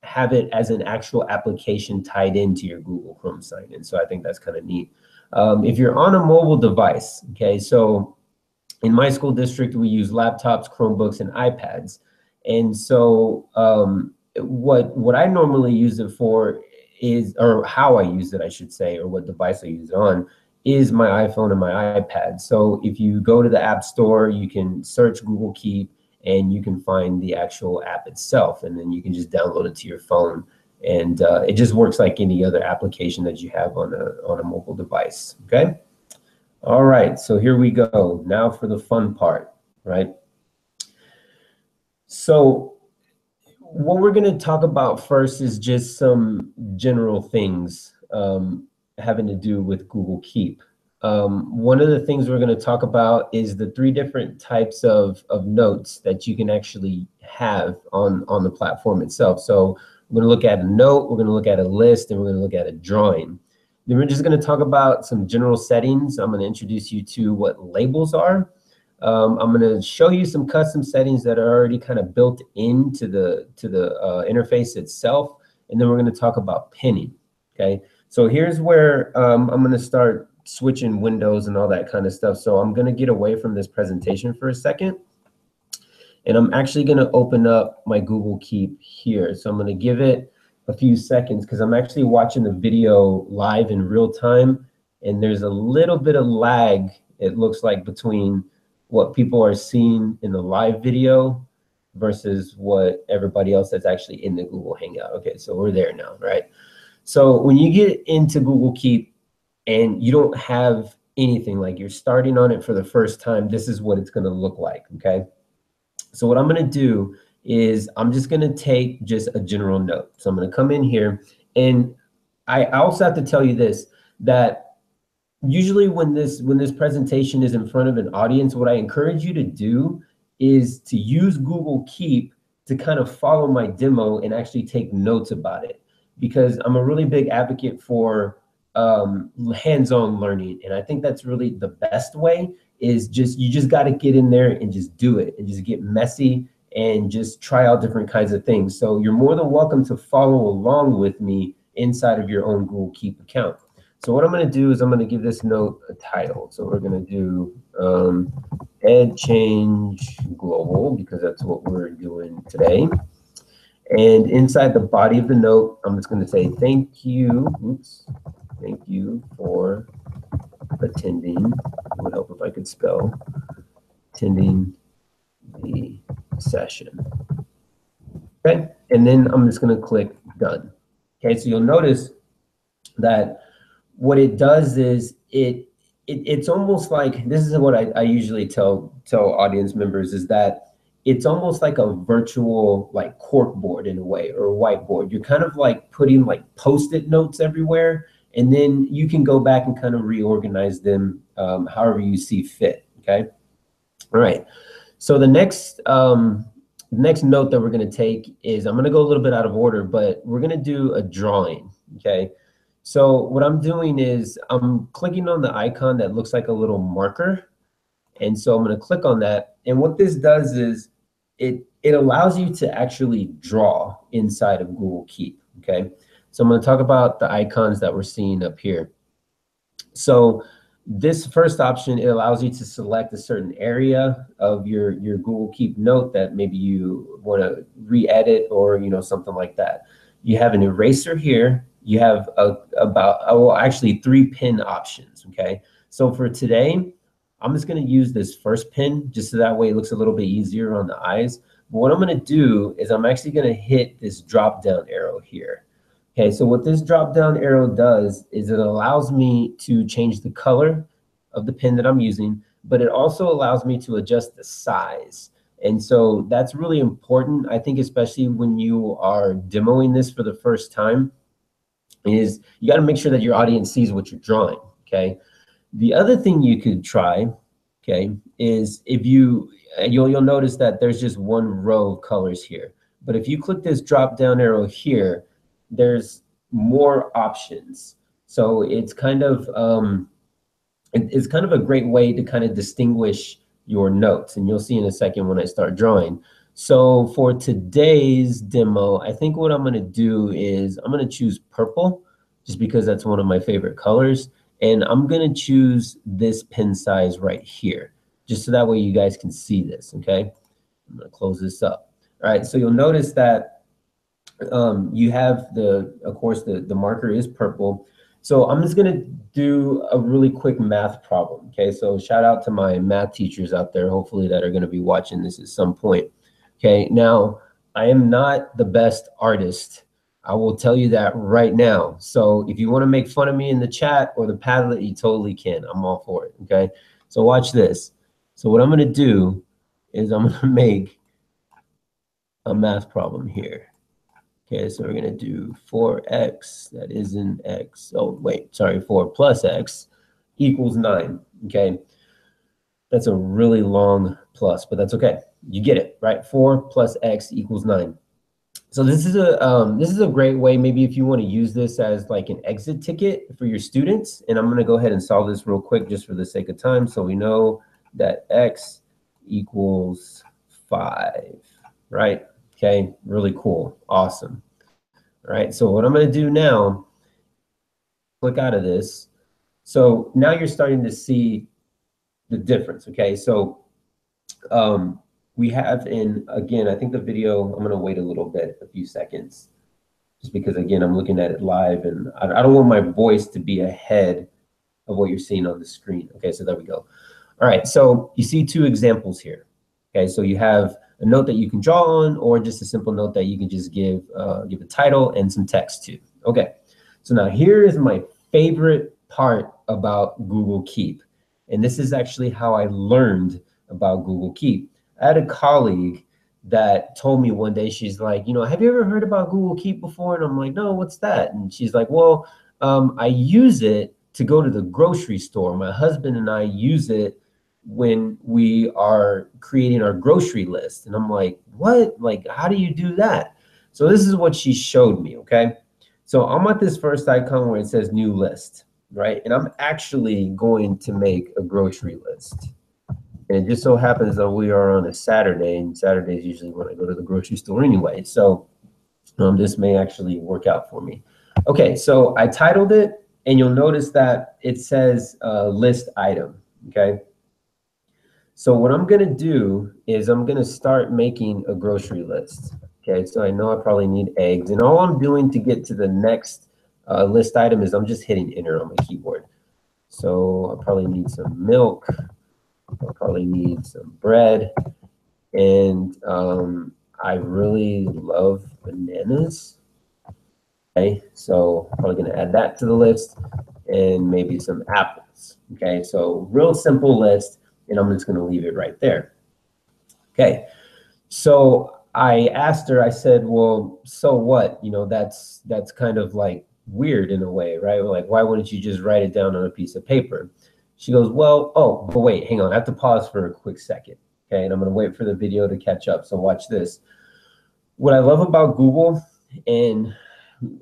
have it as an actual application tied into your Google Chrome sign-in. So I think that's kind of neat. If you're on a mobile device, okay, so in my school district, we use laptops, Chromebooks, and iPads. And so what I normally use it for is, or how I use it, I should say, or what device I use it on, is my iPhone and my iPad. So if you go to the App Store, you can search Google Keep and you can find the actual app itself, and then you can just download it to your phone. And it just works like any other application that you have on a mobile device, okay? All right, so here we go. Now for the fun part, right? So what we're gonna talk about first is just some general things having to do with Google Keep. One of the things we're going to talk about is the 3 different types of notes that you can actually have on the platform itself. So we're going to look at a note, we're going to look at a list, and we're going to look at a drawing. Then we're just going to talk about some general settings. I'm going to introduce you to what labels are. I'm going to show you some custom settings that are already kind of built into the interface itself. And then we're going to talk about pinning, okay? So here's where I'm going to start switching windows and all that kind of stuff. So I'm going to get away from this presentation for a second. And I'm actually going to open up my Google Keep here. So I'm going to give it a few seconds because I'm actually watching the video live in real time. And there's a little bit of lag, it looks like, between what people are seeing in the live video versus what everybody else that's actually in the Google Hangout. Okay, so we're there now, right? So when you get into Google Keep and you don't have anything, like you're starting on it for the first time, this is what it's going to look like, okay? So what I'm going to do is I'm just going to take just a general note. So I'm going to come in here, and I also have to tell you this, that usually when this presentation is in front of an audience, what I encourage you to do is to use Google Keep to kind of follow my demo and actually take notes about it, because I'm a really big advocate for hands-on learning. And I think that's really the best way, is you just got to get in there and just do it and just get messy and just try out different kinds of things. So you're more than welcome to follow along with me inside of your own Google Keep account. So what I'm going to do is I'm going to give this note a title. So we're going to do Ed Change Global, because that's what we're doing today. And inside the body of the note, I'm just going to say thank you. Thank you for attending. It would help if I could spell attending the session. Okay, and then I'm just going to click done. Okay, so you'll notice that what it does is it's almost like, this is what I usually tell audience members, is that it's almost like a virtual like cork board in a way, or a whiteboard. You're kind of like putting like Post-it notes everywhere, and then you can go back and kind of reorganize them however you see fit. Okay, all right. So the next note that we're going to take is, I'm going to go a little bit out of order, but we're going to do a drawing. Okay. So what I'm doing is I'm clicking on the icon that looks like a little marker. And so I'm going to click on that. And what this does is it allows you to actually draw inside of Google Keep. Okay. So I'm going to talk about the icons that we're seeing up here. So this first option, it allows you to select a certain area of your Google Keep note that maybe you want to re-edit, or something like that. You have an eraser here. You have actually 3 pin options. Okay, so for today, I'm just going to use this first pin, just so that way it looks a little bit easier on the eyes. But what I'm going to do is I'm actually going to hit this drop down arrow here. Okay, so what this drop down arrow does is it allows me to change the color of the pen that I'm using, but it also allows me to adjust the size. And so that's really important, I think, especially when you are demoing this for the first time, is you got to make sure that your audience sees what you're drawing. Okay. The other thing you could try, okay, is if you'll notice that there's just one row of colors here. But if you click this drop down arrow here, there's more options. So it's kind of a great way to kind of distinguish your notes, and you'll see in a second when I start drawing. So for today's demo, I think what I'm going to do is I'm going to choose purple, just because that's one of my favorite colors, and I'm going to choose this pen size right here, just so that way you guys can see this. Okay, I'm going to close this up. All right, so you'll notice that you have of course the marker is purple. So I'm just going to do a really quick math problem. Okay, so shout out to my math teachers out there, hopefully, that are going to be watching this at some point. Okay, now I am not the best artist. I will tell you that right now. So if you want to make fun of me in the chat or the Padlet, you totally can. I'm all for it. Okay, so watch this. So what I'm going to do is I'm going to make a math problem here. Okay, so we're going to do 4x, that isn't x. Oh, wait, sorry, 4 plus x equals 9. Okay, that's a really long plus, but that's okay. You get it, right? 4 plus x equals 9. So this is a great way, maybe if you want to use this as like an exit ticket for your students. And I'm going to go ahead and solve this real quick just for the sake of time. So we know that x equals 5, right? Okay, really cool, awesome. All right, so what I'm going to do now, click out of this. So now you're starting to see the difference. Okay, so we have again, I think the video, I'm going to wait a few seconds, just because again, I'm looking at it live, and I don't want my voice to be ahead of what you're seeing on the screen. Okay, so there we go. All right, so you see 2 examples here. Okay, so you have a note that you can draw on, or just a simple note that you can just give a title and some text to. Okay, so now here is my favorite part about Google Keep. And this is actually how I learned about Google Keep. I had a colleague that told me one day, she's like, have you ever heard about Google Keep before? And I'm like, no, what's that? And she's like, well, I use it to go to the grocery store. My husband and I use it when we are creating our grocery list. And I'm like, what? Like, how do you do that? So this is what she showed me, okay? So I'm at this first icon where it says new list, right? And I'm actually going to make a grocery list. And it just so happens that we are on a Saturday, and Saturday is usually when I go to the grocery store anyway. So this may actually work out for me. Okay, so I titled it, and you'll notice that it says list item, okay? So what I'm gonna do is I'm gonna start making a grocery list. Okay, so I know I probably need eggs, and all I'm doing to get to the next list item is I'm just hitting enter on my keyboard. So I probably need some milk, I'll probably need some bread, and I really love bananas. Okay, so I'm probably gonna add that to the list, and maybe some apples. Okay, so real simple list, and I'm just gonna leave it right there. Okay, so I asked her, I said, well, so what? You know, that's kind of like weird in a way, right? Like, why wouldn't you just write it down on a piece of paper? She goes, well, oh, but wait, hang on, I have to pause for a quick second. Okay, and I'm gonna wait for the video to catch up, so watch this. What I love about Google, and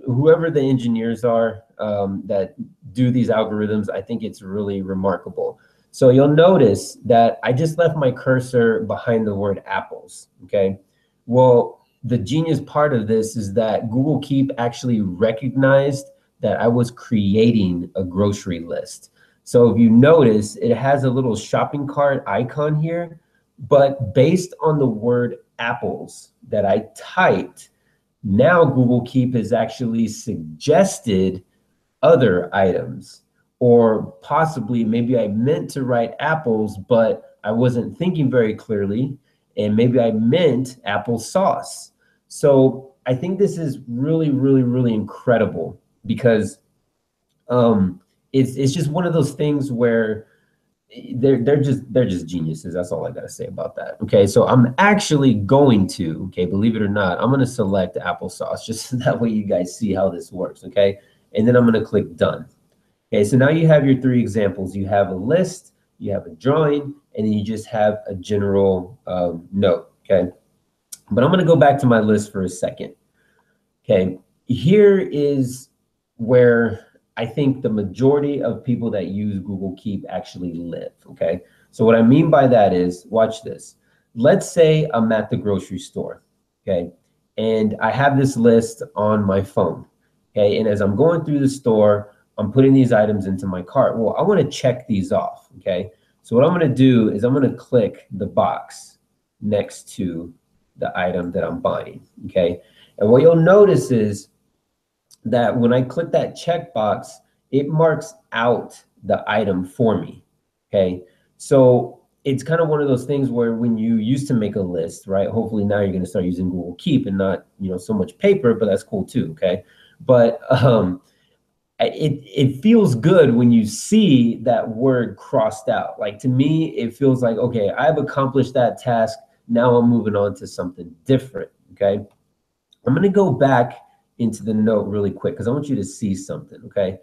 whoever the engineers are that do these algorithms, I think it's really remarkable. So you'll notice that I just left my cursor behind the word apples, okay? Well, the genius part of this is that Google Keep actually recognized that I was creating a grocery list. So if you notice, it has a little shopping cart icon here, but based on the word apples that I typed, now Google Keep has actually suggested other items, or possibly maybe I meant to write apples, but I wasn't thinking very clearly, and maybe I meant applesauce. So I think this is really, really, really incredible, because it's just one of those things where they're just geniuses. That's all I gotta say about that. Okay, so I'm actually going to, okay, believe it or not, I'm gonna select applesauce, just so that way you guys see how this works, okay? And then I'm gonna click done. Okay, so now you have your three examples. You have a list, you have a drawing, and then you just have a general note, okay? But I'm gonna go back to my list for a second. Okay, here is where I think the majority of people that use Google Keep actually live, okay? So what I mean by that is, watch this. Let's say I'm at the grocery store, okay? And I have this list on my phone, okay? And as I'm going through the store, I'm putting these items into my cart. Well, I wanna check these off, okay? So what I'm gonna do is I'm gonna click the box next to the item that I'm buying, okay? And what you'll notice is that when I click that checkbox, it marks out the item for me, okay? So it's kind of one of those things where when you used to make a list, right? Hopefully now you're gonna start using Google Keep and not, you know, so much paper, but that's cool too, okay? But it feels good when you see that word crossed out. Like, to me, it feels like, okay, I've accomplished that task. Now I'm moving on to something different, okay? I'm gonna go back into the note really quick because I want you to see something, okay?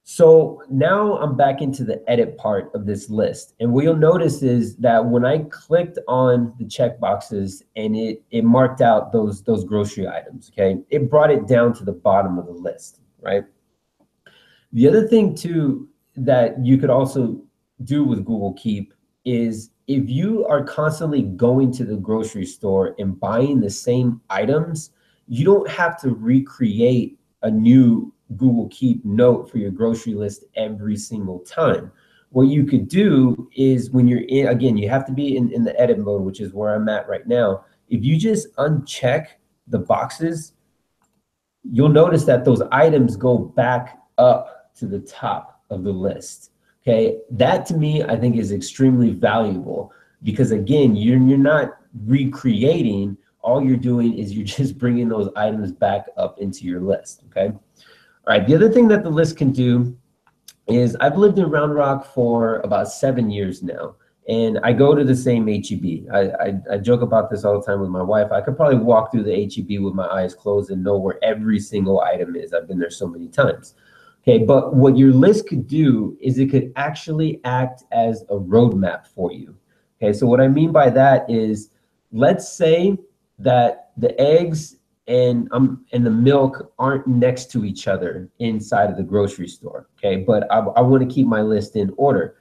So now I'm back into the edit part of this list. And what you'll notice is that when I clicked on the check boxes and it marked out those grocery items, okay? It brought it down to the bottom of the list, right? The other thing too that you could also do with Google Keep is if you are constantly going to the grocery store and buying the same items, you don't have to recreate a new Google Keep note for your grocery list every single time. What you could do is when you're in, again, you have to be in the edit mode, which is where I'm at right now. If you just uncheck the boxes, you'll notice that those items go back up to the top of the list. Okay, that to me, I think is extremely valuable because again, you're not recreating. All you're doing is you're just bringing those items back up into your list, okay? All right, the other thing that the list can do is I've lived in Round Rock for about 7 years now, and I go to the same HEB. I joke about this all the time with my wife. I could probably walk through the HEB with my eyes closed and know where every single item is. I've been there so many times. Okay, but what your list could do is it could actually act as a roadmap for you. Okay, so what I mean by that is, let's say that the eggs and the milk aren't next to each other inside of the grocery store. Okay, but I want to keep my list in order.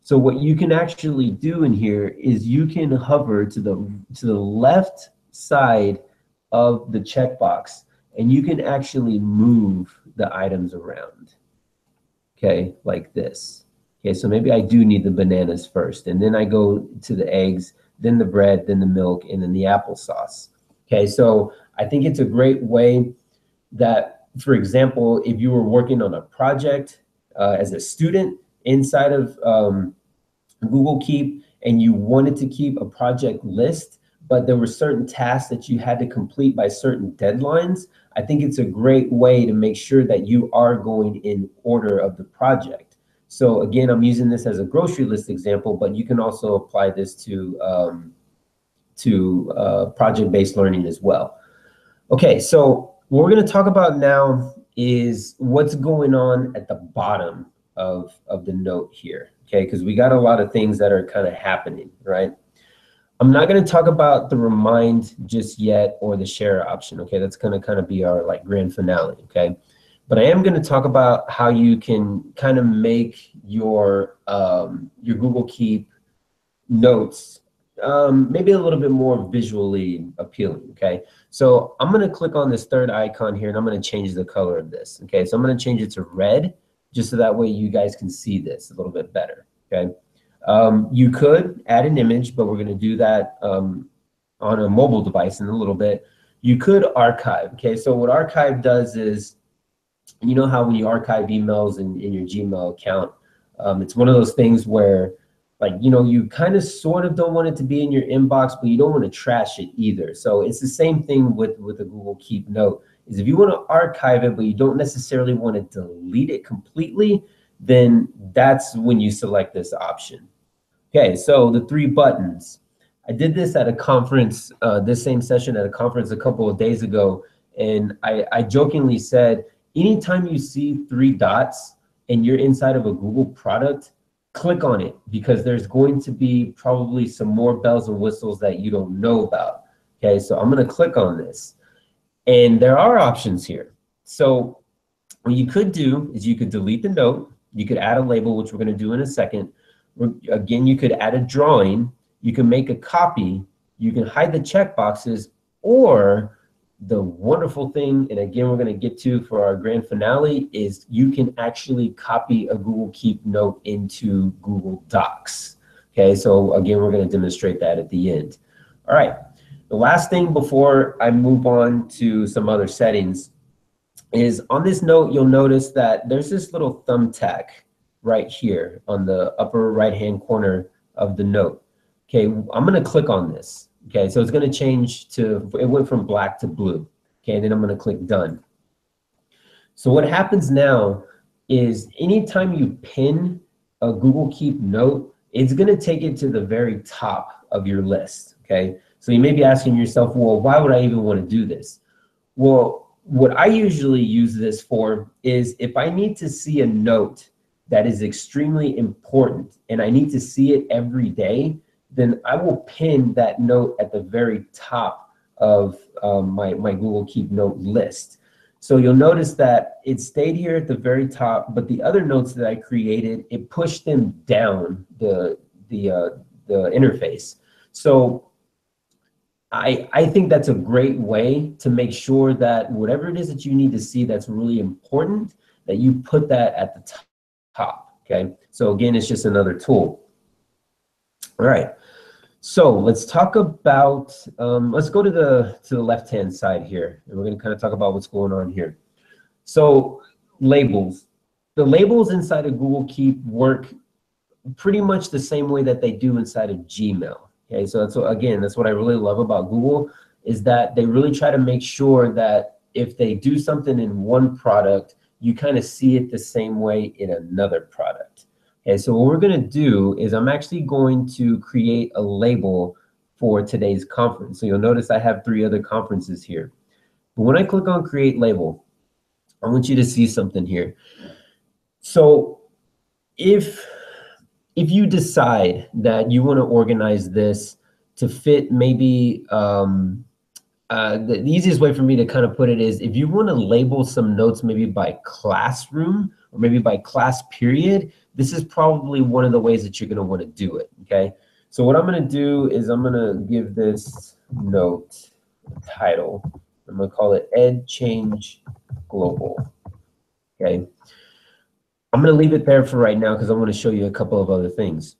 So what you can actually do in here is you can hover to the left side of the checkbox, and you can actually move the items around, okay, like this. Okay, so maybe I do need the bananas first, and then I go to the eggs, then the bread, then the milk, and then the applesauce. Okay, so I think it's a great way that, for example, if you were working on a project as a student inside of Google Keep, and you wanted to keep a project list, but there were certain tasks that you had to complete by certain deadlines, I think it's a great way to make sure that you are going in order of the project. So again, I'm using this as a grocery list example, but you can also apply this to project-based learning as well. Okay, so what we're going to talk about now is what's going on at the bottom of the note here, okay? Because we got a lot of things that are kind of happening, right? I'm not going to talk about the remind just yet or the share option, okay? That's going to kind of be our like grand finale, okay? But I am going to talk about how you can kind of make your Google Keep notes maybe a little bit more visually appealing, okay? So I'm going to click on this third icon here, and I'm going to change the color of this, okay? So I'm going to change it to red, just so that way you guys can see this a little bit better, okay? You could add an image, but we're going to do that on a mobile device in a little bit. You could archive, okay? So what archive does is, you know how when you archive emails in your Gmail account, it's one of those things where, like, you know, you kind of sort of don't want it to be in your inbox, but you don't want to trash it either. So it's the same thing with a Google Keep note, is if you want to archive it, but you don't necessarily want to delete it completely, then that's when you select this option. Okay, so the 3 buttons. I did this at a conference, this same session at a conference a couple of days ago, and I jokingly said, anytime you see 3 dots and you're inside of a Google product, click on it, because there's going to be probably some more bells and whistles that you don't know about. Okay, so I'm going to click on this, and there are options here. So what you could do is you could delete the note, you could add a label, which we're going to do in a second. Again, you could add a drawing, you can make a copy, you can hide the checkboxes, or the wonderful thing, and again, we're going to get to for our grand finale, is you can actually copy a Google Keep note into Google Docs. Okay, so again, we're going to demonstrate that at the end. All right, the last thing before I move on to some other settings is on this note, you'll notice that there's this little thumbtack right here on the upper right-hand corner of the note. Okay, I'm going to click on this. Okay, so it's going to change to, it went from black to blue. Okay, and then I'm going to click done. So what happens now is anytime you pin a Google Keep note, it's going to take it to the very top of your list. Okay, so you may be asking yourself, well, why would I even want to do this? Well, what I usually use this for is if I need to see a note that is extremely important and I need to see it every day, then I will pin that note at the very top of my Google Keep note list. So you'll notice that it stayed here at the very top, but the other notes that I created, it pushed them down the interface. So I think that's a great way to make sure that whatever it is that you need to see that's really important, that you put that at the top, okay? So again, it's just another tool. All right. So let's talk about, let's go to the left-hand side here, and we're going to kind of talk about what's going on here. So labels. The labels inside of Google Keep work pretty much the same way that they do inside of Gmail. Okay, so that's what, again, that's what I really love about Google, is that they really try to make sure that if they do something in one product, you kind of see it the same way in another product. Okay, so what we're going to do is I'm actually going to create a label for today's conference. So you'll notice I have 3 other conferences here. But when I click on create label, I want you to see something here. So if you decide that you want to organize this to fit maybe, the easiest way for me to kind of put it is if you want to label some notes maybe by classroom or maybe by class period, this is probably one of the ways that you're going to want to do it, okay? So what I'm going to do is I'm going to give this note a title. I'm going to call it Ed Change Global, okay? I'm going to leave it there for right now because I want to show you a couple of other things.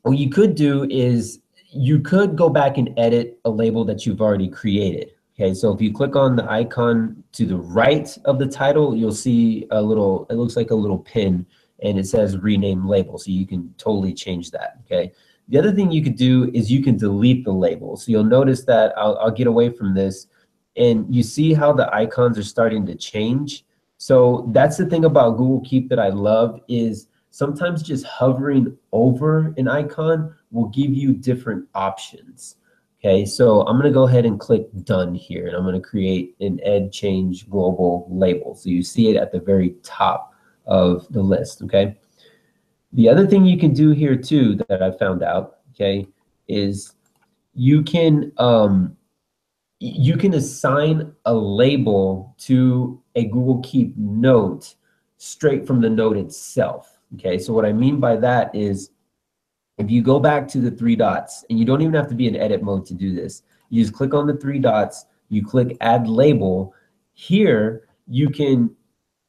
What you could do is you could go back and edit a label that you've already created. Okay, so if you click on the icon to the right of the title, you'll see a little, it looks like a little pin, and it says rename label. So you can totally change that, okay? The other thing you could do is you can delete the label. So you'll notice that I'll get away from this, and you see how the icons are starting to change. So that's the thing about Google Keep that I love, is sometimes just hovering over an icon will give you different options. Okay, so I'm going to go ahead and click done here, and I'm going to create an Ed Change Global label. So you see it at the very top of the list, okay? The other thing you can do here too that I found out, okay, is you can assign a label to a Google Keep note straight from the note itself. Okay, so what I mean by that is if you go back to the 3 dots, and you don't even have to be in edit mode to do this, you just click on the 3 dots, you click add label. Here you can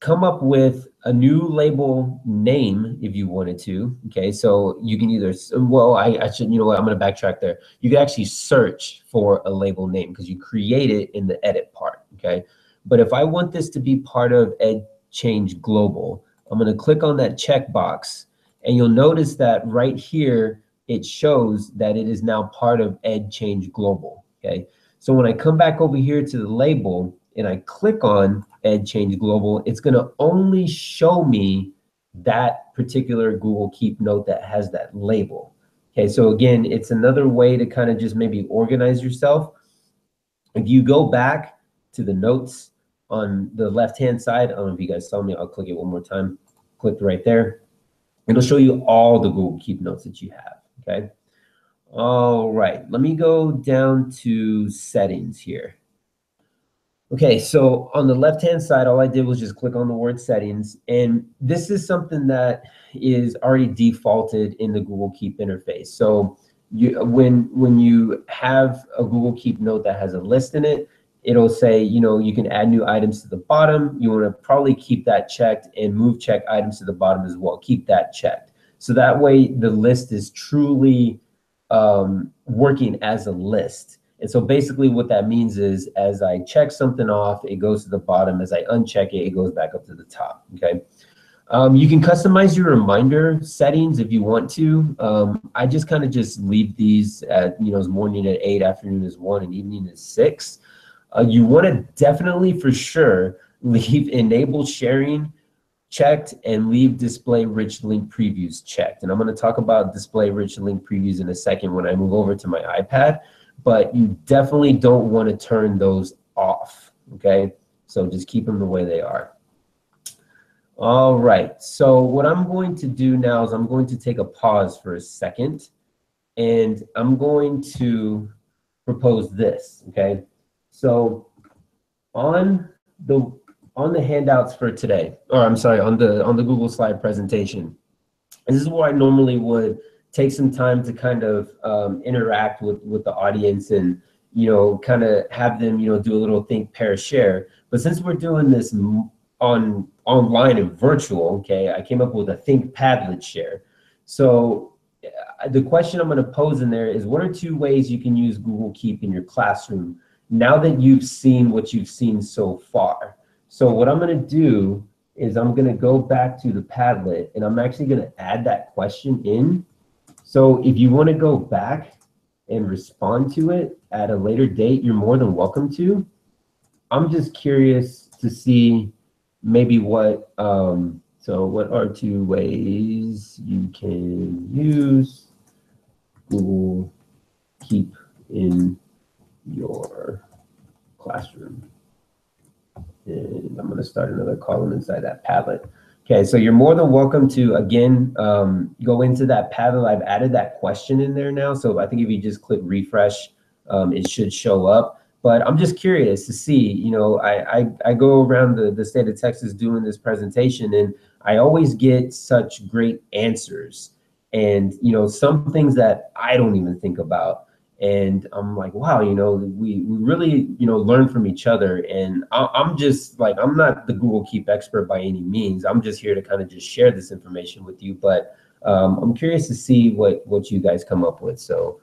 come up with a new label name if you wanted to. Okay, so you can either, well, I should, you know what, I'm going to backtrack there. You can actually search for a label name because you create it in the edit part. Okay, but if I want this to be part of Ed Change Global, I'm going to click on that checkbox, and you'll notice that right here it shows that it is now part of Ed Change Global. Okay, so when I come back over here to the label and I click on Ed Change Global, it's going to only show me that particular Google Keep note that has that label. Okay, so again, it's another way to kind of just maybe organize yourself. If you go back to the notes on the left-hand side, I don't know if you guys saw me, I'll click it one more time. Click right there. It'll show you all the Google Keep notes that you have, okay? All right, let me go down to settings here. Okay, so on the left-hand side, all I did was just click on the word settings, and this is something that is already defaulted in the Google Keep interface. So when you have a Google Keep note that has a list in it, it'll say, you know, you can add new items to the bottom. You want to probably keep that checked, and move check items to the bottom as well. Keep that checked. So that way the list is truly working as a list. And so basically what that means is as I check something off, it goes to the bottom. As I uncheck it, it goes back up to the top, okay? You can customize your reminder settings if you want to. I just kind of just leave these at, you know, morning at 8, afternoon is 1, and evening is 6. You want to definitely for sure leave enable sharing checked and leave display rich link previews checked. And I'm going to talk about display rich link previews in a second when I move over to my iPad, but you definitely don't want to turn those off, okay? So just keep them the way they are. All right, so what I'm going to do now is I'm going to take a pause for a second, and I'm going to propose this, okay? So on the handouts for today, or I'm sorry, on the Google slide presentation, this is where I normally would take some time to kind of interact with the audience and, you know, kind of have them, you know, do a little think, pair, share. But since we're doing this online and virtual, okay, I came up with a think, Padlet, share. So the question I'm going to pose in there is, what are 2 ways you can use Google Keep in your classroom now that you've seen what you've seen so far? So what I'm going to do is I'm going to go back to the Padlet, and I'm actually going to add that question in. So if you want to go back and respond to it at a later date, you're more than welcome to. I'm just curious to see maybe what, so what are 2 ways you can use Google Keep in your classroom? And I'm going to start another column inside that Padlet. Okay, so you're more than welcome to, again, go into that Padlet. I've added that question in there now. So I think if you just click refresh, it should show up. But I'm just curious to see, you know, I go around the state of Texas doing this presentation, and I always get such great answers, and, you know, some things that I don't even think about. And I'm like, wow, you know, we really, you know, learn from each other. And I'm just like, I'm not the Google Keep expert by any means. I'm just here to kind of just share this information with you. But I'm curious to see what you guys come up with. So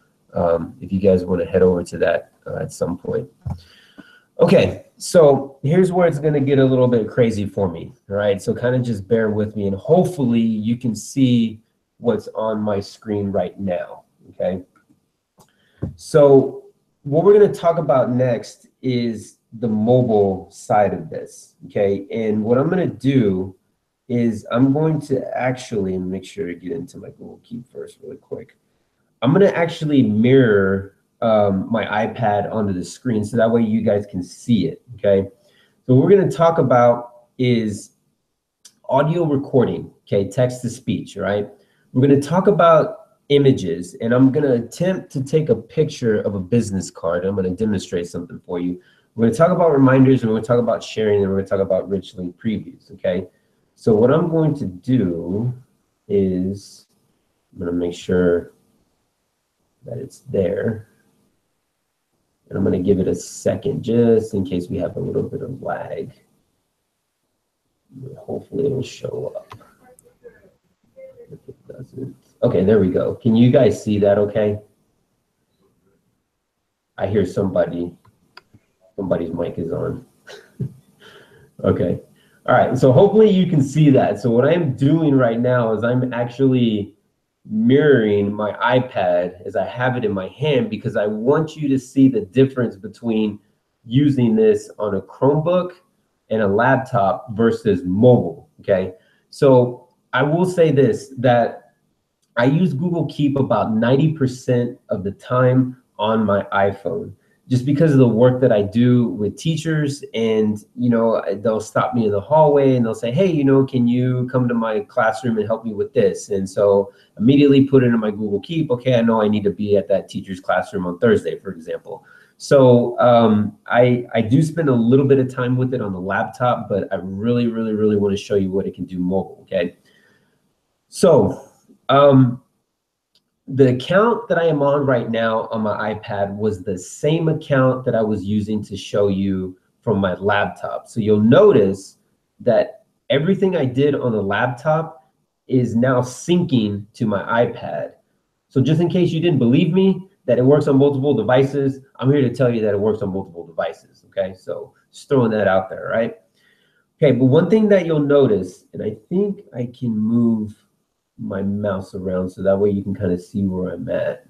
if you guys want to head over to that at some point. Okay, so here's where it's going to get a little bit crazy for me. All right, so kind of just bear with me, and hopefully you can see what's on my screen right now. Okay, so what we're going to talk about next is the mobile side of this. Okay, and what I'm going to do is I'm going to actually make sure to get into my Google Keep first really quick. I'm going to actually mirror my iPad onto the screen so that way you guys can see it, okay? So what we're going to talk about is audio recording, okay, text to speech, right? We're going to talk about images, and I'm going to attempt to take a picture of a business card. I'm going to demonstrate something for you. We're going to talk about reminders, and we're going to talk about sharing, and we're going to talk about rich link previews, okay? So what I'm going to do is I'm going to make sure that it's there. And I'm going to give it a second just in case we have a little bit of lag. Hopefully it will show up. If it doesn't. Okay, there we go. Can you guys see that okay? I hear somebody's mic is on. Okay. All right, so hopefully you can see that. So what I'm doing right now is I'm actually mirroring my iPad as I have it in my hand, because I want you to see the difference between using this on a Chromebook and a laptop versus mobile, okay? So I will say this, that I use Google Keep about 90% of the time on my iPhone, just because of the work that I do with teachers. And, you know, they'll stop me in the hallway and they'll say, hey, you know, can you come to my classroom and help me with this? And so immediately put it in my Google Keep. Okay, I know I need to be at that teacher's classroom on Thursday, for example. So I do spend a little bit of time with it on the laptop, but I really, really, really want to show you what it can do mobile, okay? So the account that I am on right now on my iPad was the same account that I was using to show you from my laptop. So you'll notice that everything I did on the laptop is now syncing to my iPad. So just in case you didn't believe me that it works on multiple devices, I'm here to tell you that it works on multiple devices, okay? So just throwing that out there, right? Okay, but one thing that you'll notice, and I think I can move my mouse around so that way you can kind of see where I'm at.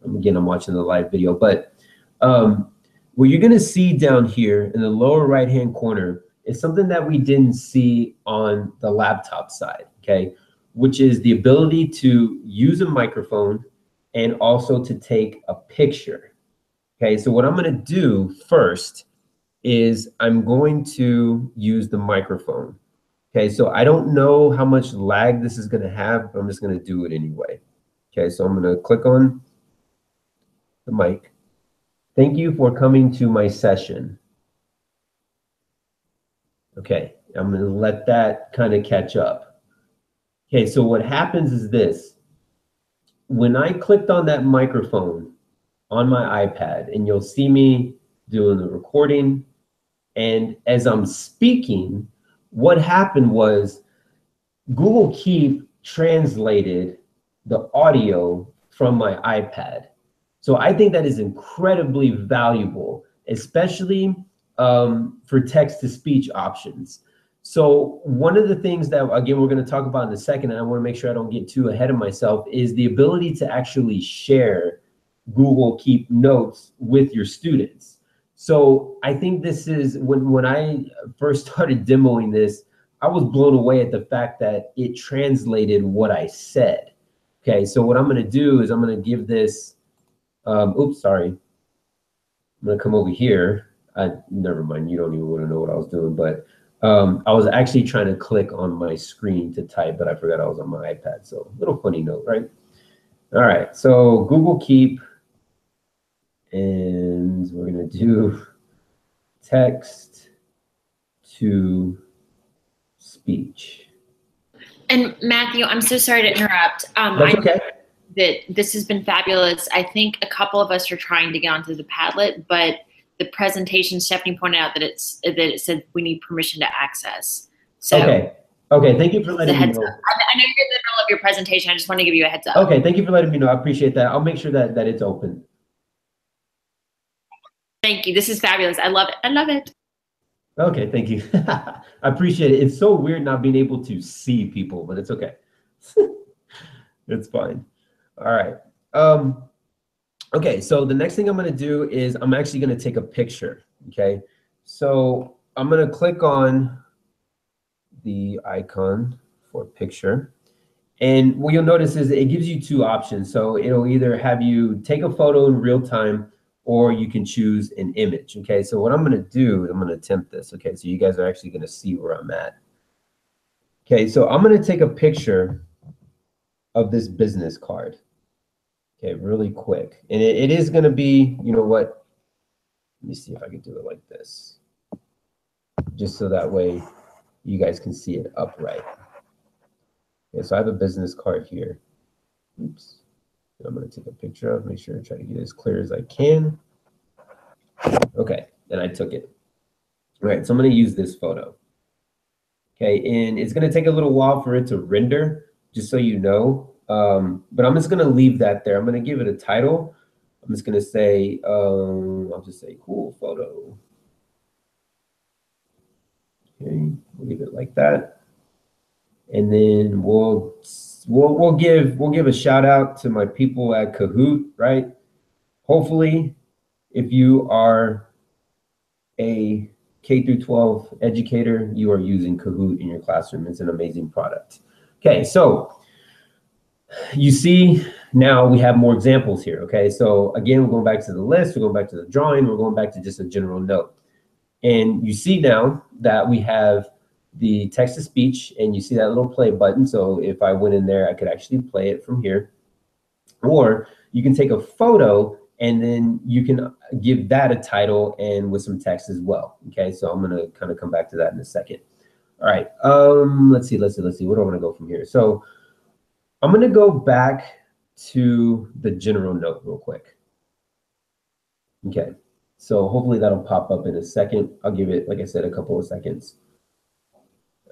Again, I'm watching the live video, but what you're gonna see down here in the lower right-hand corner is something that we didn't see on the laptop side, okay? Which is the ability to use a microphone and also to take a picture, okay? So what I'm gonna do first is I'm going to use the microphone. Okay, so I don't know how much lag this is going to have, but I'm just going to do it anyway. Okay, so I'm going to click on the mic. Thank you for coming to my session. Okay, I'm going to let that kind of catch up. Okay, so what happens is this. When I clicked on that microphone on my iPad, and you'll see me doing the recording, and as I'm speaking, what happened was Google Keep translated the audio from my iPad. So I think that is incredibly valuable, especially for text-to-speech options. So one of the things that, again, we're going to talk about in a second, and I want to make sure I don't get too ahead of myself, is the ability to actually share Google Keep notes with your students. So I think this is, when I first started demoing this, I was blown away at the fact that it translated what I said. Okay, so what I'm going to do is I'm going to give this, oops, sorry. I'm going to come over here. Never mind, you don't even want to know what I was doing, but I was actually trying to click on my screen to type, but I forgot I was on my iPad. So little funny note, right? All right, so Google Keep, And we're gonna do text to speech. And Matthew, I'm so sorry to interrupt. That's okay. That this has been fabulous. I think a couple of us are trying to get onto the Padlet, but the presentation, Stephanie pointed out that it said we need permission to access. So okay. Thank you for letting me know. I know you're in the middle of your presentation. I just want to give you a heads up. Okay, thank you for letting me know. I appreciate that. I'll make sure that it's open. Thank you. This is fabulous. I love it. I love it. Okay, thank you. I appreciate it. It's so weird not being able to see people, but it's okay. It's fine. All right. Okay, so the next thing I'm going to do is I'm actually going to take a picture. Okay, so I'm going to click on the icon for picture. And what you'll notice is it gives you two options. So it'll either have you take a photo in real time, or you can choose an image. Okay, so what I'm going to do is I'm going to attempt this. Okay, so you guys are actually going to see where I'm at. Okay, so I'm going to take a picture of this business card. Okay, really quick. And it is going to be, you know what? Let me see if I can do it like this. Just so that way you guys can see it upright. Okay, so I have a business card here. Oops. I'm going to take a picture of, make sure I try to get it as clear as I can. Okay, and I took it. All right, so I'm going to use this photo. Okay, and it's going to take a little while for it to render, just so you know. But I'm just going to leave that there. I'm going to give it a title. I'm just going to say, I'll just say cool photo. Okay, we'll leave it like that. And then we'll give a shout out to my people at Kahoot, right? Hopefully, if you are a K through 12 educator, you are using Kahoot in your classroom. It's an amazing product. Okay, so you see now we have more examples here. Okay, so again, we're going back to the list, we're going back to the drawing, we're going back to just a general note. And you see now that we have the text to speech, and you see that little play button. So if I went in there, I could actually play it from here. Or you can take a photo and then you can give that a title and with some text as well. Okay, so I'm gonna kind of come back to that in a second. All right, let's see. Where do I want to go from here? So I'm gonna go back to the general note real quick. Okay, so hopefully that'll pop up in a second. I'll give it, like I said, a couple of seconds.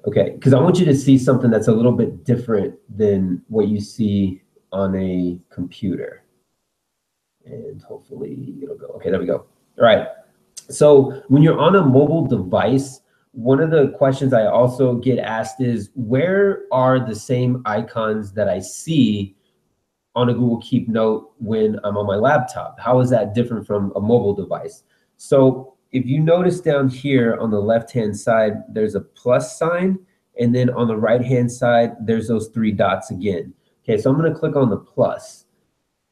Okay, because I want you to see something that's a little bit different than what you see on a computer. And hopefully it'll go. Okay, there we go. All right. So when you're on a mobile device, one of the questions I also get asked is, where are the same icons that I see on a Google Keep Note when I'm on my laptop? How is that different from a mobile device? So if you notice down here on the left-hand side, there's a plus sign, and then on the right-hand side, there's those three dots again. Okay, so I'm gonna click on the plus.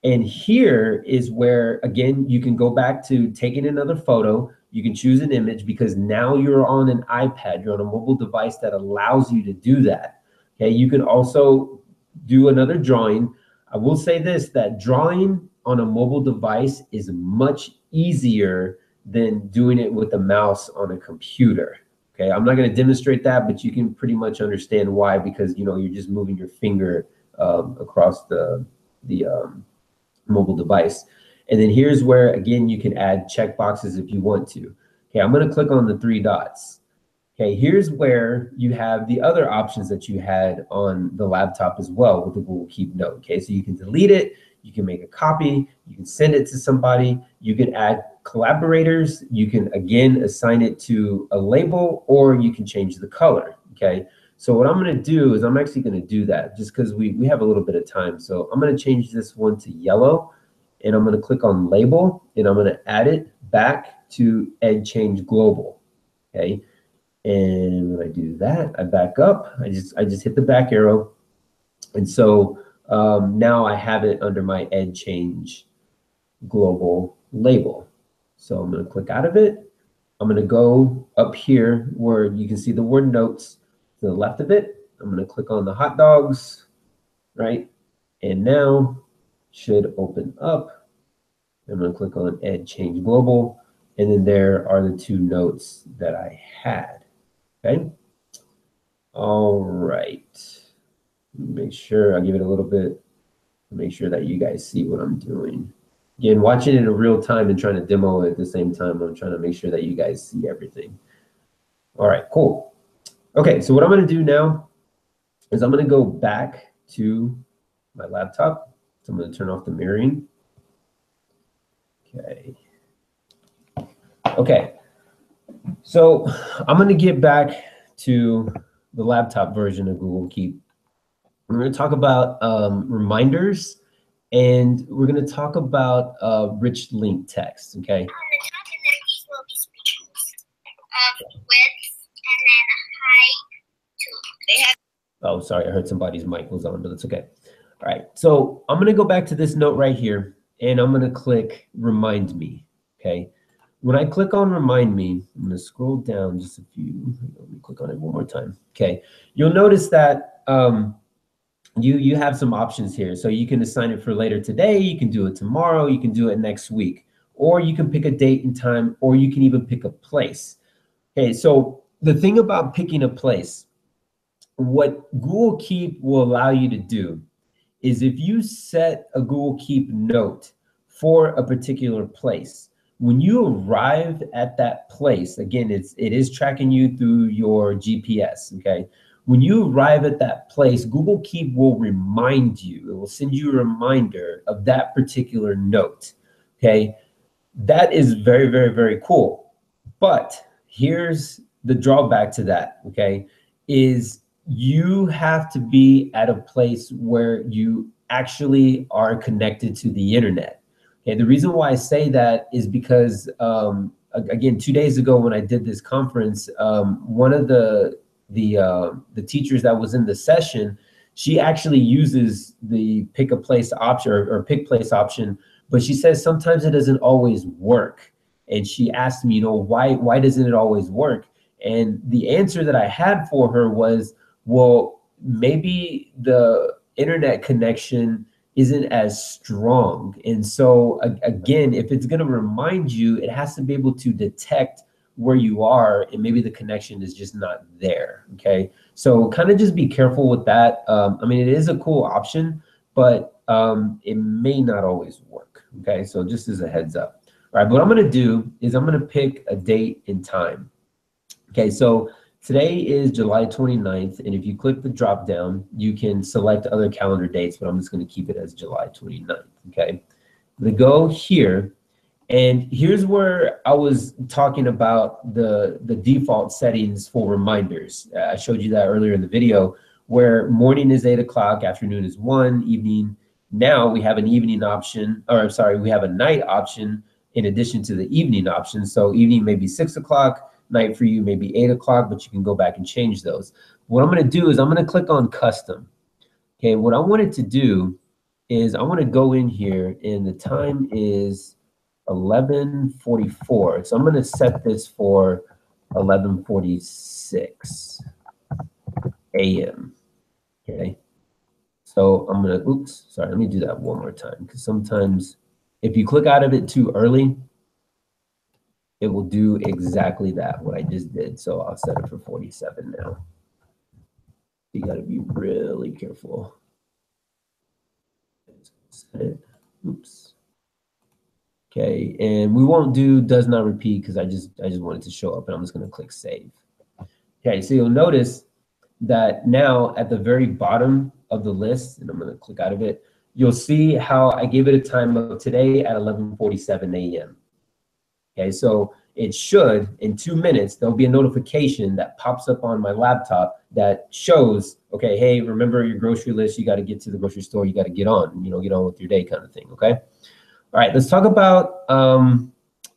And here is where, again, you can go back to taking another photo. You can choose an image because now you're on an iPad, you're on a mobile device that allows you to do that. Okay, you can also do another drawing. I will say this, that drawing on a mobile device is much easier than doing it with a mouse on a computer. Okay, I'm not going to demonstrate that, but you can pretty much understand why, because you're just moving your finger across the mobile device. And then here's where, again, you can add checkboxes if you want to. Okay, I'm going to click on the three dots. Okay, here's where you have the other options that you had on the laptop as well with the Google Keep Note. Okay, so you can delete it, you can make a copy, you can send it to somebody, you can add collaborators, you can again assign it to a label, or you can change the color. Okay, so what I'm going to do is I'm actually going to do that just because we have a little bit of time. So I'm going to change this one to yellow, and I'm going to click on label, and I'm going to add it back to Ed Change Global. Okay, and when I do that, I back up. I just hit the back arrow, and so now I have it under my Ed Change Global label. So I'm going to click out of it. I'm going to go up here where you can see the word notes to the left of it. I'm going to click on the hot dogs, right? And now should open up I'm going to click on Ed Change Global, and then there are the 2 notes that I had. Okay. All right. Make sure I give it a little bit, make sure that you guys see what I'm doing. Again, watching it in real time and trying to demo it at the same time. I'm trying to make sure that you guys see everything. All right, cool. Okay, so what I'm going to do now is I'm going to go back to my laptop. So I'm going to turn off the mirroring. Okay. Okay. So I'm going to get back to the laptop version of Google Keep. We're going to talk about reminders, and we're going to talk about rich link text, okay? The top attendees will be speakers of width and then height too. They have. Oh, sorry, I heard somebody's mic was on, but that's okay. All right, so I'm going to go back to this note right here, and I'm going to click Remind Me, okay? When I click on Remind Me, I'm going to scroll down just a few. Let me click on it one more time. Okay, you'll notice that you have some options here. So you can assign it for later today, you can do it tomorrow, you can do it next week, or you can pick a date and time, or you can even pick a place. Okay, so the thing about picking a place, what Google Keep will allow you to do is if you set a Google Keep note for a particular place, when you arrive at that place, again, it is tracking you through your GPS, okay? When you arrive at that place, Google Keep will remind you, it will send you a reminder of that particular note, okay? That is very, very, very cool. But here's the drawback to that, okay, is you have to be at a place where you actually are connected to the internet. Okay, the reason why I say that is because, again, 2 days ago when I did this conference, one of the teachers that was in the session, she actually uses the pick a place option or pick place option, but she says sometimes it doesn't always work. And she asked me, why doesn't it always work? And the answer that I had for her was, well, maybe the internet connection isn't as strong. And so again, if it's going to remind you, it has to be able to detect where you are, and maybe the connection is just not there. Okay, so kind of just be careful with that. I mean, it is a cool option, but it may not always work. Okay, so just as a heads up. All right, what I'm going to do is I'm going to pick a date and time. Okay, so today is July 29th, and if you click the drop down, you can select other calendar dates, but I'm just going to keep it as July 29th. Okay, I'm going to go here. And here's where I was talking about the default settings for reminders. I showed you that earlier in the video, where morning is 8 o'clock, afternoon is 1, evening. Now we have an evening option, or I'm sorry, we have a night option in addition to the evening option. So evening may be 6 o'clock, night for you may be 8 o'clock, but you can go back and change those. What I'm going to do is I'm going to click on custom. Okay, what I wanted to do is I want to go in here, and the time is 11:44. So I'm going to set this for 11:46 a.m. Okay. So I'm going to, oops, sorry, let me do that one more time, because sometimes if you click out of it too early, it will do exactly that, what I just did. So I'll set it for 47 now. You got to be really careful. Set it. Oops. Okay, and we won't do does not repeat because I just wanted to show up, and I'm just going to click save. Okay, so you'll notice that now at the very bottom of the list, and I'm going to click out of it, you'll see how I gave it a time of today at 11:47 a.m. Okay, so it should, in 2 minutes, there'll be a notification that pops up on my laptop that shows, okay, hey, remember your grocery list, you got to get to the grocery store, you got to get on, get on with your day kind of thing, okay? All right, let's talk about,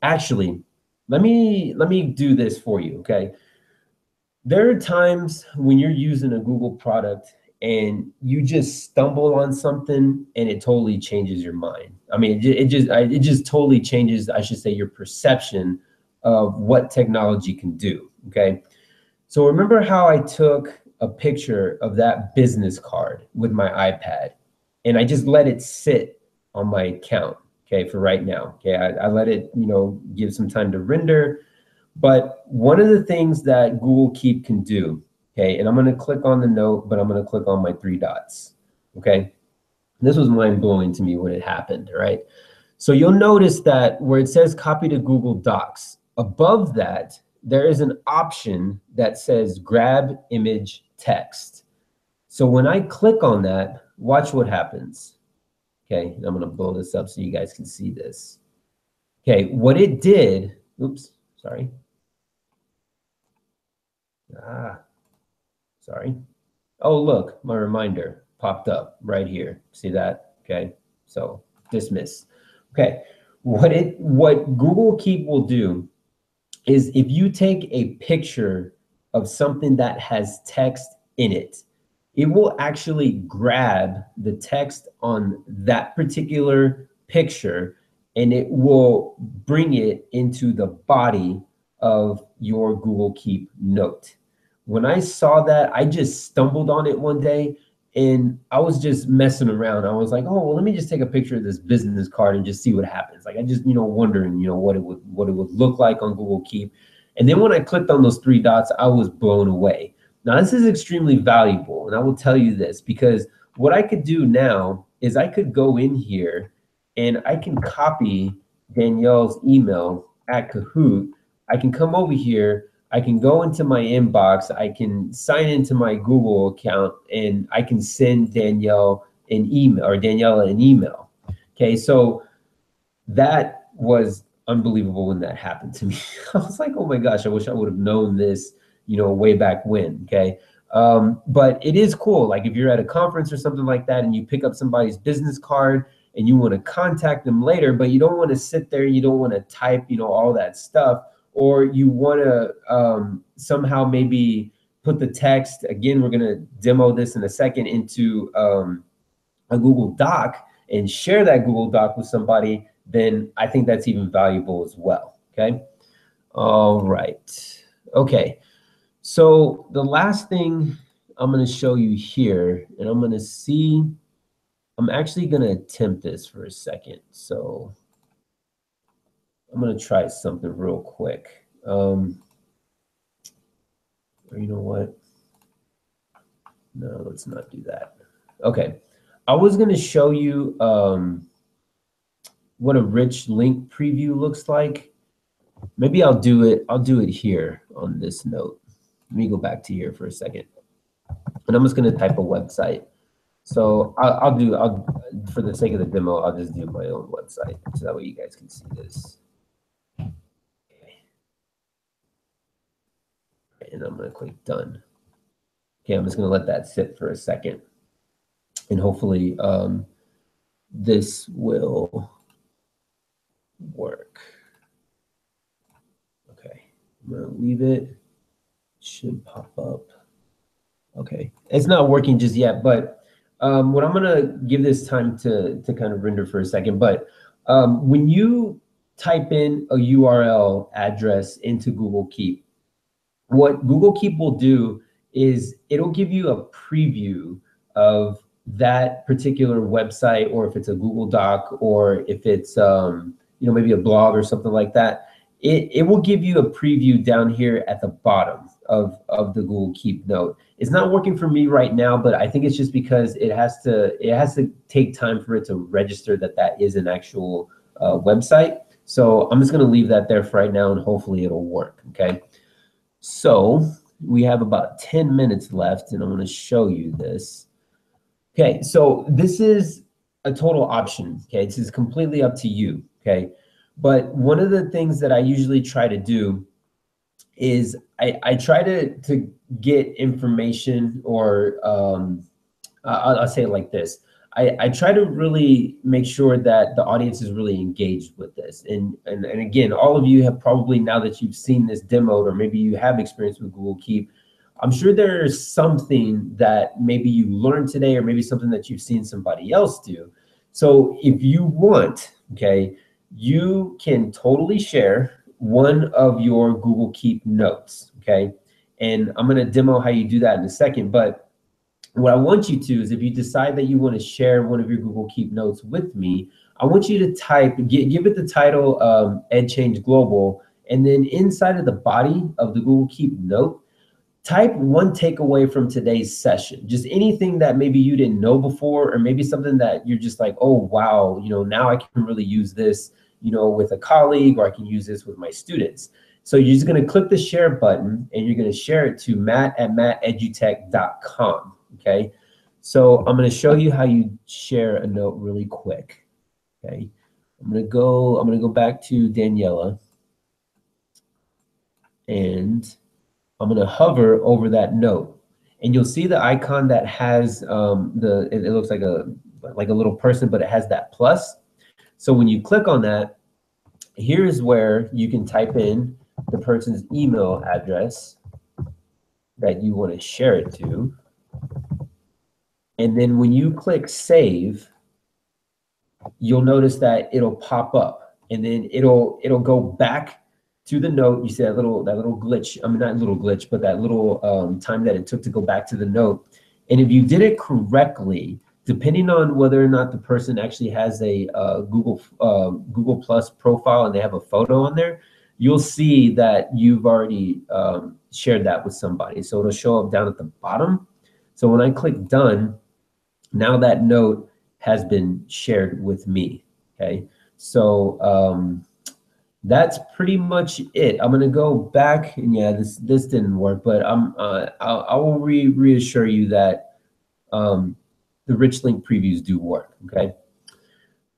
actually, let me do this for you, okay? There are times when you're using a Google product and you just stumble on something and it totally changes your mind. I mean, it just totally changes, I should say, your perception of what technology can do, okay? So remember how I took a picture of that business card with my iPad and I just let it sit on my account, okay, for right now. Okay, I let it, you know, give some time to render. But one of the things that Google Keep can do, okay, and I'm going to click on the note, but I'm going to click on my 3 dots, okay? This was mind-blowing to me when it happened, right? So you'll notice that where it says copy to Google Docs, above that, there is an option that says grab image text. So when I click on that, watch what happens. Okay, and I'm going to blow this up so you guys can see this. Okay, what it did, oops, sorry. Sorry. Oh, look, my reminder popped up right here. See that? Okay, so dismiss. Okay, what Google Keep will do is if you take a picture of something that has text in it, it will actually grab the text on that particular picture and it will bring it into the body of your Google Keep note. When I saw that, I just stumbled on it one day and I was just messing around. I was like, oh, well, let me just take a picture of this business card and just see what happens. Like I just, you know, wondering, you know, what it would look like on Google Keep. And then when I clicked on those 3 dots, I was blown away. Now, this is extremely valuable, and I will tell you this, because what I could do now is I could go in here and I can copy Danielle's email at Kahoot. I can come over here, I can go into my inbox, I can sign into my Google account, and I can send Danielle an email or Daniela an email. Okay, so that was unbelievable when that happened to me. I was like, oh my gosh, I wish I would have known this, you know, way back when, okay? But it is cool. Like if you're at a conference or something like that and you pick up somebody's business card and you want to contact them later, but you don't want to sit there, you don't want to type, you know, all that stuff, or you want to somehow maybe put the text, again, we're going to demo this in a second, into a Google Doc and share that Google Doc with somebody, then I think that's even valuable as well, okay? All right, okay. So the last thing I'm going to show you here, and I'm going to see, I'm actually going to attempt this for a second. So I'm going to try something real quick. Or you know what? No, let's not do that. Okay, I was going to show you what a rich link preview looks like. Maybe I'll do it here on this note. Let me go back to here for a second. And I'm just going to type a website. So I'll for the sake of the demo, I'll just do my own website. So that way you guys can see this. Okay. And I'm going to click done. Okay, I'm just going to let that sit for a second. And hopefully this will work. Okay, I'm going to leave it. Should pop up. Okay, it's not working just yet, but what I'm gonna give this time to kind of render for a second, but when you type in a URL address into Google Keep, what Google Keep will do is it'll give you a preview of that particular website, or if it's a Google Doc, or if it's you know, maybe a blog or something like that. It will give you a preview down here at the bottom of the Google Keep note. It's not working for me right now, but I think it's just because it has to take time for it to register that is an actual website. So I'm just going to leave that there for right now, and hopefully it'll work. Okay. So we have about 10 minutes left, and I'm going to show you this. Okay. So this is a total option. Okay. This is completely up to you. Okay. But one of the things that I usually try to do is I try to get information, or I'll say it like this. I try to really make sure that the audience is really engaged with this. And again, all of you have probably, now that you've seen this demoed, or maybe you have experience with Google Keep, I'm sure there's something that maybe you learned today, or maybe something that you've seen somebody else do. So if you want, okay, you can totally share one of your Google Keep notes, okay? And I'm gonna demo how you do that in a second, but what I want you to is, if you decide that you wanna share one of your Google Keep notes with me, I want you to type, give it the title Ed Change Global, and then inside of the body of the Google Keep note, type one takeaway from today's session. Just anything that maybe you didn't know before, or maybe something that you're just like, oh, wow, you know, now I can really use this, you know, with a colleague, or I can use this with my students. So you're just going to click the share button and you're going to share it to matt@mattedutech.com. Okay. So I'm going to show you how you share a note really quick. Okay. I'm going to go back to Daniela, and I'm going to hover over that note, and you'll see the icon that has it looks like a little person, but it has that plus. So when you click on that, here's where you can type in the person's email address that you want to share it to. And then when you click save, you'll notice that it'll pop up, and then it'll go back to the note. You see that little glitch, I mean, not little glitch, but that little time that it took to go back to the note. And if you did it correctly, depending on whether or not the person actually has a Google Plus profile and they have a photo on there, you'll see that you've already shared that with somebody. So it'll show up down at the bottom. So when I click done, now that note has been shared with me. Okay, so that's pretty much it. I'm gonna go back, and yeah, this didn't work, but I will reassure you that the rich link previews do work. Okay,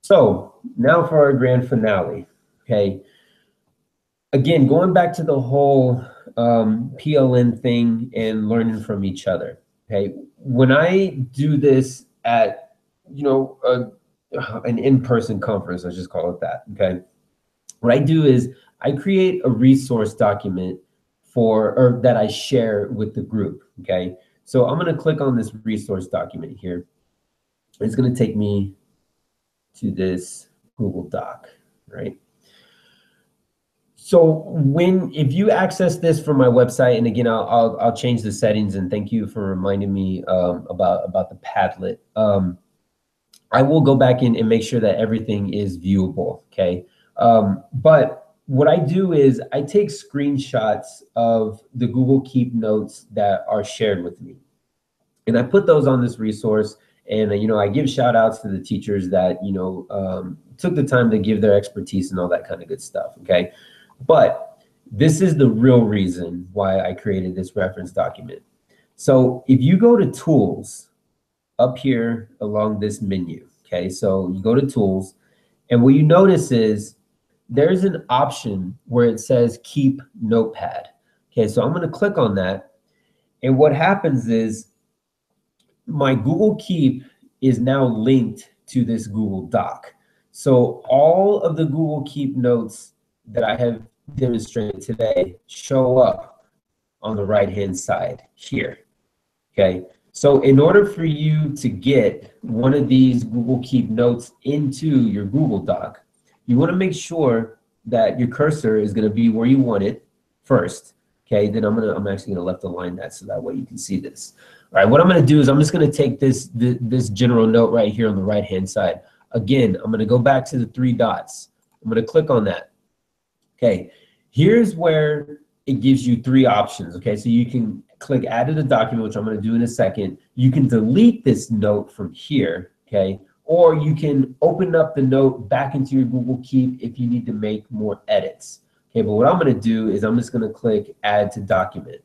so now for our grand finale. Okay, again, going back to the whole PLN thing and learning from each other. Okay, when I do this at, you know, an in-person conference, let's just call it that. Okay, what I do is I create a resource document or that I share with the group. Okay, so I'm going to click on this resource document here. It's going to take me to this Google Doc, right? So if you access this from my website, and again, I'll change the settings, and thank you for reminding me about the Padlet. I will go back in and make sure that everything is viewable, okay? But what I do is I take screenshots of the Google Keep notes that are shared with me, and I put those on this resource. And, you know, I give shout outs to the teachers that, you know, took the time to give their expertise and all that kind of good stuff, okay? But this is the real reason why I created this reference document. So if you go to tools up here along this menu, okay, so you go to tools, and what you notice is there's an option where it says keep notepad. Okay, so I'm going to click on that, and what happens is my Google Keep is now linked to this Google Doc. So all of the Google Keep notes that I have demonstrated today show up on the right-hand side here, okay? So in order for you to get one of these Google Keep notes into your Google Doc, you want to make sure that your cursor is going to be where you want it first, okay? Then I'm actually going to left align that so that way you can see this. All right, what I'm going to do is I'm just going to take this general note right here on the right-hand side. Again, I'm going to go back to the three dots. I'm going to click on that. Okay, here's where it gives you three options. Okay, so you can click add to the document, which I'm going to do in a second. You can delete this note from here, okay, or you can open up the note back into your Google Keep if you need to make more edits. Okay, but what I'm going to do is I'm just going to click add to document.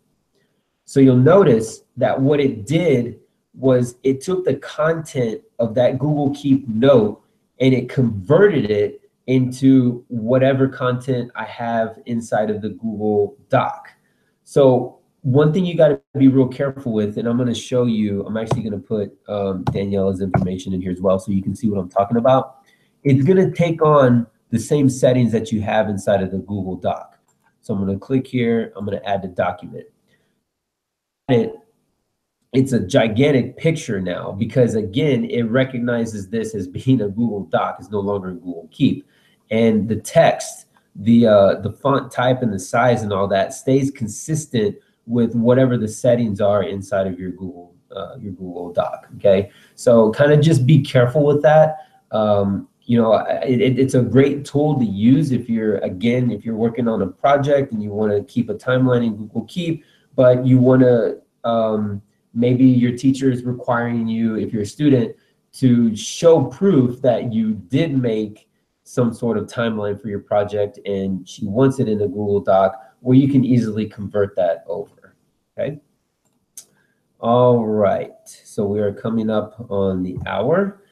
So you'll notice that what it did was it took the content of that Google Keep note and it converted it into whatever content I have inside of the Google Doc. So one thing you got to be real careful with, and I'm going to show you, I'm actually going to put Daniela's information in here as well so you can see what I'm talking about. It's going to take on the same settings that you have inside of the Google Doc. So I'm going to click here, I'm going to add the document. It's a gigantic picture now because, again, it recognizes this as being a Google Doc. It's no longer a Google Keep. And the text, the font type and the size and all that stays consistent with whatever the settings are inside of your Google Doc, okay? So kind of just be careful with that. you know, it's a great tool to use if you're working on a project and you want to keep a timeline in Google Keep, but you want to, maybe your teacher is requiring you, if you're a student, to show proof that you did make some sort of timeline for your project, and she wants it in a Google Doc where you can easily convert that over, okay? All right, so we are coming up on the hour.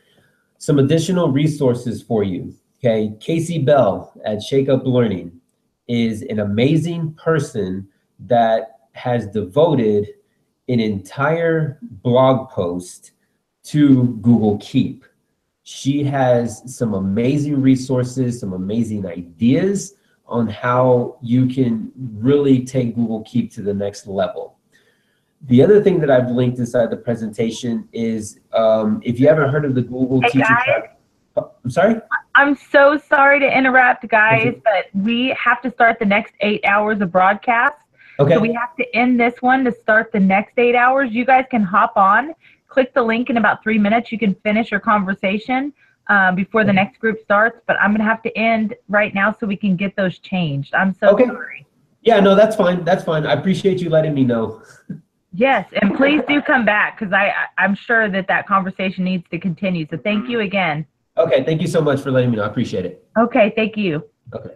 Some additional resources for you, okay? Casey Bell at Shake Up Learning is an amazing person that has devoted an entire blog post to Google Keep. She has some amazing resources, some amazing ideas on how you can really take Google Keep to the next level. The other thing that I've linked inside the presentation is if you haven't heard of the Google Teacher Track. Oh, I'm sorry? I'm so sorry to interrupt, guys, but we have to start the next 8 hours of broadcast. Okay. So we have to end this one to start the next 8 hours. You guys can hop on, click the link in about 3 minutes. You can finish your conversation before the next group starts, but I'm going to have to end right now so we can get those changed. I'm so sorry. Yeah, no, that's fine. That's fine. I appreciate you letting me know. Yes, and please do come back because I'm sure that conversation needs to continue. So thank you again. Okay, thank you so much for letting me know. I appreciate it. Okay, thank you. Okay.